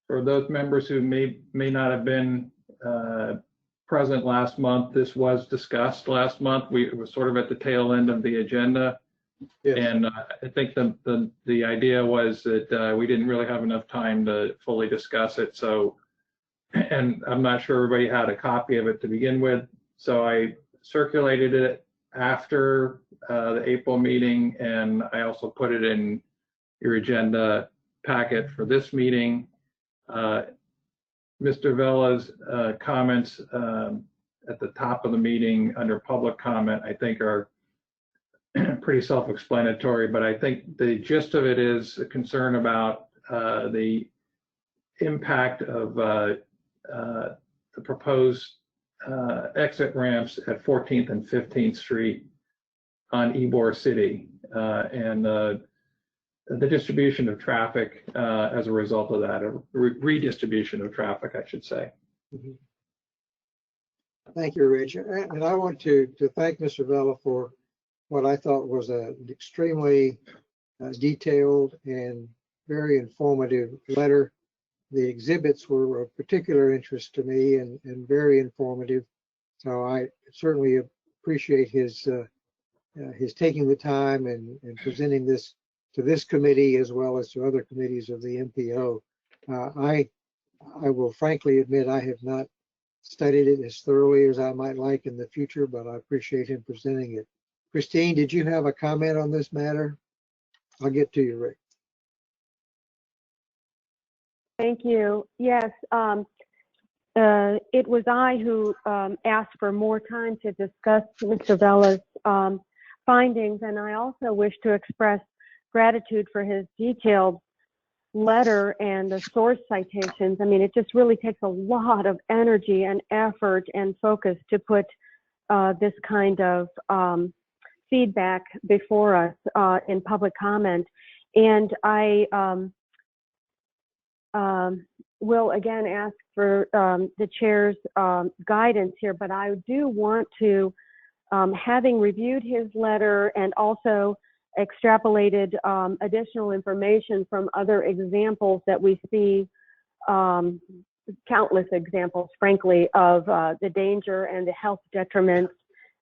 for those members who may not have been present last month, this was discussed last month. It was sort of at the tail end of the agenda. Yes. And I think the idea was that we didn't really have enough time to fully discuss it. So, and I'm not sure everybody had a copy of it to begin with. So I circulated it after the April meeting, and I also put it in your agenda packet for this meeting. Mr. Vella's comments at the top of the meeting under public comment, I think, are pretty self-explanatory, but I think the gist of it is a concern about the impact of the proposed exit ramps at 14th and 15th Street on Ybor City. And the distribution of traffic as a result of that, a redistribution of traffic, I should say. Mhm. Thank you, Rich. And I want to thank Mr. Vella for what I thought was an extremely detailed and very informative letter. The exhibits were of particular interest to me and very informative. So I certainly appreciate his taking the time and presenting this to this committee as well as to other committees of the MPO. I will frankly admit I have not studied it as thoroughly as I might like in the future, but I appreciate him presenting it. Christine, did you have a comment on this matter? I'll get to you, Rick. Thank you. Yes, it was I who asked for more time to discuss Mr. Vella's findings, and I also wish to express gratitude for his detailed letter and the source citations. I mean, it just really takes a lot of energy and effort and focus to put this kind of feedback before us in public comment. And I will again ask for the chair's guidance here, but I do want to, having reviewed his letter and also extrapolated additional information from other examples that we see, countless examples, frankly, of the danger and the health detriments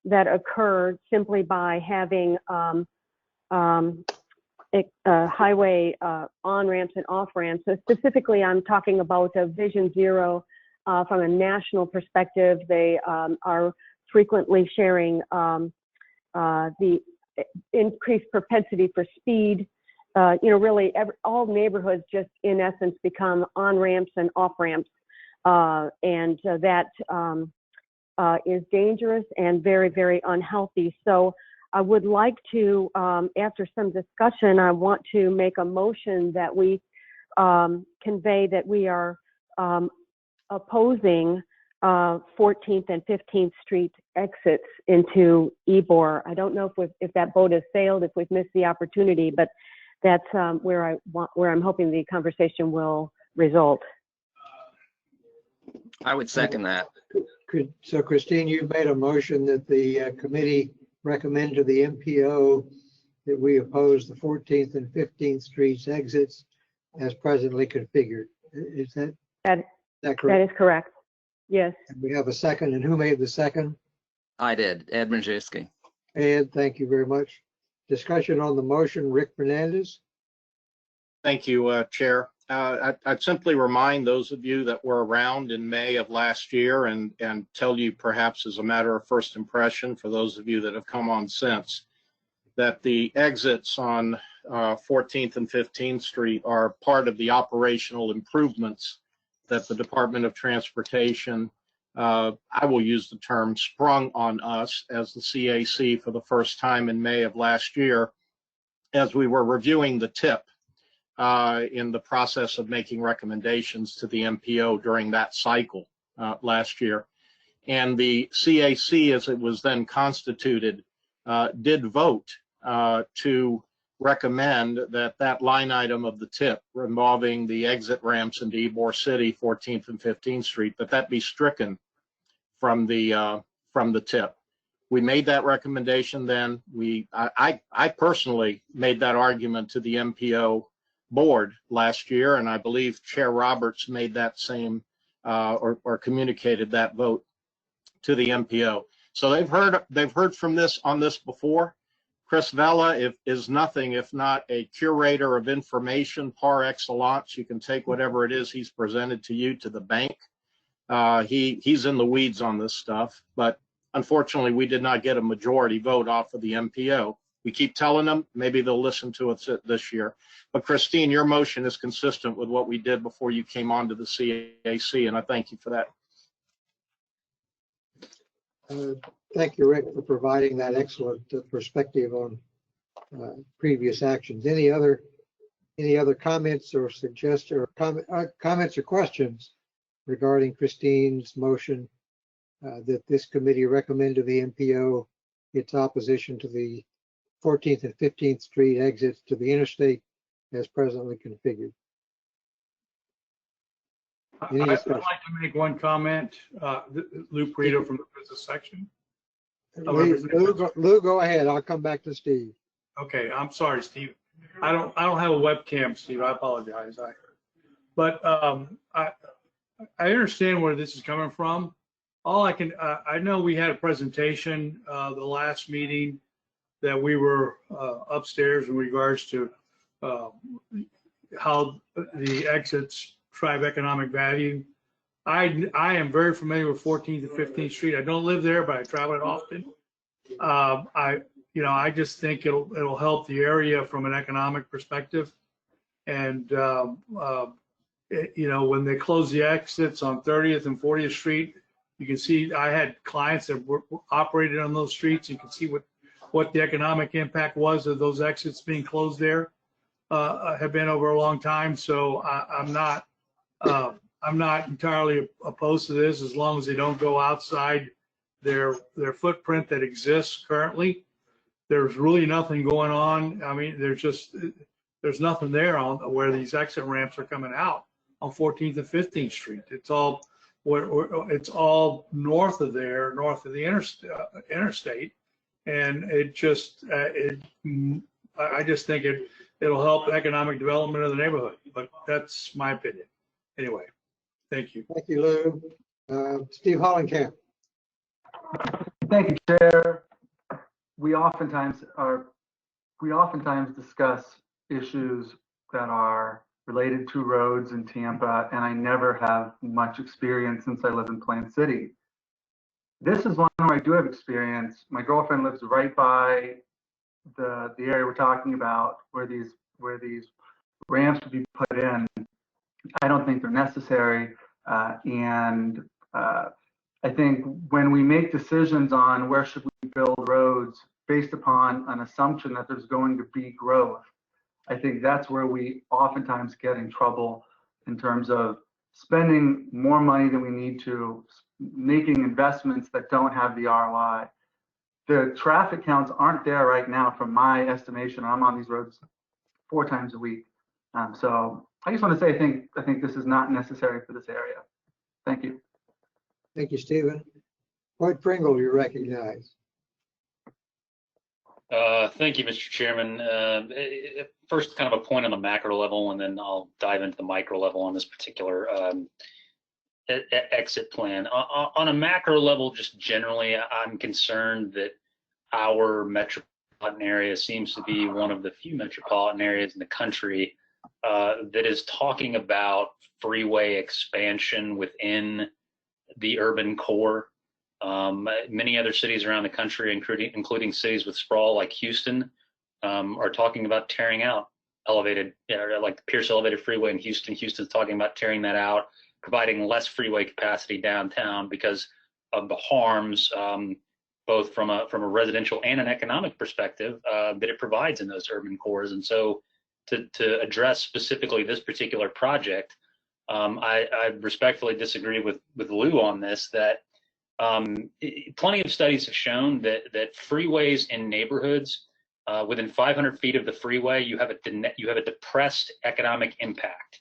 that occur simply by having highway on-ramps and off-ramps. So specifically, I'm talking about a Vision Zero from a national perspective. They are frequently sharing the increased propensity for speed. Really all neighborhoods just in essence become on-ramps and off-ramps. And that is dangerous and very, very unhealthy. So I would like to, after some discussion, I want to make a motion that we convey that we are opposing 14th and 15th Street exits into Ybor. I don't know if that boat has sailed, if we've missed the opportunity, but that's where I'm hoping the conversation will result. I would second that. So Christine, you've made a motion that the committee recommend to the MPO that we oppose the 14th and 15th Streets exits as presently configured. Is that correct? That is correct. Yes. And we have a second, and who made the second? I did, Ed Majewski. Ed, thank you very much. Discussion on the motion, Rick Fernandez. Thank you, Chair. I'd simply remind those of you that were around in May of last year and tell you perhaps as a matter of first impression for those of you that have come on since, that the exits on 14th and 15th Street are part of the operational improvements that the Department of Transportation, I will use the term, sprung on us as the CAC for the first time in May of last year as we were reviewing the TIP in the process of making recommendations to the MPO during that cycle last year. And the CAC, as it was then constituted, did vote to recommend that that line item of the TIP involving the exit ramps into Ybor City, 14th and 15th Street, that be stricken from the TIP. We made that recommendation then. I personally made that argument to the MPO board last year, and I believe Chair Roberts made that same or communicated that vote to the MPO. So they've heard from this on this before. Chris Vella is nothing if not a curator of information par excellence. You can take whatever it is he's presented to you to the bank. He's in the weeds on this stuff, but unfortunately we did not get a majority vote off of the MPO. We keep telling them, maybe they'll listen to us this year. But Christine, your motion is consistent with what we did before you came on to the CAC, and I thank you for that. Thank you, Rick, for providing that excellent perspective on previous actions. Any other comments or suggestions or comments or questions regarding Christine's motion that this committee recommend to the MPO its opposition to the 14th and 15th Street exits to the interstate as presently configured. Any I'd discussion? like to make one comment. Lou Prito from the business section. Lou, go ahead. I'll come back to Steve. Okay, I'm sorry, Steve. I don't have a webcam, Steve. I apologize. But I understand where this is coming from. All I know we had a presentation the last meeting that we were upstairs in regards to how the exits drive economic value. I am very familiar with 14th and 15th Street. I don't live there, but I travel it often. I just think it'll help the area from an economic perspective. And when they close the exits on 30th and 40th Street, you can see I had clients that were operated on those streets. You can see what the economic impact was of those exits being closed there. Have been over a long time, so I'm not entirely opposed to this as long as they don't go outside their footprint that exists currently. There's really nothing going on. I mean, there's nothing there on where these exit ramps are coming out on 14th and 15th Street. It's all north of there, north of the interstate, and I just think it'll help economic development of the neighborhood. But that's my opinion. Anyway, thank you. Thank you, Lou. Steve Hollenkamp. Thank you, Chair. We oftentimes discuss issues that are related to roads in Tampa, and I never have much experience since I live in Plant City. This is one where I do have experience. My girlfriend lives right by the area we're talking about, where these ramps would be put in. I don't think they're necessary, and I think when we make decisions on where should we build roads based upon an assumption that there's going to be growth, I think that's where we oftentimes get in trouble in terms of spending more money than we need to, making investments that don't have the ROI. The traffic counts aren't there right now from my estimation. I'm on these roads 4 times a week. So I just want to say I think this is not necessary for this area. Thank you. Thank you, Stephen. Lloyd Pringle, you recognize. Thank you, Mr. Chairman. First, kind of a point on the macro level, and then I'll dive into the micro level on this particular exit plan. On a macro level, just generally, I'm concerned that our metropolitan area seems to be one of the few metropolitan areas in the country that is talking about freeway expansion within the urban core. Many other cities around the country, including cities with sprawl like Houston, are talking about tearing out elevated, like the Pierce Elevated Freeway in Houston. Houston's talking about tearing that out, providing less freeway capacity downtown because of the harms, both from a residential and an economic perspective, that it provides in those urban cores. And so, to address specifically this particular project, I respectfully disagree with Lou on this. That plenty of studies have shown that freeways in neighborhoods within 500 feet of the freeway, you have a depressed economic impact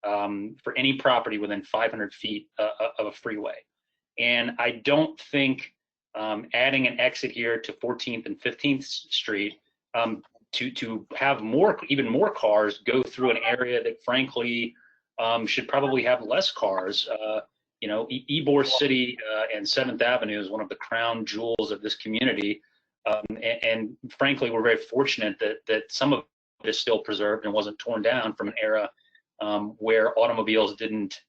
for any property within 500 feet of a freeway. And I don't think adding an exit here to 14th and 15th Street to have even more cars go through an area that frankly should probably have less cars. Ybor City and 7th Avenue is one of the crown jewels of this community. And frankly, we're very fortunate that some of it is still preserved and wasn't torn down from an era where automobiles didn't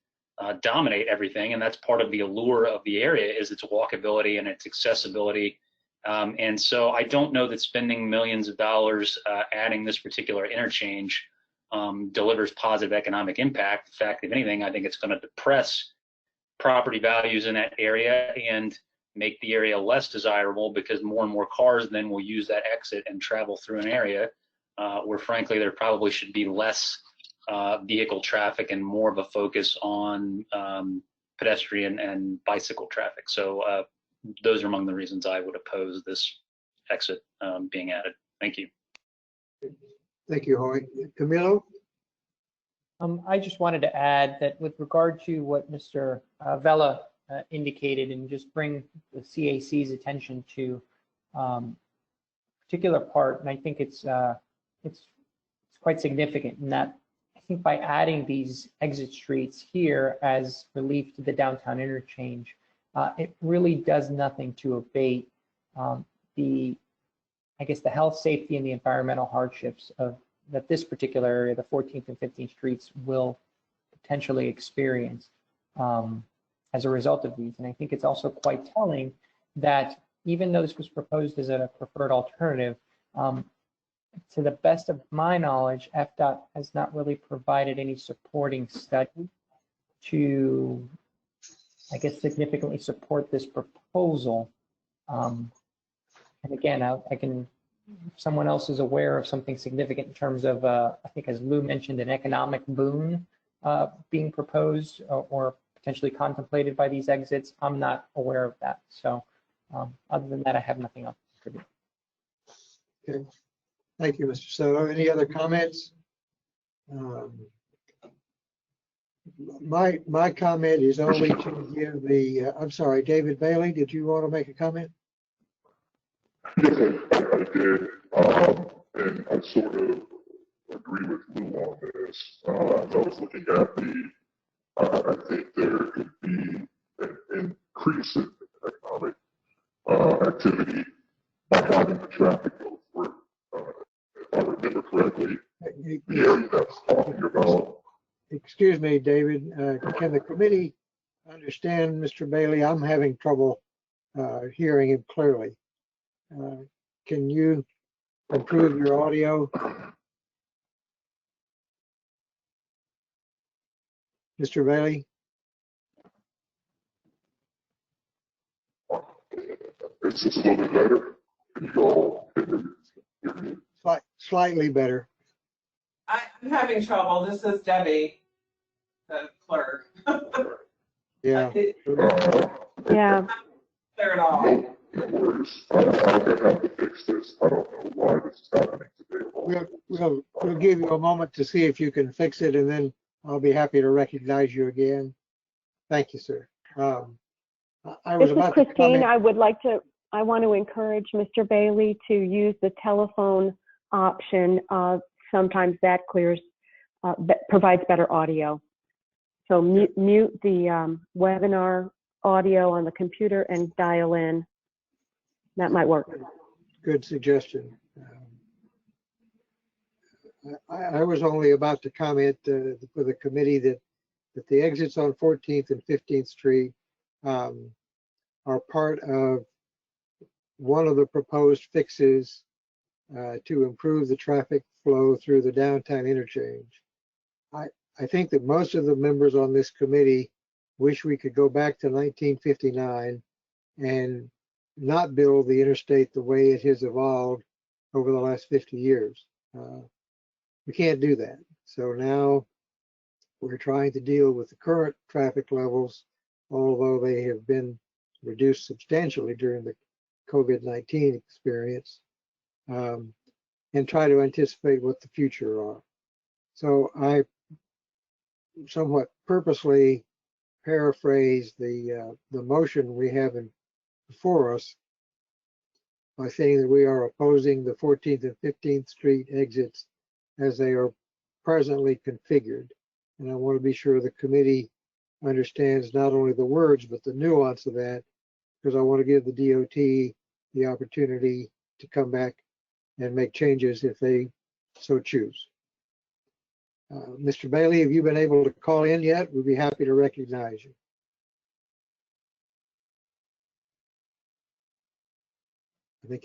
dominate everything. And that's part of the allure of the area, is its walkability and its accessibility. And so I don't know that spending millions of dollars adding this particular interchange delivers positive economic impact. In fact, if anything, I think it's going to depress property values in that area and make the area less desirable, because more and more cars then will use that exit and travel through an area where frankly there probably should be less vehicle traffic and more of a focus on pedestrian and bicycle traffic. So those are among the reasons I would oppose this exit being added. Thank you. Thank you, Hoy. Camilo? I just wanted to add that with regard to what Mr. Vella indicated, and just bring the CAC's attention to particular part, and I think it's quite significant in that I think by adding these exit streets here as relief to the downtown interchange, it really does nothing to abate the health, safety, and the environmental hardships that this particular area, the 14th and 15th streets, will potentially experience as a result of these. And I think it's also quite telling that even though this was proposed as a preferred alternative, to the best of my knowledge, FDOT has not really provided any supporting study to, significantly support this proposal. And again, I can, if someone else is aware of something significant in terms of, I think as Lou mentioned, an economic boon being proposed or potentially contemplated by these exits, I'm not aware of that. So other than that, I have nothing else to contribute. Okay. Thank you, Mr. Soto. Any other comments? My comment is only to give the, I'm sorry, David Bailey, did you want to make a comment? Yes, I did. And I sort of agree with Lou on this. As I was looking at I think there could be an increase in economic activity by having the traffic go through. If I remember correctly, the area that's talking about. Excuse me, David. Can the committee understand Mr. Bailey? I'm having trouble hearing him clearly. Can you improve your audio? Mr. Bailey? Is this a little bit better? Can you all hear me? Slightly better. I'm having trouble. This is Debbie, the clerk. Yeah. Yeah. Clear at all. No worries. I'm gonna have to fix this. I don't know why this is happening today. We'll give you a moment to see if you can fix it, and then I'll be happy to recognize you again. Thank you, sir. This is Christine. I want to encourage Mr. Bailey to use the telephone option. Sometimes that provides better audio. So mute the webinar audio on the computer and dial in. That might work. Good suggestion. I was only about to comment for the committee that the exits on 14th and 15th Street are part of one of the proposed fixes to improve the traffic flow through the downtown interchange. I think that most of the members on this committee wish we could go back to 1959 and not build the interstate the way it has evolved over the last 50 years. We can't do that. So now we're trying to deal with the current traffic levels, although they have been reduced substantially during the COVID-19 experience, and try to anticipate what the future are. So I somewhat purposely paraphrase the motion we have before us by saying that we are opposing the 14th and 15th Street exits as they are presently configured. And I want to be sure the committee understands not only the words, but the nuance of that, because I want to give the DOT the opportunity to come back and make changes if they so choose. Mr. Bailey, have you been able to call in yet? We'd be happy to recognize you. I think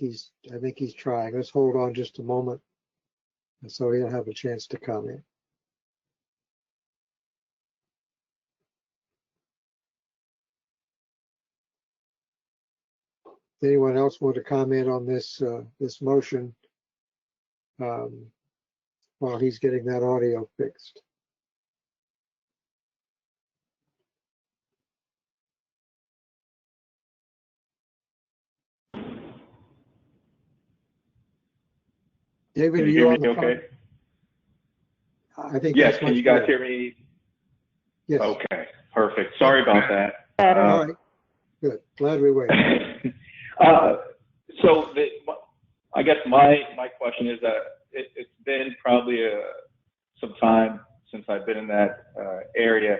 he's trying. Let's hold on just a moment, and so he'll have a chance to comment. Anyone else want to comment on this this motion while he's getting that audio fixed? David, are you on the phone? I think Yes, that's can much you guys better. hear me? Yes. Okay, perfect. Sorry about that. All right. Good. Glad we waited. So I guess my question is that it's been probably some time since I've been in that area,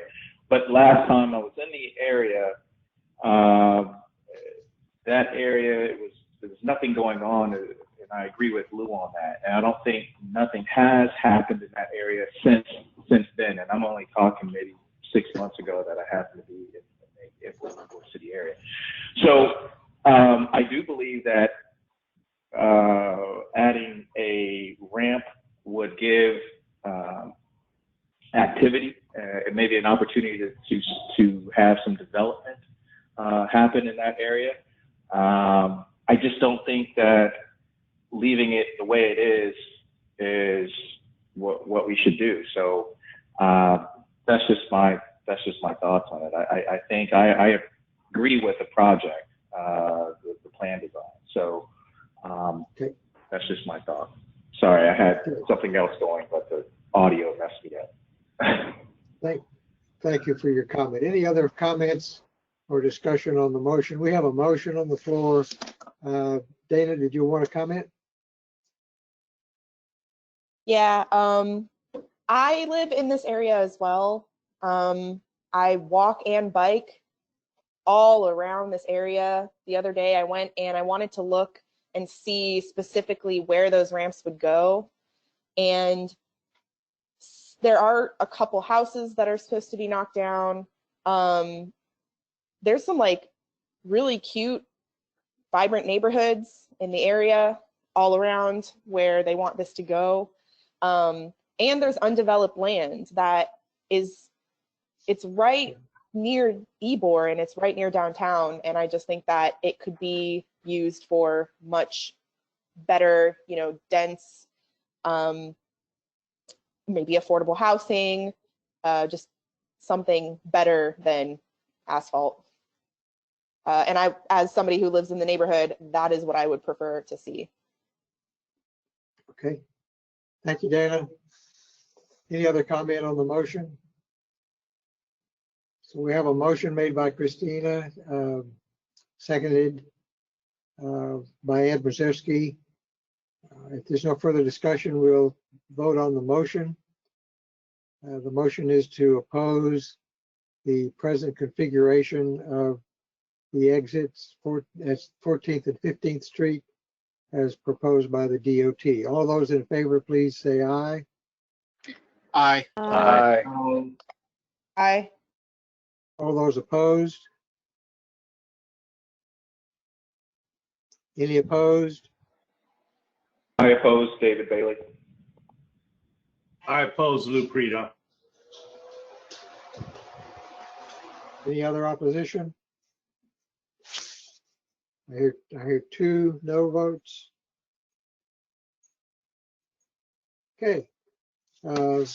but last time I was in the area, that area there was nothing going on, and I agree with Lou on that. And I don't think nothing has happened in that area since then. And I'm only talking maybe 6 months ago that I happened to be in the city area. So I do believe that adding a ramp would give activity and maybe an opportunity to have some development happen in that area. I just don't think that leaving it the way it is what we should do. So that's just my thoughts on it. I think I agree with the project, the plan design. So that's just my thought. Sorry, I had something else going, but the audio messed me up. Thank you for your comment. Any other comments or discussion on the motion? We have a motion on the floor. Dana, did you want to comment? Yeah, I live in this area as well. I walk and bike all around this area. The other day I went and I wanted to look and see specifically where those ramps would go. And there are a couple houses that are supposed to be knocked down. There's some like really cute, vibrant neighborhoods in the area all around where they want this to go. And there's undeveloped land that it's right near Ybor and it's right near downtown. And I just think that it could be used for much better, dense, maybe affordable housing, just something better than asphalt. And I, as somebody who lives in the neighborhood, that is what I would prefer to see. Okay. Thank you, Dana. Any other comment on the motion? So we have a motion made by Christina, seconded by Ed Brzezowski. If there's no further discussion, we'll vote on the motion. The motion is to oppose the present configuration of the exits as 14th and 15th Street as proposed by the DOT. All those in favor, please say aye. Aye. Aye. Aye. All those opposed? Any opposed? I oppose David Bailey. I oppose Lou Prida. Any other opposition? I hear 2 no votes. Okay. The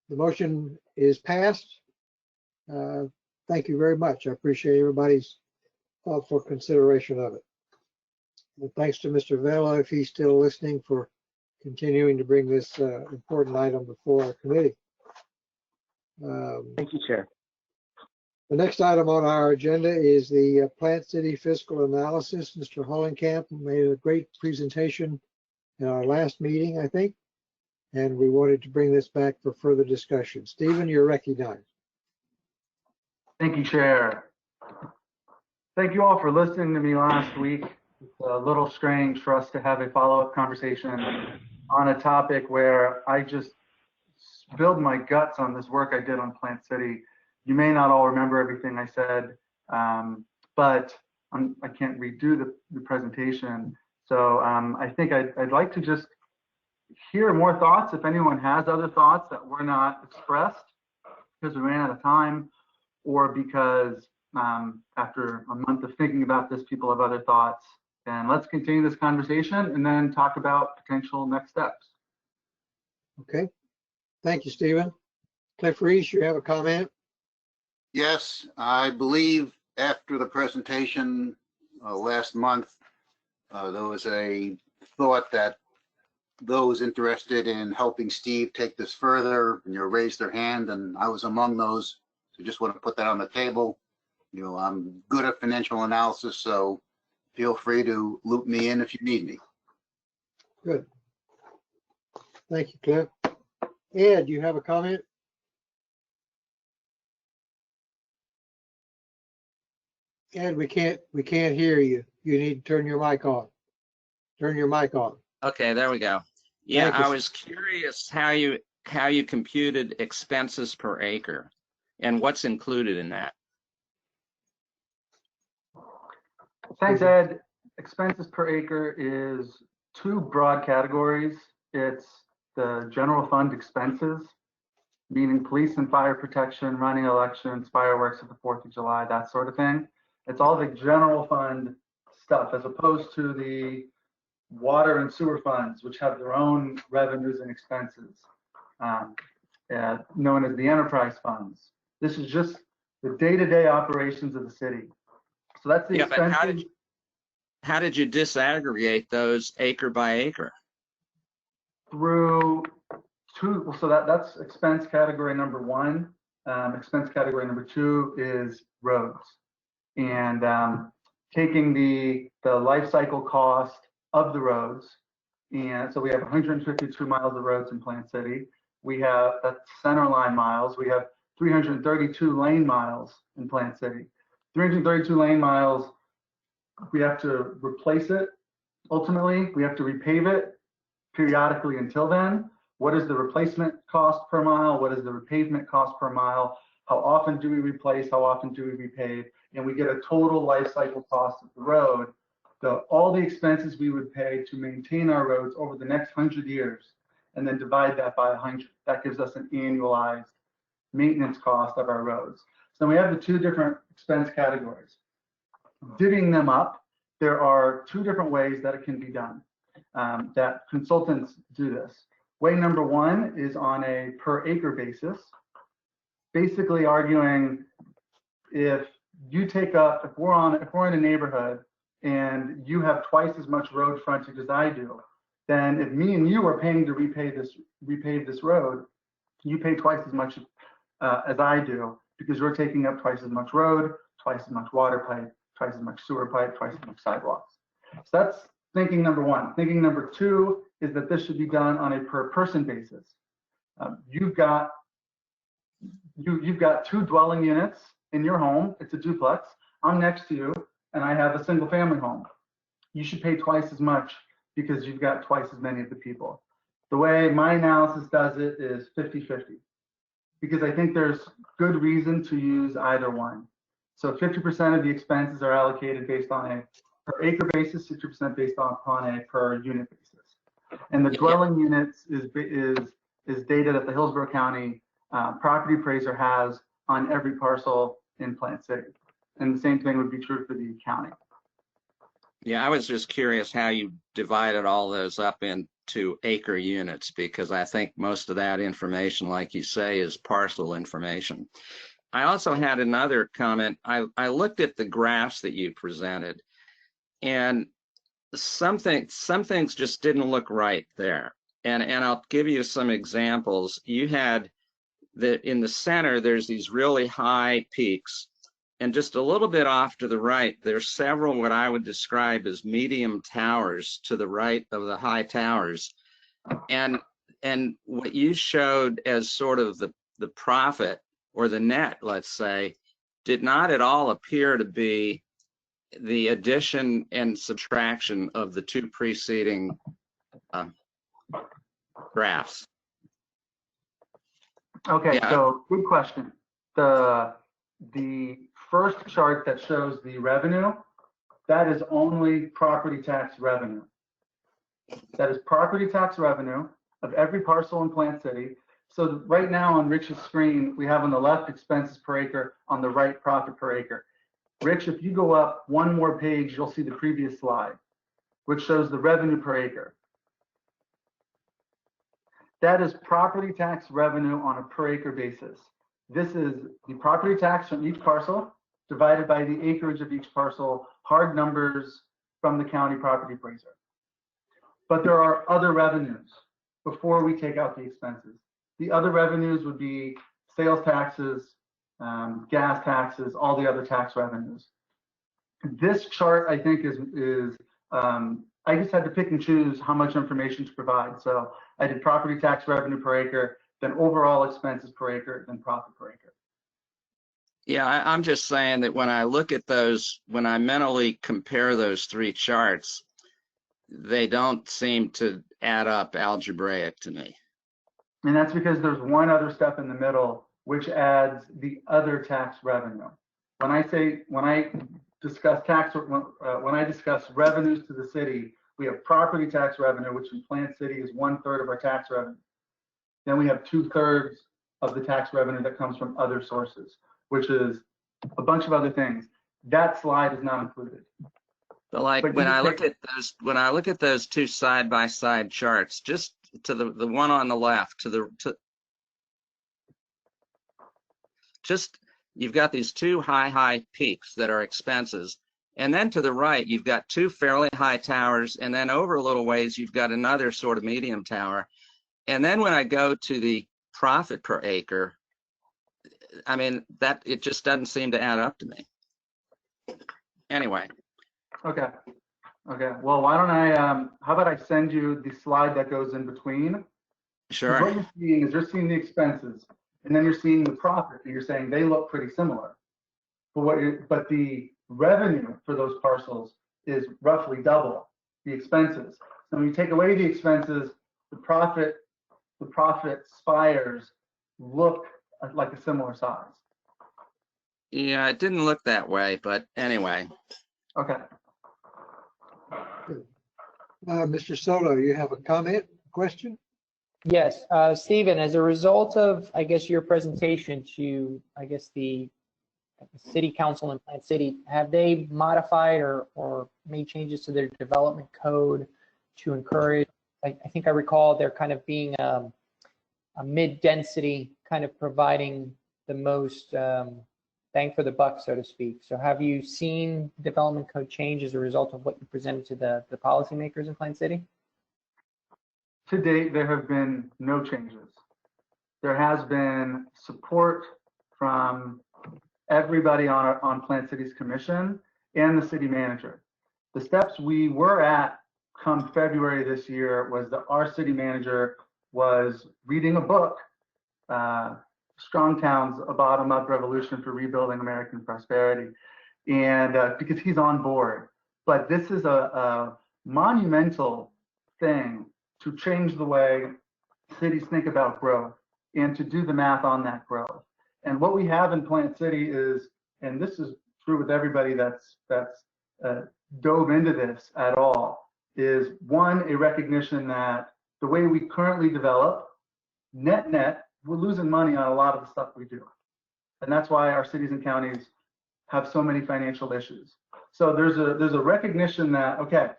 motion is passed. Thank you very much. I appreciate everybody's thoughtful consideration of it. And thanks to Mr. Vela, if he's still listening, for continuing to bring this important item before our committee. Thank you, Chair. The next item on our agenda is the Plant City fiscal analysis. Mr. Hollenkamp made a great presentation in our last meeting, I think, and we wanted to bring this back for further discussion. Stephen, you're recognized. Thank you, Chair. Thank you all for listening to me last week. It's a little strange for us to have a follow-up conversation on a topic where I just spilled my guts on this work I did on Plant City. You may not all remember everything I said, but I can't redo the presentation. So I think I'd like to just hear more thoughts if anyone has other thoughts that were not expressed because we ran out of time, or because after a month of thinking about this, people have other thoughts. And let's continue this conversation and then talk about potential next steps. Okay. Thank you, Stephen. Cliff Reese, you have a comment? Yes, I believe after the presentation last month, there was a thought that those interested in helping Steve take this further, raised their hand, and I was among those. So just want to put that on the table. I'm good at financial analysis, so feel free to loop me in if you need me. Good. Thank you, Cliff. Ed, you have a comment? Ed, we can't hear you. You need to turn your mic on. Turn your mic on. Okay, there we go. Yeah, Thank you. I was curious how you computed expenses per acre and what's included in that. Thanks, Ed. Expenses per acre is two broad categories. It's the general fund expenses, meaning police and fire protection, running elections, fireworks at the 4th of July, that sort of thing. It's all the general fund stuff, as opposed to the water and sewer funds, which have their own revenues and expenses, known as the enterprise funds. This is just the day-to-day operations of the city. So that's the expenses. But how did you disaggregate those acre by acre? Through two, so that's expense category number one. Expense category number two is roads, and taking the life cycle cost of the roads. And so we have 152 miles of roads in Plant City. We have center line miles. We have 332 lane miles in Plant City. 332 lane miles, we have to replace it. Ultimately, we have to repave it periodically until then. What is the replacement cost per mile? What is the repavement cost per mile? How often do we replace? How often do we repave? And we get a total life cycle cost of the road. All the expenses we would pay to maintain our roads over the next 100 years, and then divide that by 100. That gives us an annualized maintenance cost of our roads. So we have the two different expense categories. Divvying them up, there are two different ways that it can be done, that consultants do this. Way number one is on a per acre basis, basically arguing if you take up, if we're in a neighborhood and you have twice as much road frontage as I do, then if me and you are paying to repave this road, you pay twice as much as I do, because you're taking up twice as much road, twice as much water pipe, twice as much sewer pipe, twice as much sidewalks. So that's thinking number one. Thinking number two is that this should be done on a per person basis. You've got two dwelling units in your home. It's a duplex. I'm next to you, and I have a single family home. You should pay twice as much because you've got twice as many of the people. The way my analysis does it is 50-50, because I think there's good reason to use either one. So 50% of the expenses are allocated based on a per acre basis, 50% based upon a per unit basis. And the dwelling units is data that the Hillsborough County property appraiser has on every parcel in Plant City. And the same thing would be true for the county. Yeah, I was just curious how you divided all those up into acre units, because I think most of that information, like you say, is parcel information. I also had another comment. I looked at the graphs that you presented, and some things just didn't look right there. And I'll give you some examples. You had in the center, there's these really high peaks, and just a little bit off to the right, there's several what I would describe as medium towers to the right of the high towers. And what you showed as sort of the profit or the net, let's say, did not at all appear to be the addition and subtraction of the two preceding graphs. Okay, Yeah. So good question. The first chart that shows the revenue, that is only property tax revenue. That is property tax revenue of every parcel in Plant City. So right now on Rich's screen, we have on the left expenses per acre, on the right profit per acre. Rich, if you go up one more page, you'll see the previous slide, which shows the revenue per acre. That is property tax revenue on a per acre basis. This is the property tax from each parcel divided by the acreage of each parcel, hard numbers from the county property appraiser. but there are other revenues before we take out the expenses. The other revenues would be sales taxes, gas taxes, all the other tax revenues. This chart, I think, is I just had to pick and choose how much information to provide. So I did property tax revenue per acre, then overall expenses per acre, then profit per acre. Yeah, I'm just saying that when I look at those, when I mentally compare those three charts, they don't seem to add up algebraic to me. And that's because there's one other step in the middle, which adds the other tax revenue. When I discuss revenues to the city, we have property tax revenue, which in Plant City is 1/3 of our tax revenue. Then we have 2/3 of the tax revenue that comes from other sources, which is a bunch of other things. That slide is not included. But like when I look at those two side-by-side charts, just to the one on the left, you've got these two high peaks that are expenses. And then to the right, you've got two fairly high towers. And then over a little ways, you've got another sort of medium tower. And then when I go to the profit per acre, I mean, it just doesn't seem to add up to me. Anyway. Okay. Well, why don't how about I send you the slide that goes in between? Sure. What you're seeing is you're seeing the expenses, and then you're seeing the profit, and you're saying they look pretty similar. But the revenue for those parcels is roughly double the expenses. So when you take away the expenses, the profit spires look like a similar size. Yeah, it didn't look that way, but anyway. Okay. Mr. Soto, you have a comment, question? Yes, Stephen, as a result of, I guess, your presentation to, I guess, the City Council in Plant City, have they modified or made changes to their development code to encourage, I think I recall there kind of being a mid-density kind of providing the most bang for the buck, so to speak. So have you seen development code change as a result of what you presented to the policymakers in Plant City? To date, there have been no changes. There has been support from everybody on Plant City's commission and the city manager. The steps we were at come February this year was that our city manager was reading a book, Strong Towns, A Bottom-Up Revolution for Rebuilding American Prosperity, and because he's on board. But this is a monumental thing to change the way cities think about growth and to do the math on that growth. And what we have in Plant City is, and this is true with everybody that's dove into this at all, is one, a recognition that the way we currently develop, net, we're losing money on a lot of the stuff we do. And that's why our cities and counties have so many financial issues. So there's a recognition that, okay,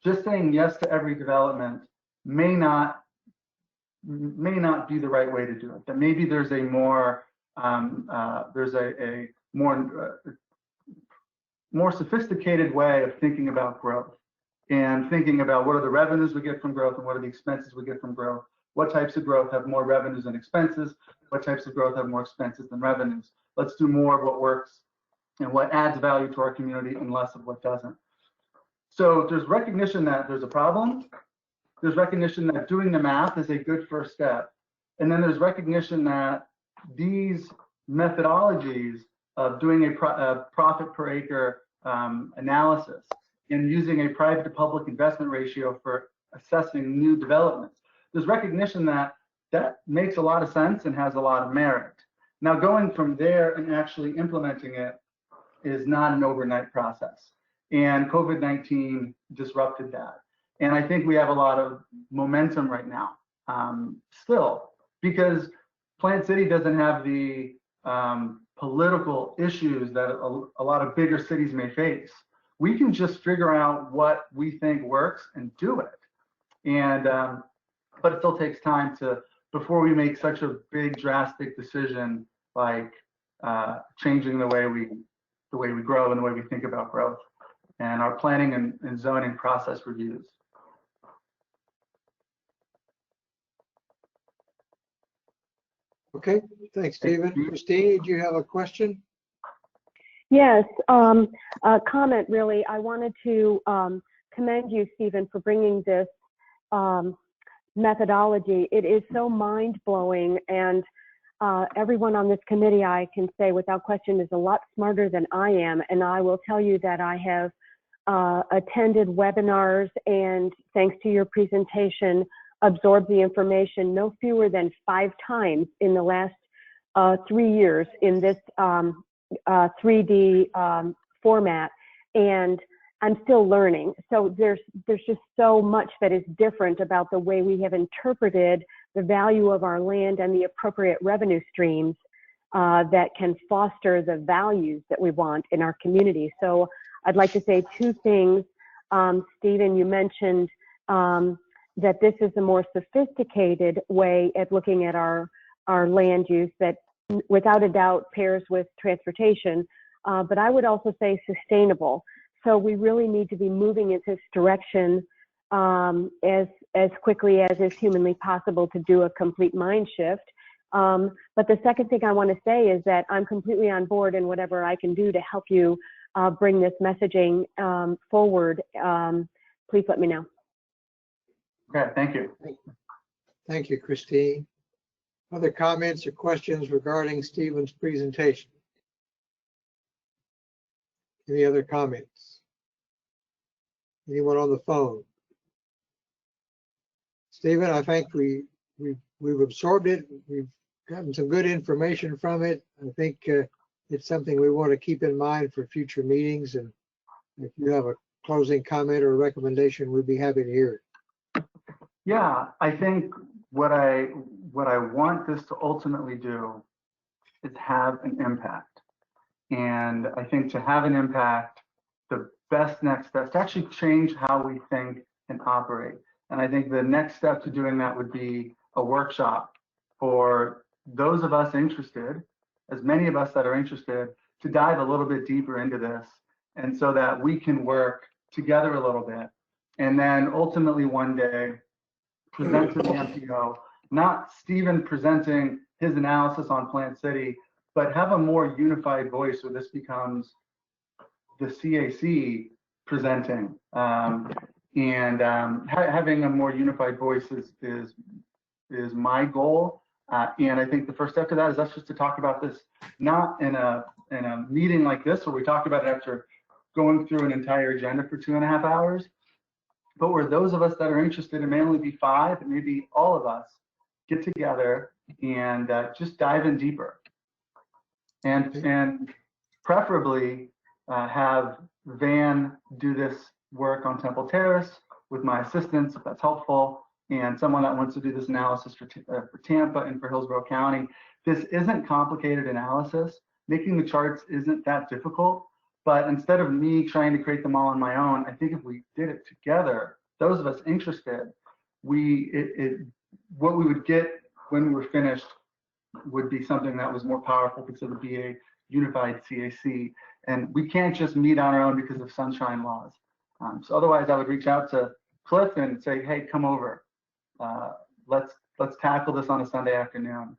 just saying yes to every development may not be the right way to do it. That maybe there's a more more sophisticated way of thinking about growth and thinking about what are the revenues we get from growth and what are the expenses we get from growth. What types of growth have more revenues than expenses? What types of growth have more expenses than revenues? Let's do more of what works and what adds value to our community and less of what doesn't. So there's recognition that there's a problem. There's recognition that doing the math is a good first step. And then there's recognition that these methodologies of doing a profit per acre analysis and using a private to public investment ratio for assessing new developments, there's recognition that that makes a lot of sense and has a lot of merit. Now going from there and actually implementing it is not an overnight process. And COVID-19 disrupted that. And I think we have a lot of momentum right now still, because Plant City doesn't have the political issues that a lot of bigger cities may face. We can just figure out what we think works and do it. And but it still takes time before we make such a big drastic decision like changing the way we grow and the way we think about growth and our planning and zoning process reviews. Okay, thanks, Stephen. Christine, do you have a question? Yes, a comment really. I wanted to commend you, Stephen, for bringing this methodology. It is so mind-blowing, and everyone on this committee, I can say without question, is a lot smarter than I am. And I will tell you that I have attended webinars, and thanks to your presentation, absorbed the information no fewer than 5 times in the last 3 years in this 3D format, and I'm still learning. So there's just so much that is different about the way we have interpreted the value of our land and the appropriate revenue streams that can foster the values that we want in our community. So I'd like to say 2 things. Stephen, you mentioned that this is a more sophisticated way at looking at our land use that without a doubt pairs with transportation, but I would also say sustainable. So we really need to be moving in this direction as quickly as is humanly possible to do a complete mind shift. But the second thing I want to say is that I'm completely on board, and whatever I can do to help you bring this messaging forward, please let me know. Okay, thank you. Thank you, Christine. Other comments or questions regarding Stephen's presentation? Any other comments? Anyone on the phone? Stephen, I think we've absorbed it. We've gotten some good information from it. I think it's something we want to keep in mind for future meetings. And if you have a closing comment or recommendation, we'd be happy to hear it. Yeah, I think what I want this to ultimately do is have an impact. And I think to have an impact, the best next step is to actually change how we think and operate. And I think the next step to doing that would be a workshop for those of us interested, as many of us that are interested, to dive a little bit deeper into this, and so that we can work together a little bit. And then ultimately one day present to the MPO, not Stephen presenting his analysis on Plant City, but have a more unified voice where this becomes the CAC presenting. Having a more unified voice is my goal. And I think the first step to that is us just to talk about this, not in a meeting like this where we talk about it after going through an entire agenda for 2.5 hours, but where those of us that are interested, it may only be 5, and maybe all of us get together and just dive in deeper. And preferably have Van do this work on Temple Terrace with my assistance, if that's helpful, and someone that wants to do this analysis for Tampa and for Hillsborough County. This isn't complicated analysis. Making the charts isn't that difficult, but instead of me trying to create them all on my own, I think if we did it together, those of us interested, what we would get when we were finished would be something that was more powerful because it would be a unified CAC. And we can't just meet on our own because of sunshine laws. So otherwise I would reach out to Cliff and say, hey, come over. Let's tackle this on a Sunday afternoon.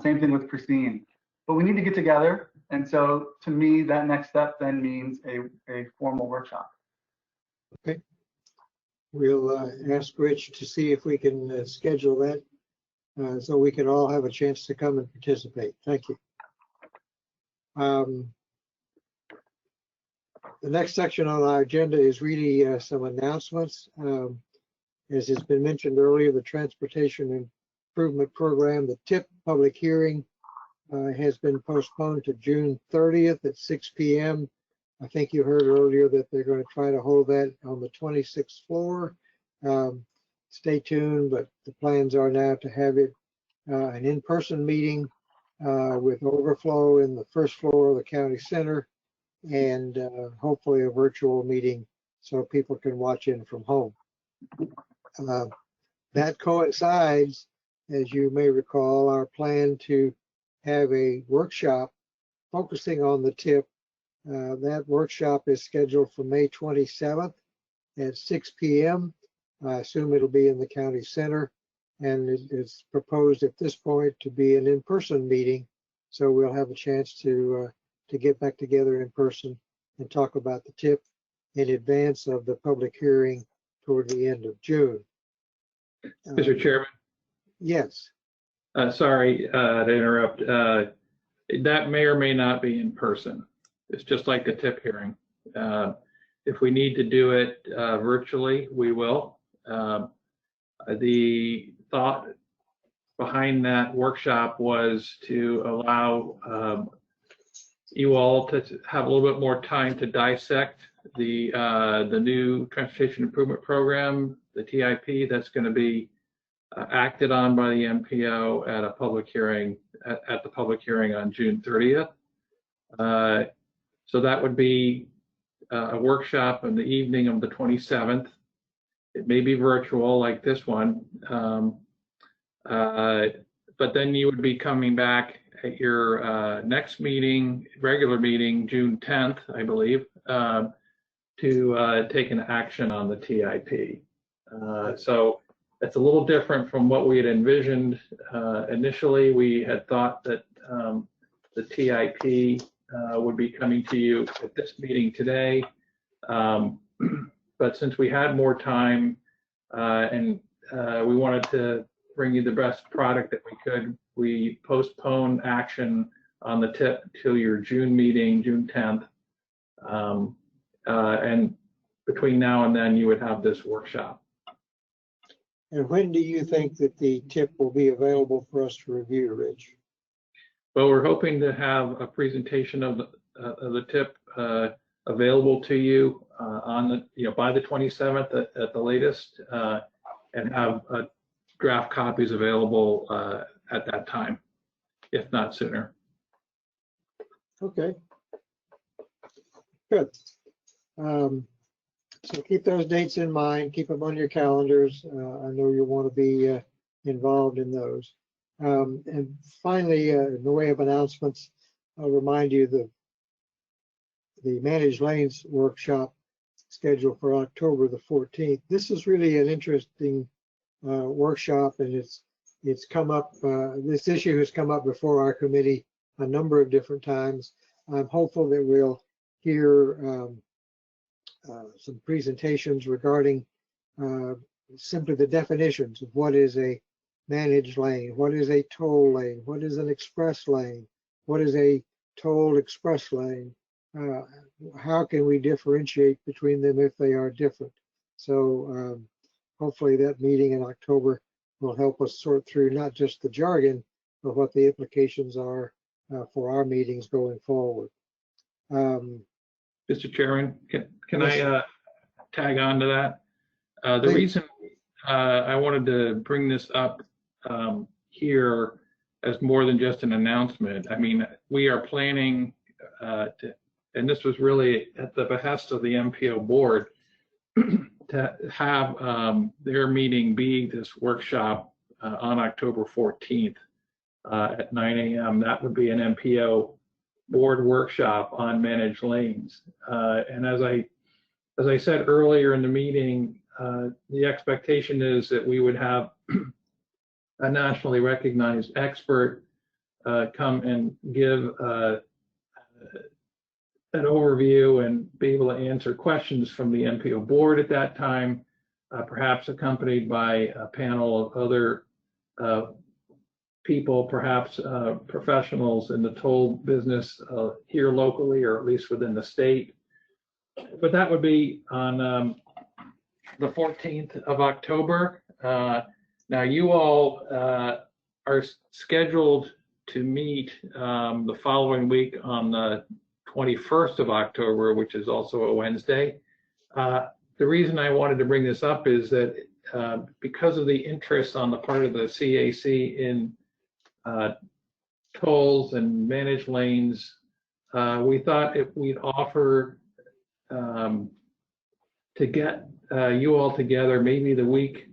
Same thing with Christine. But we need to get together. And so to me, that next step then means a formal workshop. Okay. We'll ask Rich to see if we can schedule that so we can all have a chance to come and participate. Thank you. The next section on our agenda is really some announcements. As has been mentioned earlier, the Transportation Improvement Program, the TIP public hearing has been postponed to June 30th at 6 p.m. I think you heard earlier that they're going to try to hold that on the 26th floor. Stay tuned, but the plans are now to have it an in-person meeting with overflow in the first floor of the county center, and hopefully a virtual meeting so people can watch in from home. That coincides, as you may recall, our plan to have a workshop focusing on the TIP. That workshop is scheduled for May 27th at 6 p.m. I assume it'll be in the county center. and it's proposed at this point to be an in-person meeting. So we'll have a chance to get back together in person and talk about the TIP in advance of the public hearing toward the end of June. Mr. Chairman? Yes. Sorry to interrupt. That may or may not be in person. It's just like the TIP hearing. If we need to do it virtually, we will. The thought behind that workshop was to allow you all to have a little bit more time to dissect the new Transportation Improvement Program, the TIP, that's going to be acted on by the MPO at a public hearing, at the public hearing on June 30th. So that would be a workshop in the evening of the 27th. It may be virtual like this one, but then you would be coming back at your next meeting, regular meeting, June 10th, I believe, to take an action on the TIP. So it's a little different from what we had envisioned. Initially, we had thought that the TIP would be coming to you at this meeting today. But since we had more time and we wanted to bring you the best product that we could, we postponed action on the TIP till your June meeting, June 10th. And between now and then, you would have this workshop. And when do you think that the TIP will be available for us to review, Rich? Well, we're hoping to have a presentation of the TIP available to you on the, by the 27th at the latest, and have draft copies available at that time, if not sooner. Okay. Good. So keep those dates in mind, keep them on your calendars. I know you'll want to be involved in those. And finally, in the way of announcements, I'll remind you that the Managed Lanes workshop scheduled for October the 14th. This is really an interesting workshop, and it's come up, this issue has come up before our committee a number of different times. I'm hopeful that we'll hear some presentations regarding simply the definitions of what is a managed lane, what is a toll lane, what is an express lane, what is a toll express lane, how can we differentiate between them if they are different. So hopefully that meeting in October will help us sort through not just the jargon, but what the implications are for our meetings going forward. Mr. Chairman, can I tag on to that? The reason I wanted to bring this up here as more than just an announcement, I mean, we are planning to, and this was really at the behest of the MPO board, to have their meeting be this workshop on October 14th at 9 a.m. That would be an MPO board workshop on managed lanes. And as I said earlier in the meeting, the expectation is that we would have a nationally recognized expert come and give an overview and be able to answer questions from the MPO board at that time, perhaps accompanied by a panel of other people, perhaps professionals in the toll business here locally, or at least within the state. But that would be on the 14th of October. Now you all are scheduled to meet the following week on the 21st of October, which is also a Wednesday. The reason I wanted to bring this up is that because of the interest on the part of the CAC in tolls and managed lanes, we thought if we'd offer to get you all together maybe the week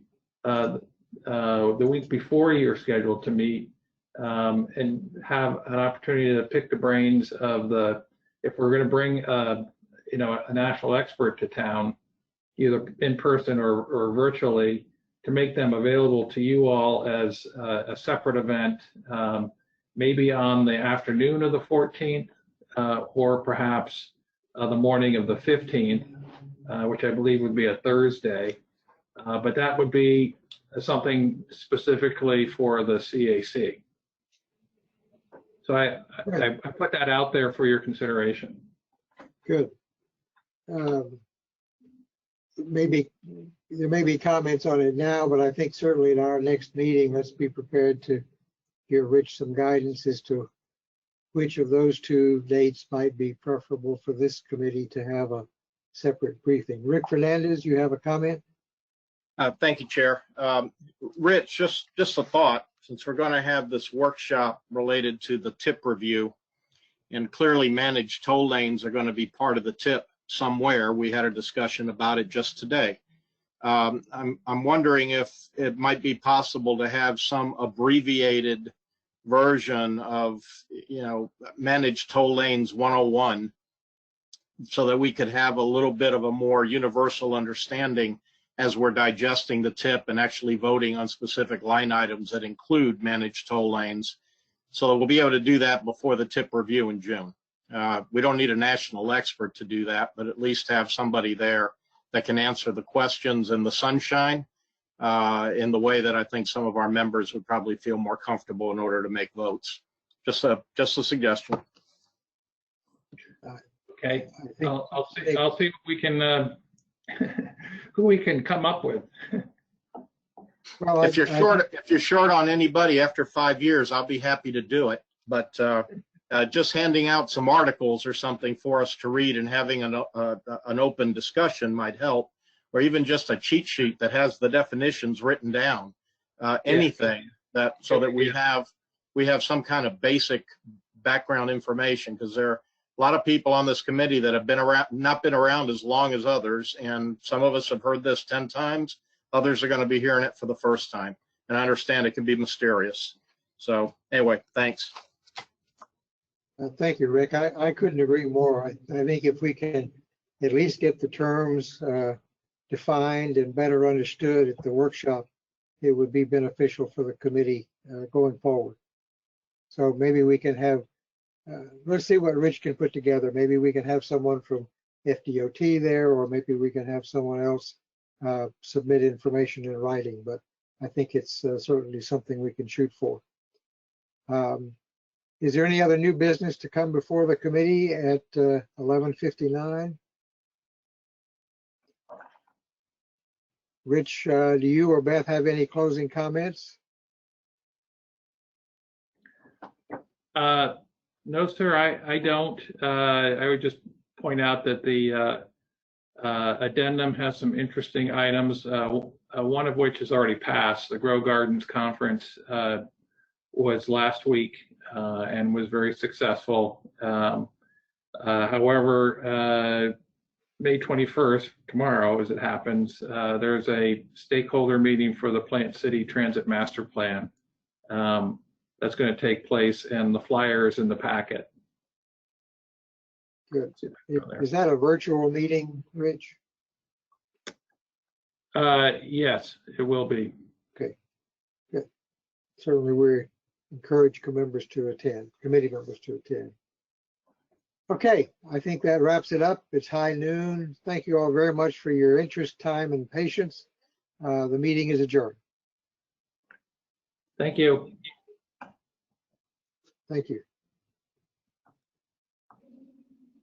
before you're scheduled to meet, and have an opportunity to pick the brains of if we're going to bring a national expert to town, either in person or virtually, to make them available to you all as a separate event, maybe on the afternoon of the 14th, or perhaps the morning of the 15th, which I believe would be a Thursday. But that would be something specifically for the CAC. So I put that out there for your consideration. Good. Maybe there may be comments on it now, but I think certainly at our next meeting, let's be prepared to give Rich some guidance as to which of those two dates might be preferable for this committee to have a separate briefing. Rick Fernandez, you have a comment? Thank you, Chair. Rich, just a thought, since we're going to have this workshop related to the TIP review, and clearly managed toll lanes are going to be part of the TIP somewhere. We had a discussion about it just today. I'm wondering if it might be possible to have some abbreviated version of, managed toll lanes 101, so that we could have a little bit of a more universal understanding as we're digesting the TIP and actually voting on specific line items that include managed toll lanes. So we'll be able to do that before the TIP review in June. We don't need a national expert to do that, but at least have somebody there that can answer the questions in the sunshine in the way that I think some of our members would probably feel more comfortable in order to make votes. Just a suggestion. Okay, I'll see what we can who we can come up with. Well, if you're short on anybody after 5 years, I'll be happy to do it. But just handing out some articles or something for us to read and having an open discussion might help, or even just a cheat sheet that has the definitions written down. Anything that so that we have some kind of basic background information, because there are a lot of people on this committee that have not been around as long as others, and some of us have heard this 10 times. Others are going to be hearing it for the first time, and I understand it can be mysterious. So anyway, thanks. Thank you, Rick. I couldn't agree more. I think if we can at least get the terms defined and better understood at the workshop, it would be beneficial for the committee going forward. So maybe we can have, let's see what Rich can put together. Maybe we can have someone from FDOT there, or maybe we can have someone else submit information in writing, but I think it's certainly something we can shoot for. Is there any other new business to come before the committee at 11:59? Rich, do you or Beth have any closing comments? No, sir, I don't. I would just point out that the addendum has some interesting items, one of which has already passed. The Grow Gardens Conference was last week and was very successful. However, May 21st, tomorrow as it happens, there's a stakeholder meeting for the Plant City Transit Master Plan. That's going to take place, and the flyer is in the packet. Good. Is that a virtual meeting, Rich? Yes, it will be. Okay, good. Certainly we encourage committee members to attend. Okay, I think that wraps it up. It's high noon. Thank you all very much for your interest, time, and patience. The meeting is adjourned. Thank you. Thank you.